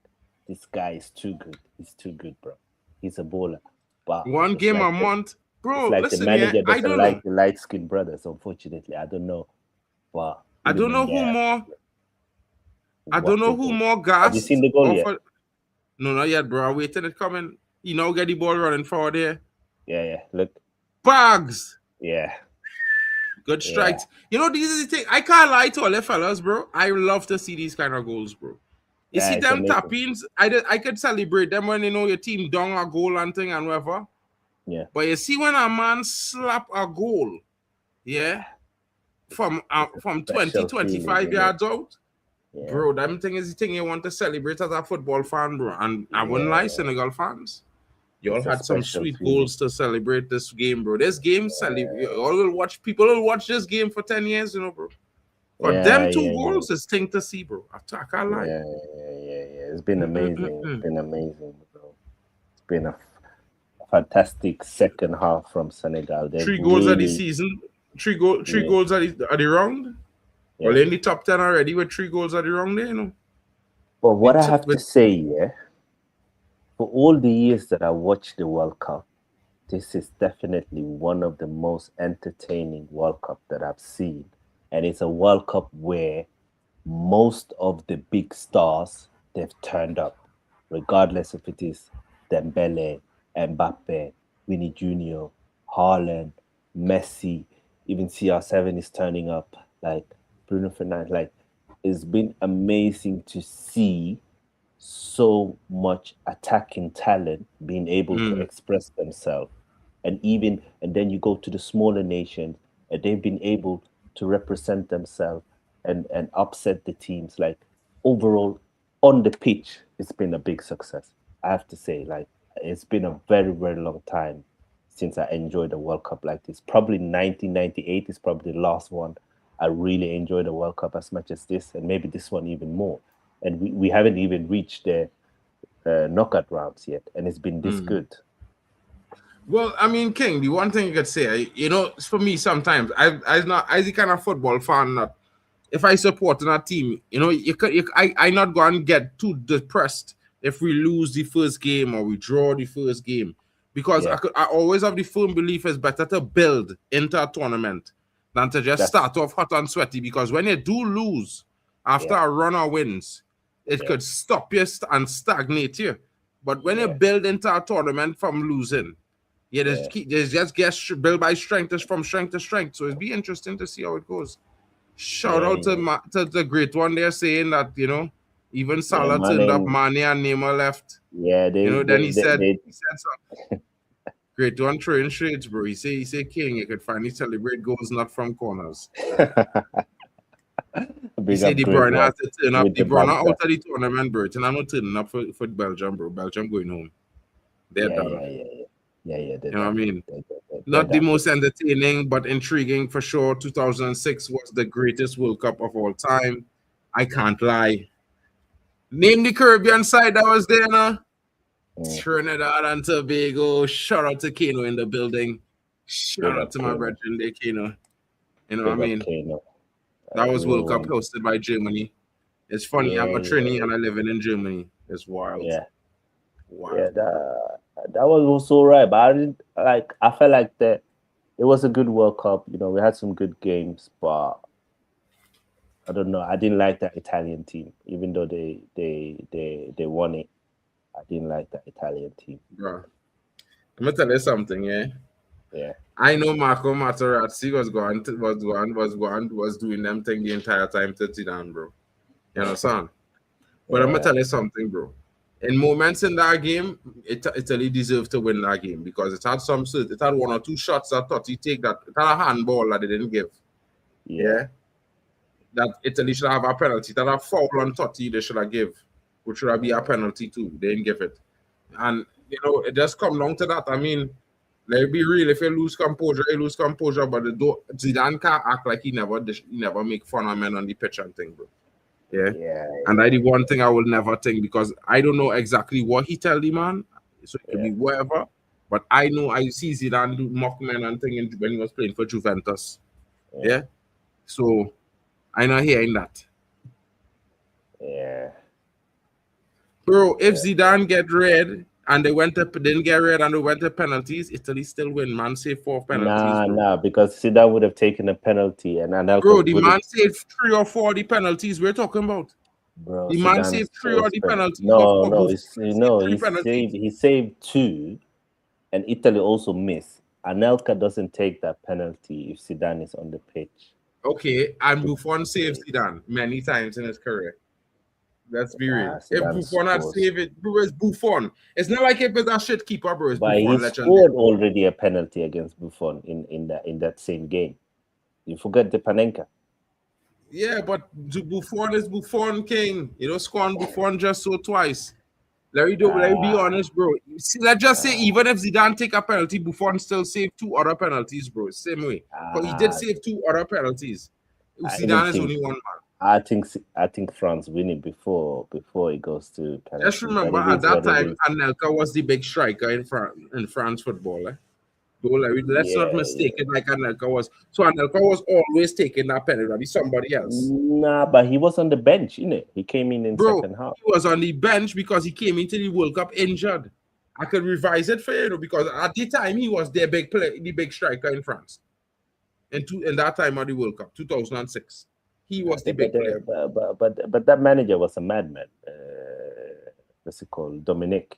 This guy is too good. He's too good, bro. He's a bowler. But one game a month. Bro, like listen, the manager I doesn't don't like know. the light-skinned brothers, unfortunately. I don't know. But I don't know who more. I What don't know a who goal. more gas. Have you seen the goal yet? No, not yet, bro. I'm waiting it coming. You know, get the ball running forward there. Yeah. Look. Bags. Yeah. Good strikes. You know, these are the thing. I can't lie to all the fellas, bro. I love to see these kind of goals, bro. You see it's them amazing. tap-ins, I could celebrate them when you know your team down a goal and thing and whatever. Yeah. But you see when a man slap a goal, yeah, from 20, 25 yards out, Yeah. bro, that thing is the thing you want to celebrate as a football fan, bro. And I wouldn't lie, Senegal fans. You all It's a had some special sweet feeling. goals to celebrate this game, bro. This game, people will watch this game for 10 years, you know, bro. But them two goals is thing to see, bro. I can't lie. Yeah. It's been amazing. It's been amazing, bro. It's been a fantastic second half from Senegal. They've 3 goals of the really- season. 3 goals at the round. Yeah. Well, in the top 10 already with 3 goals at the round there, you know. But what I It's- have to say, yeah, for all the years that I watched the World Cup, this is definitely one of the most entertaining World Cup that I've seen. And it's a World Cup where most of the big stars, they've turned up, regardless if it is Dembele, Mbappe, Winnie Jr., Haaland, Messi, even CR7 is turning up, like Bruno Fernandes. Like, it's been amazing to see so much attacking talent being able to express themselves. And then you go to the smaller nations and they've been able to represent themselves and upset the teams. Like, overall, on the pitch, it's been a big success. I have to say, like, it's been a very, very long time since I enjoyed a World Cup like this. Probably 1998 is probably the last one I really enjoyed a World Cup as much as this, and maybe this one even more. And we haven't even reached the knockout rounds yet, and it's been this good. Well, I mean, King, the one thing you could say, you know, for me sometimes, I'm not as the kind of football fan that if I support a team, you know, I not going to get too depressed if we lose the first game or we draw the first game, because I always have the firm belief it's better to build into a tournament than to just start off hot and sweaty, because when you do lose after a run of wins, it could stop you and stagnate you. But when you build into a tournament from losing, there's just get build by strength from strength to strength. So it'd be interesting to see how it goes. Shout out to the great one there saying that, you know, even Salah turned up, Mane and Neymar left. Yeah, then he said something. Great one throwing shades, bro. He say King, you could finally celebrate goals not from corners. He Big say up De Great Bruyne has One to turn up. with De the Bruyne out banter. of the tournament, bro. And I'm not turning up for Belgium, bro. Belgium going home. They're Yeah, done. yeah. You know what I mean? They're Not the done. most entertaining, but intriguing for sure. 2006 was the greatest World Cup of all time. I can't lie. Name the Caribbean side that was there now. Trinidad and Tobago. Shout out to Kano in the building. Shout Big out up to my Kano. brethren there, Kano. You know what I Big up mean? Kano. That was World Cup One. hosted by Germany. It's funny, I'm a Trini and I live in Germany. It's wild. Yeah. Wild. Yeah, that was also right, but I didn't like. I felt like that it was a good World Cup. You know, we had some good games, but I don't know. I didn't like that Italian team, even though they won it. I didn't like that Italian team. Bro, I'm gonna tell you something, yeah. Yeah. I know Marco Materazzi was doing them thing the entire time to Zidane, bro. You understand? But I'm gonna tell you something, bro. In moments in that game, Italy deserved to win that game because it had one or two shots that Totti take that it had a handball that they didn't give. Yeah. That Italy should have a penalty. That a foul on Totti they should have give, which should have been a penalty too. They didn't give it. And you know, it just come down to that. I mean, let's be real. If you lose composure, you lose composure. But Zidane can't act like he never make fun of men on the pitch and thing, bro. Yeah. And I the one thing I will never think because I don't know exactly what he tell the man. So it could be whatever. But I know I see Zidane do mock men and thing when he was playing for Juventus. Yeah. So I'm not hearing that. Yeah. Bro, if Zidane get red and didn't get red and they went to penalties, Italy still win. Man saved 4 penalties. Nah, because Zidane would have taken a penalty and Anelka bro, the man saved 3 or 4 the penalties we're talking about. Bro, the man saved 3 or the penalties. No, he saved 2, and Italy also missed. Anelka doesn't take that penalty if Zidane is on the pitch. Okay, and Buffon saved Zidane many times in his career. Let's be real. If Buffon had saved it, bro, it's Buffon. It's not like if it's a shit keeper, bro. It's but Buffon. He scored already a penalty against Buffon in that same game. You forget the Panenka. Yeah, but Buffon is Buffon king. You know, scoring Buffon just so twice. Let me be honest, bro. See, let's just say even if Zidane take a penalty, Buffon still saved 2 other penalties, bro. Same way. But he did save 2 other penalties. Zidane is only 1 man. I think France win it before it goes to penalty. Just remember at that time, Anelka was the big striker in France football. Let's not mistake it like Anelka was. So Anelka was always taking that penalty. Somebody else. Nah, but he was on the bench, innit? He came in second half. He was on the bench because he came into the World Cup injured. I could revise it for you because at the time he was the big striker in France. In that time of the World Cup, 2006. He was the big player. But that manager was a madman. What's it called? Dominic.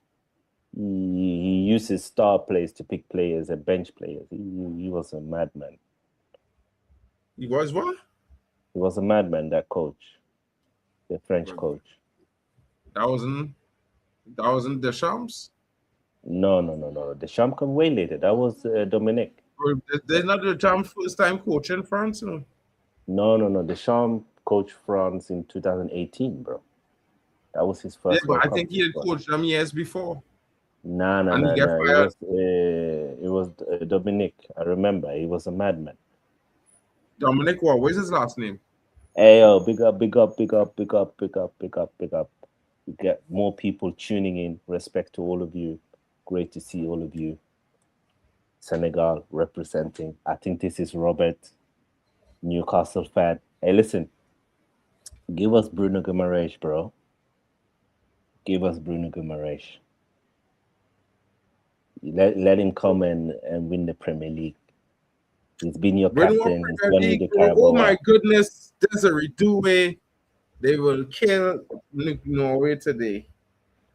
He uses star players to pick players and bench players. He was a madman. He was what? He was a madman, that coach. The French coach. That wasn't Deschamps? No. Deschamps come way later. That was Dominic. They're not Deschamps' first time coach in France, you know? No. Deschamps coached France in 2018, bro. That was his first. Yeah, but I think he had coached them years before. No. It was Dominic. I remember. He was a madman. Dominic, what? What's his last name? Hey, yo, big up. We get more people tuning in. Respect to all of you. Great to see all of you. Senegal representing. I think this is Robert, Newcastle fan. Hey, listen. Give us Bruno Guimaraes, bro. Give us Bruno Guimaraes. Let him come and win the Premier League. He's been your captain. He's won the Carabao. Oh my goodness, Desiree Doué. They will kill Norway today.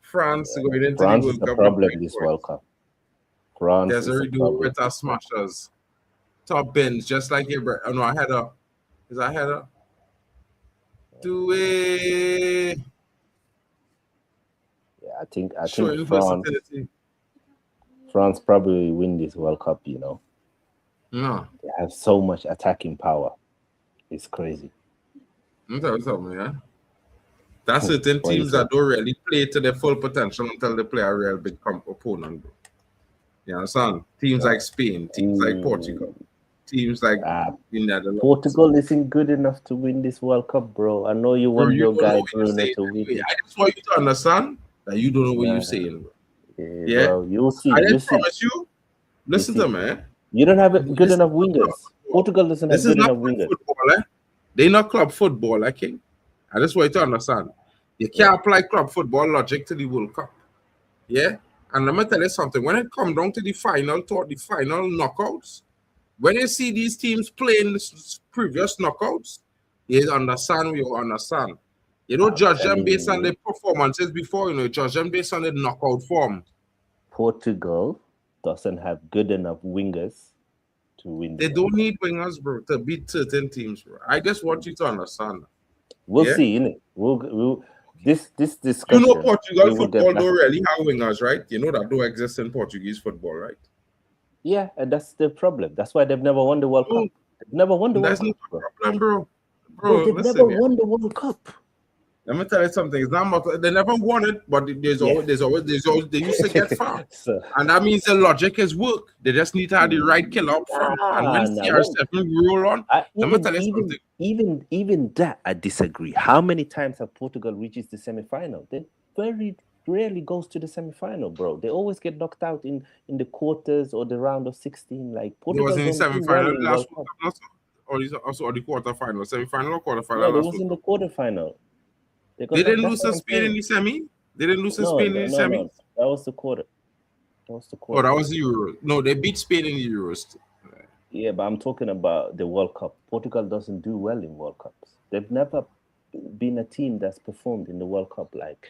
France going into France the is World a Cup. problem this World Cup. France Desiree Doué with our smashers. Top bins, just like Ibrahim. Oh no, I had a. Is I had a. Doué. Yeah, I think Showing France. versatility. France probably win this World Cup, you know. No. They have so much attacking power. It's crazy. I'm telling you something, yeah. That's certain What you teams say? that don't really play to their full potential until they play a real big opponent, bro. You understand? Teams like Spain, teams like Portugal, teams like the Netherlands. Portugal isn't good enough to win this World Cup, bro. I know you Bro, want you your don't know guy what you're Bruno saying to win anyway. it. I just want you to understand that you don't know what you're saying, bro. Yeah, bro, you'll see. I You'll just see. promise you. Listen to me. You don't have good This enough is not wingers. club football. Portugal doesn't have This is good not enough club wingers. football, eh? They not club football, eh, King? I just want you to understand. You can't apply club football logic to the World Cup. Yeah? And let me tell you something. When it comes down to the final knockouts, when you see these teams playing previous knockouts, you understand, you understand. You don't judge them based on their performances before, you judge them based on the knockout form. Portugal doesn't have good enough wingers to win. They don't need wingers, bro, to beat certain teams, bro. I just want you to understand. We'll see, innit? We'll this discussion. You know Portugal football don't really have wingers, right? You know that don't exist in Portuguese football, right? Yeah, and that's the problem. That's why they've never won the World Cup. They've never won the World Cup. That's no problem, bro. Bro, they've never won the World Cup. Let me tell you something. It's not they never won it, but there's always they used to get far. And that means the logic is work. They just need to have the right killer up front. And when CR7 roll on, let me tell you something. Even that I disagree. How many times have Portugal reached the semi-final? They very rarely goes to the semi-final, bro. They always get knocked out in the quarters or the round of 16. Like Portugal was in the semi-final last World Cup, or the quarter-final, semi-final or quarter-final? Yeah, it was in the quarter-final. They didn't lose to Spain in the semi? They didn't lose to Spain in the semi? No. That was the quarter. Oh, that was the Euro. No, they beat Spain in the Euros. Yeah, but I'm talking about the World Cup. Portugal doesn't do well in World Cups. They've never been a team that's performed in the World Cup, like,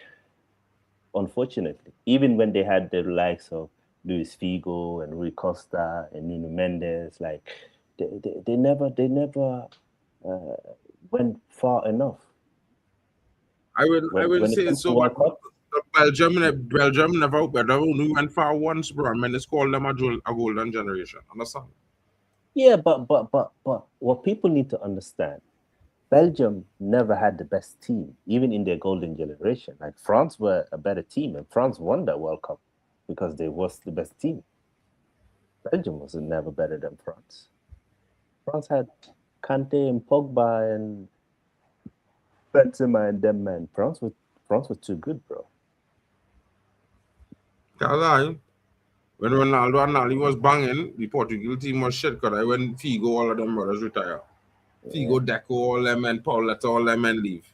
unfortunately. Even when they had the likes of Luis Figo and Rui Costa and Nuno Mendes, like, they never went far enough. I will say so. Belgium never went far once, bro. And it's called them a golden generation. Understand? Yeah, but what people need to understand, Belgium never had the best team, even in their golden generation. Like France were a better team, and France won that World Cup because they was the best team. Belgium was never better than France. France had Kante and Pogba and Benzema and them, man. France was too good, bro. When Ronaldo and Nali was banging, the Portugal team was shit because when Figo, all of them brothers retire. Figo, Deco, all them, and Pauletta, all them, and leave.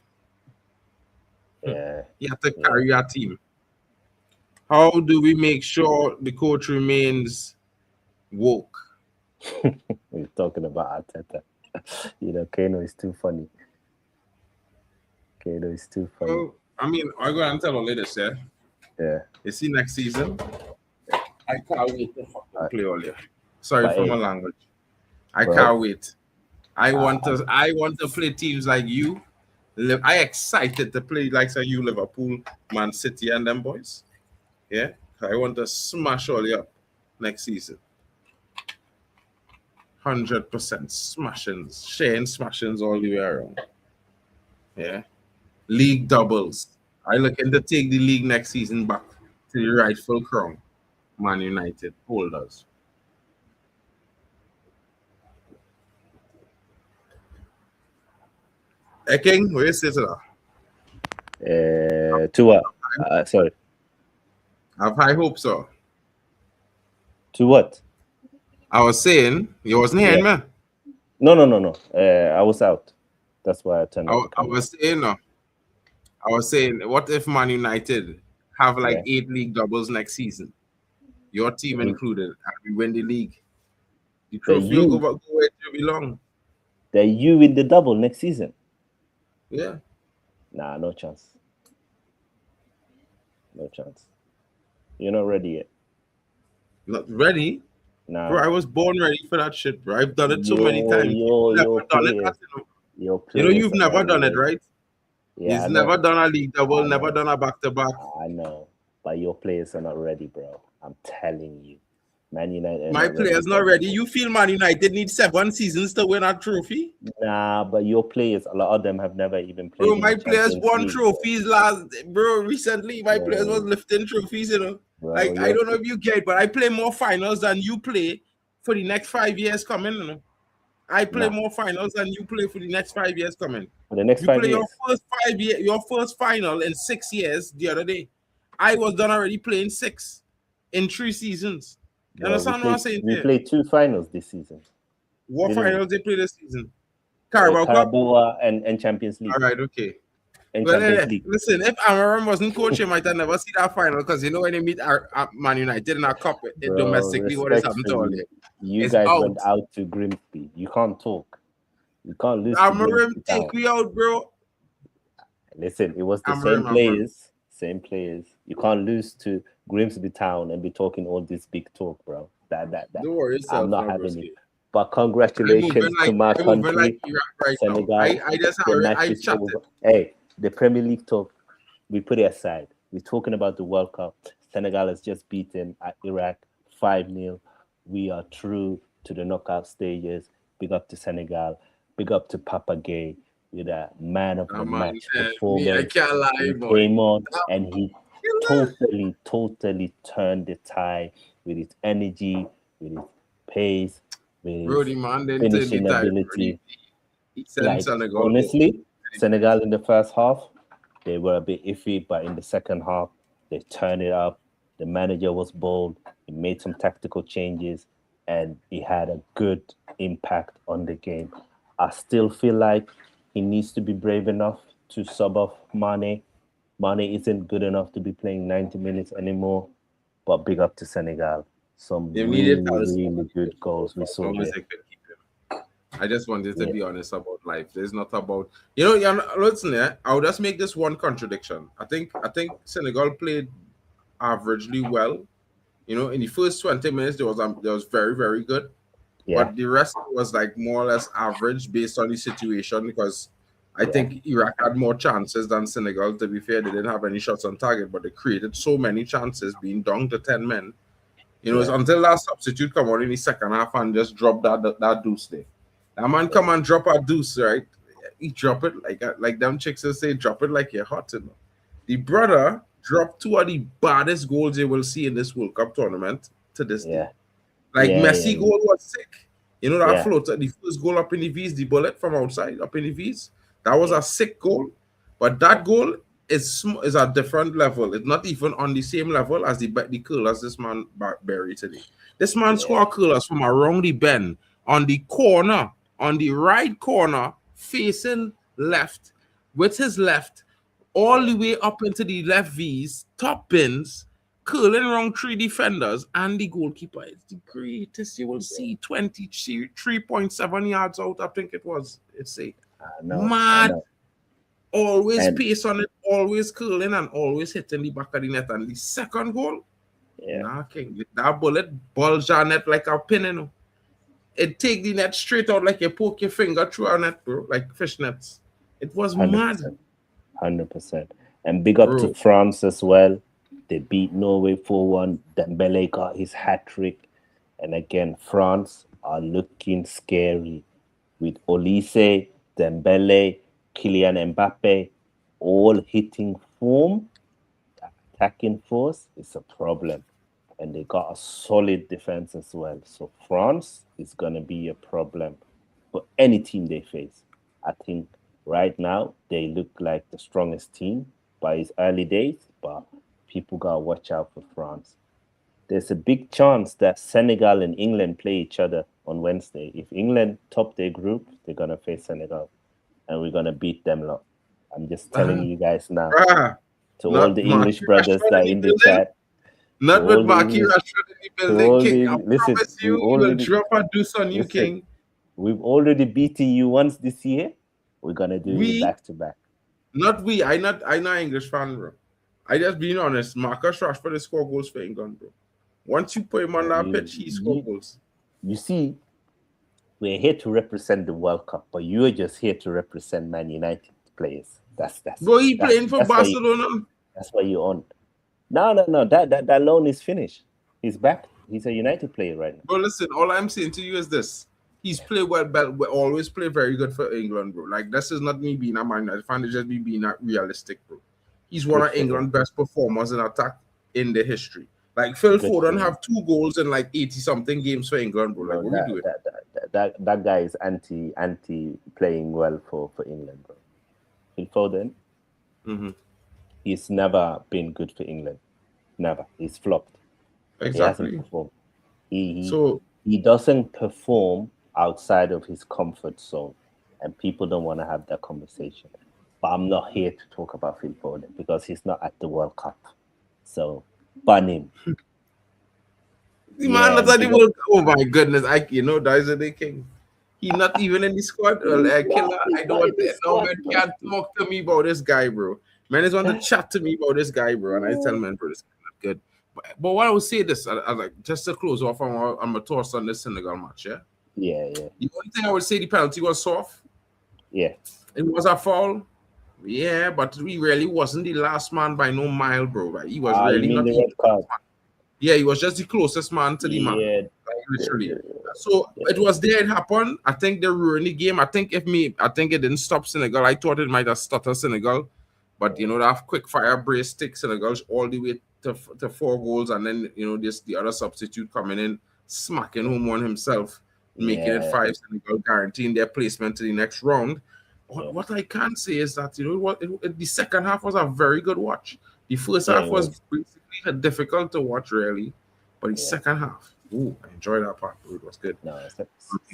Yeah. You have to carry our team. How do we make sure the coach remains woke? We're talking about Arteta. Kano is too funny. Kano is too funny. Well, I mean, I go and tell all this, yeah? Yeah. You see next season? I can't wait to fucking play all year. Sorry for my language. I can't wait. I want to play teams like you. I excited to play like you, Liverpool, Man City, and them boys. Yeah, I want to smash all you up next season. 100% smashings, sharing smashings all the way around. Yeah, league doubles. I looking to take the league next season back to the rightful crown. Man United holders. Hey King, where you say to that? To what? Sorry. Have high hopes, sir. To what? I was saying you wasn't hearing me. No. I was out. That's why I turned. I was saying, what if Man United have like 8 league doubles next season? Your team included, and we win the league. The trophy will go where it belong. They're you in the double next season? Yeah. Nah, no chance. No chance. You're not ready yet. Not ready? Nah. Bro, I was born ready for that shit, bro. I've done it so many times. You've never done it, right? Yeah, He's never done a league double, never done a back-to-back. I know. But your players are not ready, bro. I'm telling you, Man United. My players not ready. You feel Man United need 7 seasons to win a trophy? Nah, but your players, a lot of them have never even played. Bro, in my the players Champions won League. trophies recently. My players was lifting trophies, you know. Bro, Like, I don't know if you get, but I play more finals than you play for the next 5 years coming, you know. I play more finals than you play for the next 5 years coming. For the next You 5 play years. your first final in 6 years the other day. I was done already playing 6 in 3 seasons. You Bro, understand what I'm saying? we played 2 finals this season. What Didn't finals they play this season? Carabao Cup? Carabao and Champions League. All right, okay. And Well, Champions League. listen, if Amaram wasn't coach, he might have never see that final because you know when they meet our Man United in our cup domestically, what is happening to all them? You guys went out to Grimsby. You can't talk. You can't lose. Amaram take me out, bro. Listen, it was the same players. Same players. You can't lose to Grimsby Town and be talking all this big talk, bro. That. Don't worry yourself, I'm not having it. But congratulations to my country, Senegal. I chatted. Hey, the Premier League talk, we put it aside. We're talking about the World Cup. Senegal has just beaten Iraq 5-0. We are through to the knockout stages. Big up to Senegal. Big up to Papa Gay with a man of the match performance. I can't lie, he came on and he totally turned the tide with his energy, with his pace, with his finishing ability. Like, honestly, Senegal in the first half, they were a bit iffy, but in the second half, they turned it up. The manager was bold. He made some tactical changes, and he had a good impact on the game. I still feel like he needs to be brave enough to sub off Mane. Mane isn't good enough to be playing 90 minutes anymore, but big up to Senegal. Some really good goals we saw there. I just wanted to be honest about life. There's not about listen. I'll just make this one contradiction. I think Senegal played averagely well. You know, in the first 20 minutes, there was very, very good. Yeah. But the rest was like more or less average based on the situation because I think Iraq had more chances than Senegal. To be fair, they didn't have any shots on target, but they created so many chances, being down to 10 men. You know, it's until that substitute come out in the second half and just drop that deuce there. That man come and drop a deuce, right? He drop it like them chicks will say, drop it like you're hot. You know? The brother dropped 2 of the baddest goals you will see in this World Cup tournament to this day. Like Messi goal was sick. You know that float, the first goal up in the V's, the bullet from outside up in the V's. That was a sick goal. But that goal is a different level. It's not even on the same level as the curlers this man buried today. This man scored curlers from around the bend on the corner, on the right corner, facing left, with his left, all the way up into the left V's, top bins, curling around 3 defenders, and the goalkeeper is the greatest you will see. 23.7 yards out, I think it was. It's mad. Always pace on it, always curling, and always hitting the back of the net. And the second goal, king, that bullet bulged our net like a pin, you know. It take the net straight out like you poke your finger through a net, bro, like fish nets. It was 100%, mad. 100%. And big up to France as well. They beat Norway 4-1. Dembele got his hat-trick. And again, France are looking scary with Olise, Dembele, Kylian Mbappe, all hitting form. Attacking force is a problem. And they got a solid defense as well. So France is going to be a problem for any team they face. I think right now they look like the strongest team by its early days, but people got to watch out for France. There's a big chance that Senegal and England play each other on Wednesday. If England top their group, they're going to face Senegal, and we're going to beat them lot. I'm just telling you guys now. To all the English brothers that are in the chat. Not with Marquis Rashford in the building, King. I promise you, we will drop a deuce on you, King. We've already beaten you once this year. We're going to do it back-to-back. Not we. I'm not English fan, bro. I just being honest. Marcus Rashford is score goals for England, bro. Once you put him on that pitch, he scores goals. You see, we're here to represent the World Cup, but you're just here to represent Man United players. That's bro, playing for Barcelona. That's why you're on. No. That loan is finished. He's back. He's a United player right now. Bro, listen, all I'm saying to you is this. He's played well, always play very good for England, bro. Like, this is not me being a Man United fan, it's just me being not realistic, bro. He's one of England's best performers in attack in the history. Like, Phil Foden have 2 goals in like 80-something games for England, bro. Like, what are we doing? That guy is anti playing well for England, bro. Phil Foden, he's never been good for England. Never. He's flopped. Exactly. He hasn't performed. He doesn't perform outside of his comfort zone, and people don't want to have that conversation. But I'm not here to talk about Phil Foden because he's not at the World Cup. So ban him. Man, that's at the World Cup. Oh my goodness, that is the king. He's not even in the squad. Killer. I don't know, man. Can't talk to me about this guy, bro. Man is want to chat to me about this guy, bro. And I tell man, bro, this is not good. But what I would say this, I like just to close off on my thoughts on this Senegal match, yeah? Yeah. The only thing I would say, the penalty was soft. Yeah. It was a foul. Yeah, but he really wasn't the last man by no mile, bro. Right? He was really not the red card. Yeah, he was just the closest man to the man. Like, literally. So it was there, it happened. I think they ruined the game. I think it didn't stop Senegal. I thought it might have stuttered Senegal. But that quick fire brace stick Senegal all the way to 4 goals, and then the other substitute coming in, smacking home one himself, making it 5 Senegal, guaranteeing their placement to the next round. What I can say is that the second half was a very good watch. The first half was basically difficult to watch, really, but the second half, I enjoyed that part. It was good. No,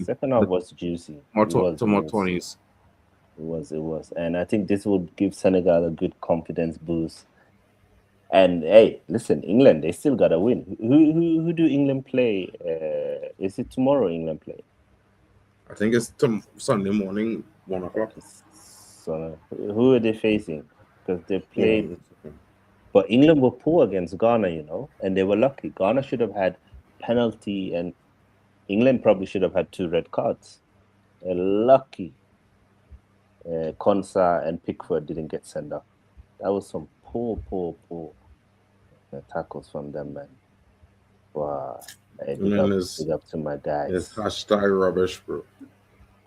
second half was juicy. More 20s. It was, and I think this will give Senegal a good confidence boost. And hey, listen, England, they still gotta win. Who do England play? Is it tomorrow England play? I think it's Sunday morning, 1 o'clock. So who are they facing? Because they played, but England were poor against Ghana, and they were lucky. Ghana should have had penalty, and England probably should have had 2 red cards. They're lucky. Konsa and Pickford didn't get sent off. That was some poor tackles from them, man. Wow. Hey, big up to my guys. It's hashtag rubbish, bro.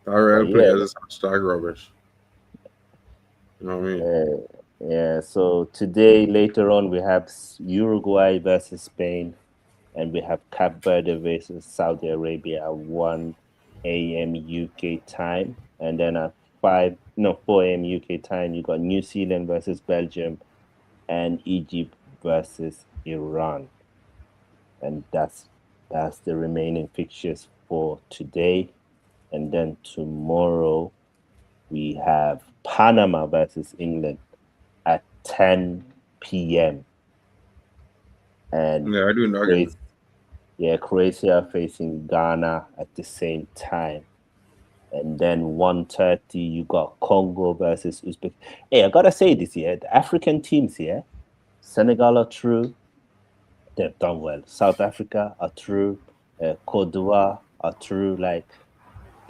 Our players is hashtag rubbish. You know what I mean? Yeah, so today, later on, we have Uruguay versus Spain, and we have Cape Verde versus Saudi Arabia at 1 a.m. UK time. And then at 4 a.m. UK time, you got New Zealand versus Belgium and Egypt versus Iran. And that's the remaining fixtures for today. And then tomorrow, we have Panama versus England at 10 p.m. And I do know. Croatia facing Ghana at the same time. And then 1:30, you got Congo versus Uzbek. Hey, I gotta say this here. The African teams here, Senegal are through. They've done well. South Africa are through. Cote d'Ivoire are through. Like,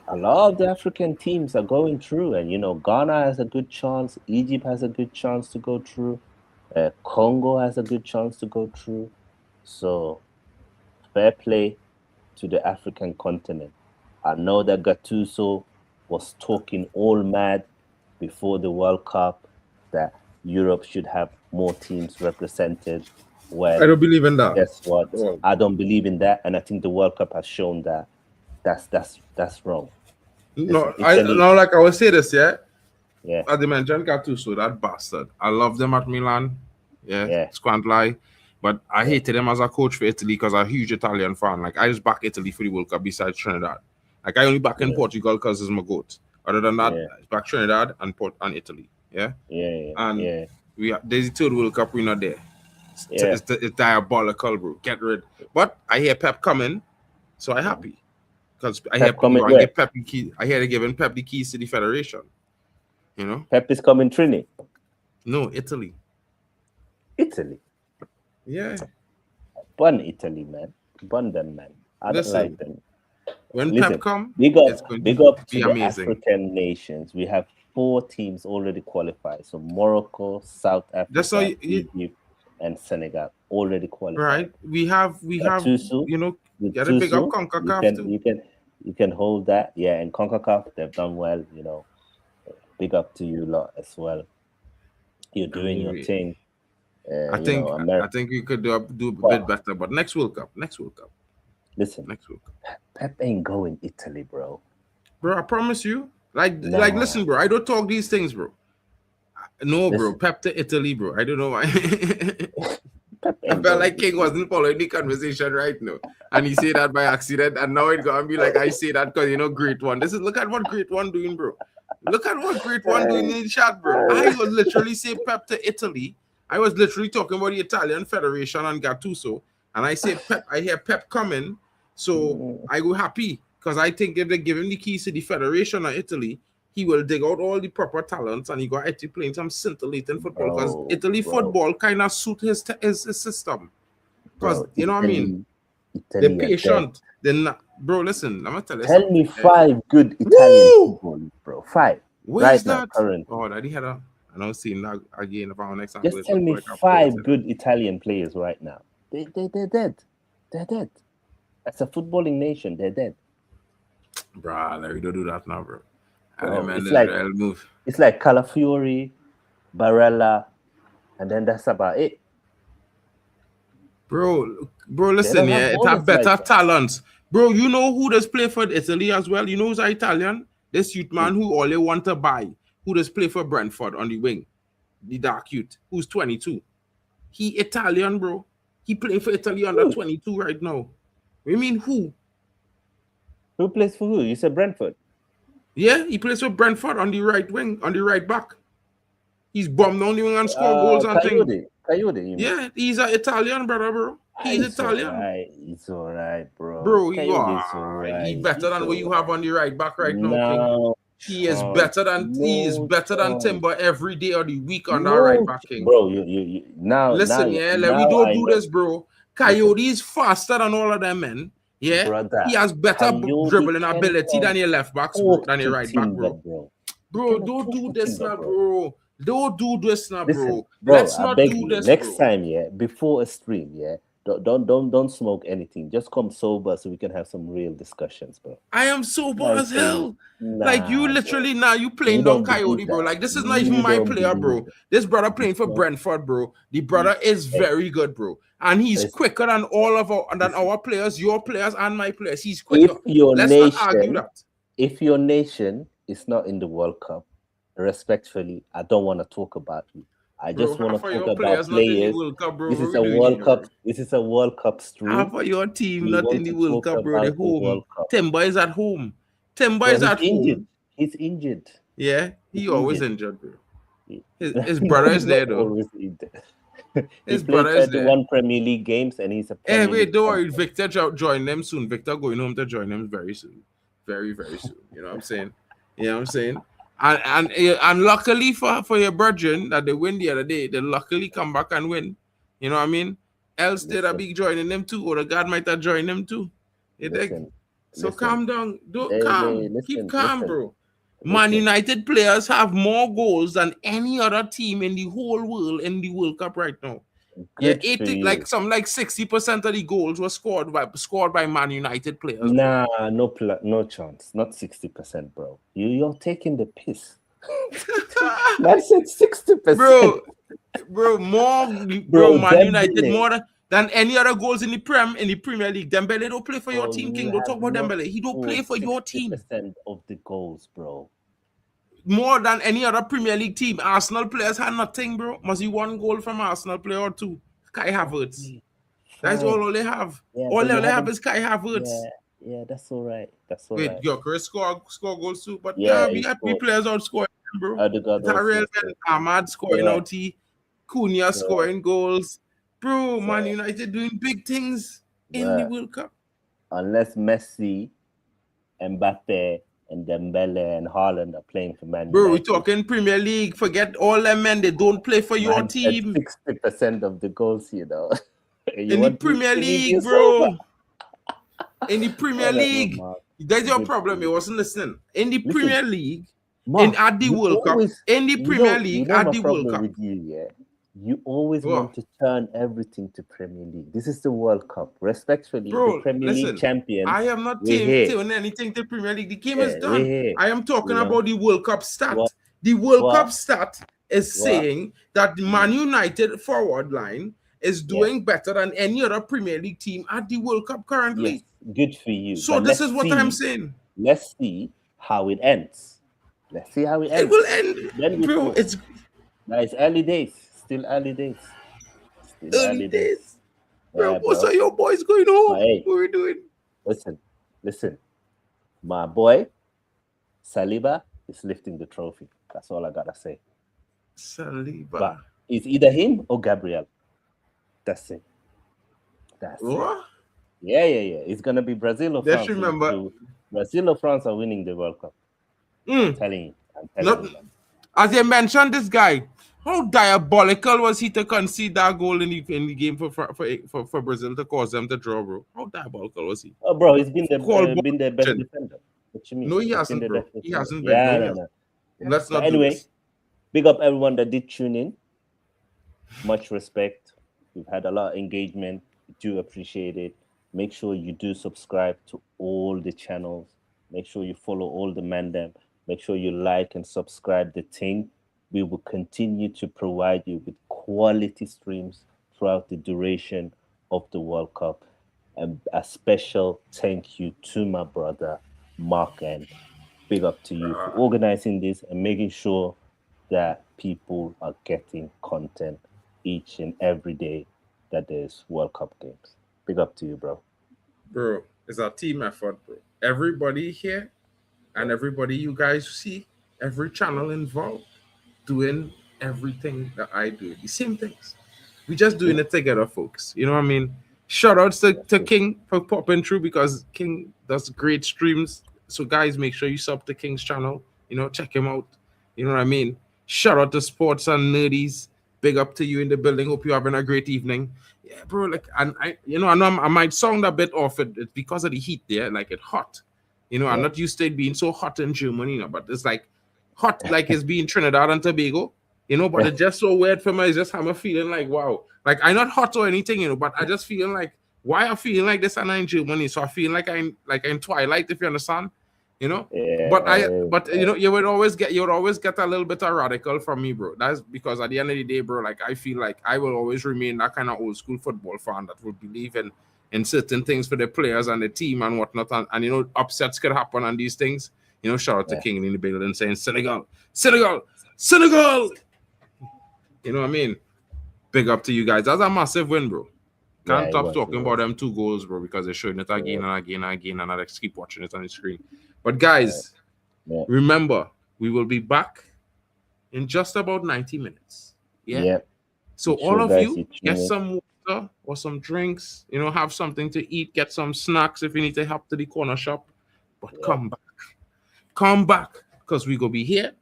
a lot of the African teams are going through. And, Ghana has a good chance. Egypt has a good chance to go through. Congo has a good chance to go through. So, fair play to the African continent. I know that Gattuso was talking all mad before the World Cup that Europe should have more teams represented. Well, I don't believe in that. Guess what? I don't believe in that, and I think the World Cup has shown that that's wrong. No, like I will say this, yeah. Yeah. As I mentioned, Gattuso, that bastard. I love them at Milan. Yeah. Squant lie. But I hated him as a coach for Italy because I'm a huge Italian fan. Like, I just back Italy for the World Cup besides Trinidad. Like, I only back in Portugal because it's my goat. Other than that, I back Trinidad and Italy. Yeah. And there's the 3rd World Cup, we're not there. It's diabolical, bro. Get rid. But I hear Pep coming, so I'm happy. Because I hear Pep the key. I hear they're giving Pep the keys to the federation. Pep is coming Trini. No, Italy. Italy. Yeah. Bun Italy, man. Bun them, man. I don't like them. When Pep come, big up to the amazing. African nations. We have 4 teams already qualified. So Morocco, South Africa, Egypt, and Senegal already qualified. Right. We have Tusu, you know, with gotta pick up Tusu, CONCACAF too. you can hold that. Yeah, and CONCACAF, they've done well, you know. Big up to you lot as well. You're doing your thing. I think we could do a bit better, but next World Cup. Listen, Next World Cup. Pep ain't going Italy, bro. Bro, I promise you. Like, listen, bro. I don't talk these things, bro. No, bro. Pep to Italy, bro. I don't know why. I felt like King wasn't following the conversation right now. And he said that by accident. And now it's going to be like, I say that because, you know, Great One. Look at what Great One doing, bro. Look at what Great One doing in the chat, bro. I was literally saying Pep to Italy. I was literally talking about the Italian Federation and Gattuso. And I say Pep, I hear Pep coming. So I go happy. Because I think if they give him the keys to the Federation of Italy, he will dig out all the proper talents and he got actually playing some scintillating football. Because Italy football kind of suit his system. Because, you know what I mean? They're patient. They're not. Bro, listen, I'm going to tell you something. Me 5 good Italian football, bro. 5. Where's that? Oh, that he had a... I don't see that again about next time. Just tell me 5 good Italian players right now. They're dead. They're dead. As a footballing nation, they're dead. Bro, we don't do that now, bro. It's like Calafiori, Barella, and then that's about it. Bro, listen, yeah, it have better talents. Bro, you know who does play for Italy as well? You know who's Italian? This youth man who all they want to buy, who does play for Brentford on the wing, the dark youth, who's 22. He Italian, bro. He playing for Italy under 22 right now. You mean who? Who plays for who? You said Brentford. Yeah, he plays for Brentford on the right wing, on the right back. He's bombed on the wing and score goals and things. Coyote, yeah, he's an Italian brother, bro. He's Italian. It's all right, bro. Bro, he's better than what you have on the right back right now, King. He is better than Timber every day of the week on that right back, King. Bro, you now listen, we don't do this, bro. Coyote is faster than all of them men. Yeah, brother, he has better dribbling ability than your left backs, bro, than your right back, bro. Bro, don't do this now, bro. Don't do this now, bro. Let's not do this. Next time, yeah, before a stream, yeah, don't smoke anything. Just come sober so we can have some real discussions, bro. I am sober as hell. Like you literally now you playing down Coyote, bro. Like this is not even my player, bro. This brother playing for Brentford, bro. The brother is very good, bro. And he's quicker than all of our players, your players and my players. He's quicker. Let's not argue that. If your nation is not in the World Cup, respectfully, I don't want to talk about you. I just want to talk about players. This is a World Cup. This is a World Cup stream. Half of your team not in the World Cup, bro. They're home. Timber is at home. Timber is at home. He's injured. Yeah, he always injured, bro. His brother is there though. Always injured. His brother is there. 31 Premier League games and he's a Premier wait, don't worry. Victor join them soon. Victor going home to join them very soon. Very, very soon. You know what I'm saying? You know what I'm saying? And luckily for your brethren that they win the other day, they luckily come back and win. You know what I mean? Else they'd be joining them too, or the God might have joined them too. So calm down. Keep calm, bro. Man United players have more goals than any other team in the whole world in the World Cup right now. Good 60% of the goals were scored by Man United players. Nah, no chance. Not 60%, bro. You're taking the piss. I said 60%. Bro, Man United more than any other goals in the Premier League. Dembele don't play for your team, King. Don't talk about Dembele. He don't play for your team. 60% of the goals, bro. More than any other Premier League team. Arsenal players had nothing, bro. Must be 1 goal from Arsenal player or 2. Kai Havertz. That's all they have. Yeah, all they have is Kai Havertz. Yeah, that's all right. Wait, Gyökeres score goals too. But we got 3 players out scoring, bro. Tyrell and Ahmad scoring out. Cunha scoring goals. Bro, Man United doing big things in the World Cup. Unless Messi, Mbappe, and Dembele and Haaland are playing for Man United. Bro, we're talking Premier League. Forget all them men. They don't play for your team. 60% of the goals, you know. In the Premier League, bro. In the Premier League. That's your problem. You wasn't listening. In the Premier League, at the World Cup. In the Premier League, at the World Cup. You always Bro. want to turn everything to Premier League. This is the World Cup. Respectfully, Bro, the Premier listen, League champions. I am not we're here. doing anything to Premier League. The game Yeah, is we're done. here. I am talking You know? about the World Cup stat. What? The World What? Cup stat is What? saying that the Man United forward line is doing better than any other Premier League team at the World Cup currently. Yes, good for you. So But this let's is what see, I'm saying. Let's see how it ends. Let's see how it ends. It will end, Then we bro. know. It's Now it's early days. Still early days. Still early days. Bro, Yeah, what's bro. all your boys going on? Hey. What are we doing? Listen. My boy, Saliba, is lifting the trophy. That's all I gotta say. Saliba. But it's either him or Gabriel. That's it. That's it. What? Yeah. It's gonna be Brazil or Just France. remember- Brazil or France are winning the World Cup. I'm telling you. Man. As you mentioned, this guy, how diabolical was he to concede that goal in the game for Brazil to cause them to draw, bro? How diabolical was he? Oh, bro, he's been the best Call defender. What you mean? No, he He's hasn't, been the bro. best He defender. hasn't been. Yeah, No, he no. hasn't. Let's not But do anyway, this. big up everyone that did tune in. Much respect. We've had a lot of engagement. We do appreciate it. Make sure you do subscribe to all the channels. Make sure you follow all the mandem. Make sure you like and subscribe the thing. We will continue to provide you with quality streams throughout the duration of the World Cup. And a special thank you to my brother, Mark, and big up to you for organizing this and making sure that people are getting content each and every day that there's World Cup games. Big up to you, bro. Bro, it's a team effort, bro. Everybody here and everybody you guys see, every channel involved, doing everything that I do. The same things. We just doing it together, folks. You know what I mean? Shout outs to King for popping through because King does great streams. So guys, make sure you sub to King's channel. You know, check him out. You know what I mean? Shout out to Sports and Nerdies. Big up to you in the building. Hope you're having a great evening. Yeah, bro. Like, and I know I might sound a bit off. It's because of the heat there. Like, it's hot. You know, I'm not used to it being so hot in Germany, you know, but it's like hot, like it's being Trinidad and Tobago, you know, but it's just so weird for me. It's just I'm feeling like, wow, like I'm not hot or anything, you know, but I just feeling like, why I'm feeling like this and I'm in Germany. So I feel like I'm in Twilight, if you understand, you know. Yeah, but you know, you would always get a little bit of radical from me, bro. That's because at the end of the day, bro, like I feel like I will always remain that kind of old school football fan that would believe in certain things for the players and the team and whatnot, and you know, upsets could happen on these things. You know, shout out to King in the building saying Senegal. You know what I mean? Big up to you guys. That's a massive win, bro. Can't stop talking about them 2 goals, bro, because they're showing it again and again and again, and I just keep watching it on the screen. But guys, remember, we will be back in just about 90 minutes. Yeah. So all of you get some water or some drinks, you know, have something to eat, get some snacks if you need to help to the corner shop. But come back, because we gonna be here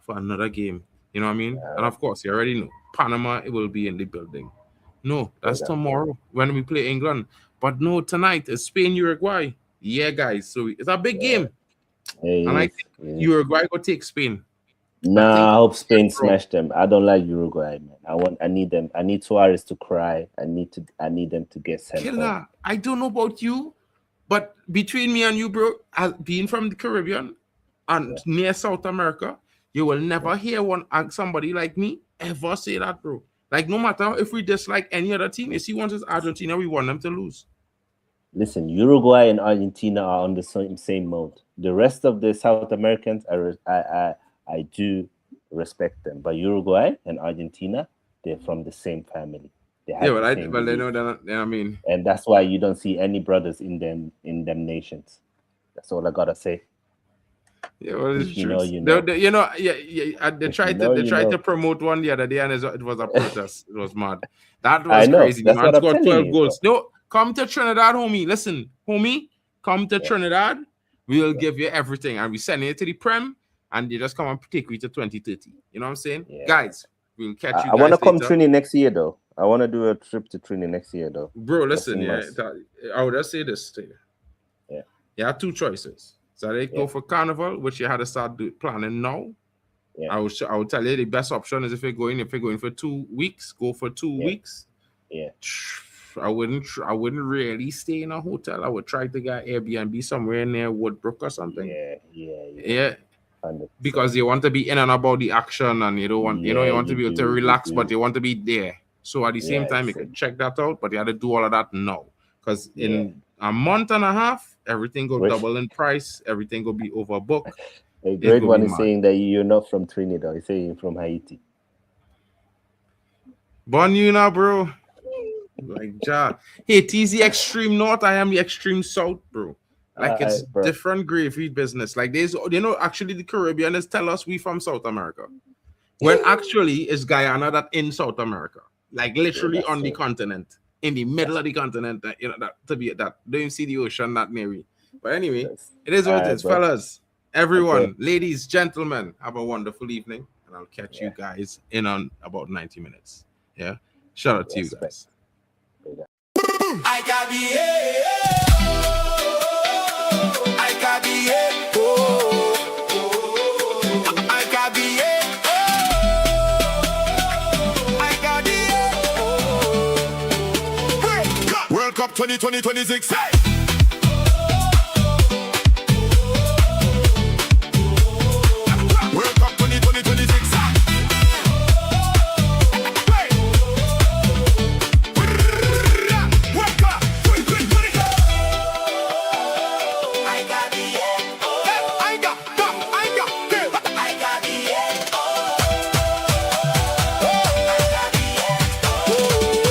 for another game. You know what I mean? And of course, you already know Panama, it will be in the building. No, that's tomorrow when we play England. But no, tonight is Spain, Uruguay. Yeah, guys. So it's a big game. And I think Uruguay will take Spain. Nah, I hope Spain smash them. I don't like Uruguay, man. I need them. I need Suarez to cry. I need them to get sent home. Killer, I don't know about you, but between me and you, bro, being from the Caribbean and near South America, you will never hear somebody like me ever say that, bro. Like, no matter if we dislike any other team, if he wants us Argentina, we want them to lose. Listen, Uruguay and Argentina are on the same mode. The rest of the South Americans, I do respect them, but Uruguay and Argentina, they're from the same family. They know that. I mean, and that's why you don't see any brothers in them nations. That's all I gotta say. Yeah, well, it's you true. know. They tried to promote one the other day, and it was a protest. It was mad. That was crazy. The man scored 12 goals. No, come to Trinidad, homie. Listen, homie, come to Trinidad. We'll give you everything, and we send it to the Prem, and you just come and take you to 2030. You know what I'm saying, guys? We'll catch you. I want to come Trini next year, though. I want to do a trip to Trini next year, though. Bro, listen, I would just say this to you. You have 2 choices. So they go for Carnival, which you had to start planning now, I would tell you the best option is if you're going for 2 weeks, go for 2 weeks. Yeah. I wouldn't really stay in a hotel. I would try to get Airbnb somewhere near Woodbrook or something. Yeah. 100%. Because you want to be in and about the action, and you don't want you want to be able to relax, but you want to be there. So at the same time, you can check that out, but you have to do all of that now. Because in a month and a half, everything go double in price, everything will be overbooked. A great one is saying that you're not from Trinidad, he's saying you're from Haiti. Born you now, bro. Like Haiti's the extreme north, I am the extreme south, bro. Like it's different gravy business. Like there's, actually the Caribbeans tell us we from South America, when actually it's Guyana that in South America, like literally on the continent, in the middle of the continent. That to be that don't even see the ocean that near. But anyway, it is what it is, fellas. Everyone, ladies, gentlemen, have a wonderful evening, and I'll catch you guys in on about 90 minutes. Yeah, shout out to you guys. I got World Cup 2026. World Cup 2026. World Cup 2020.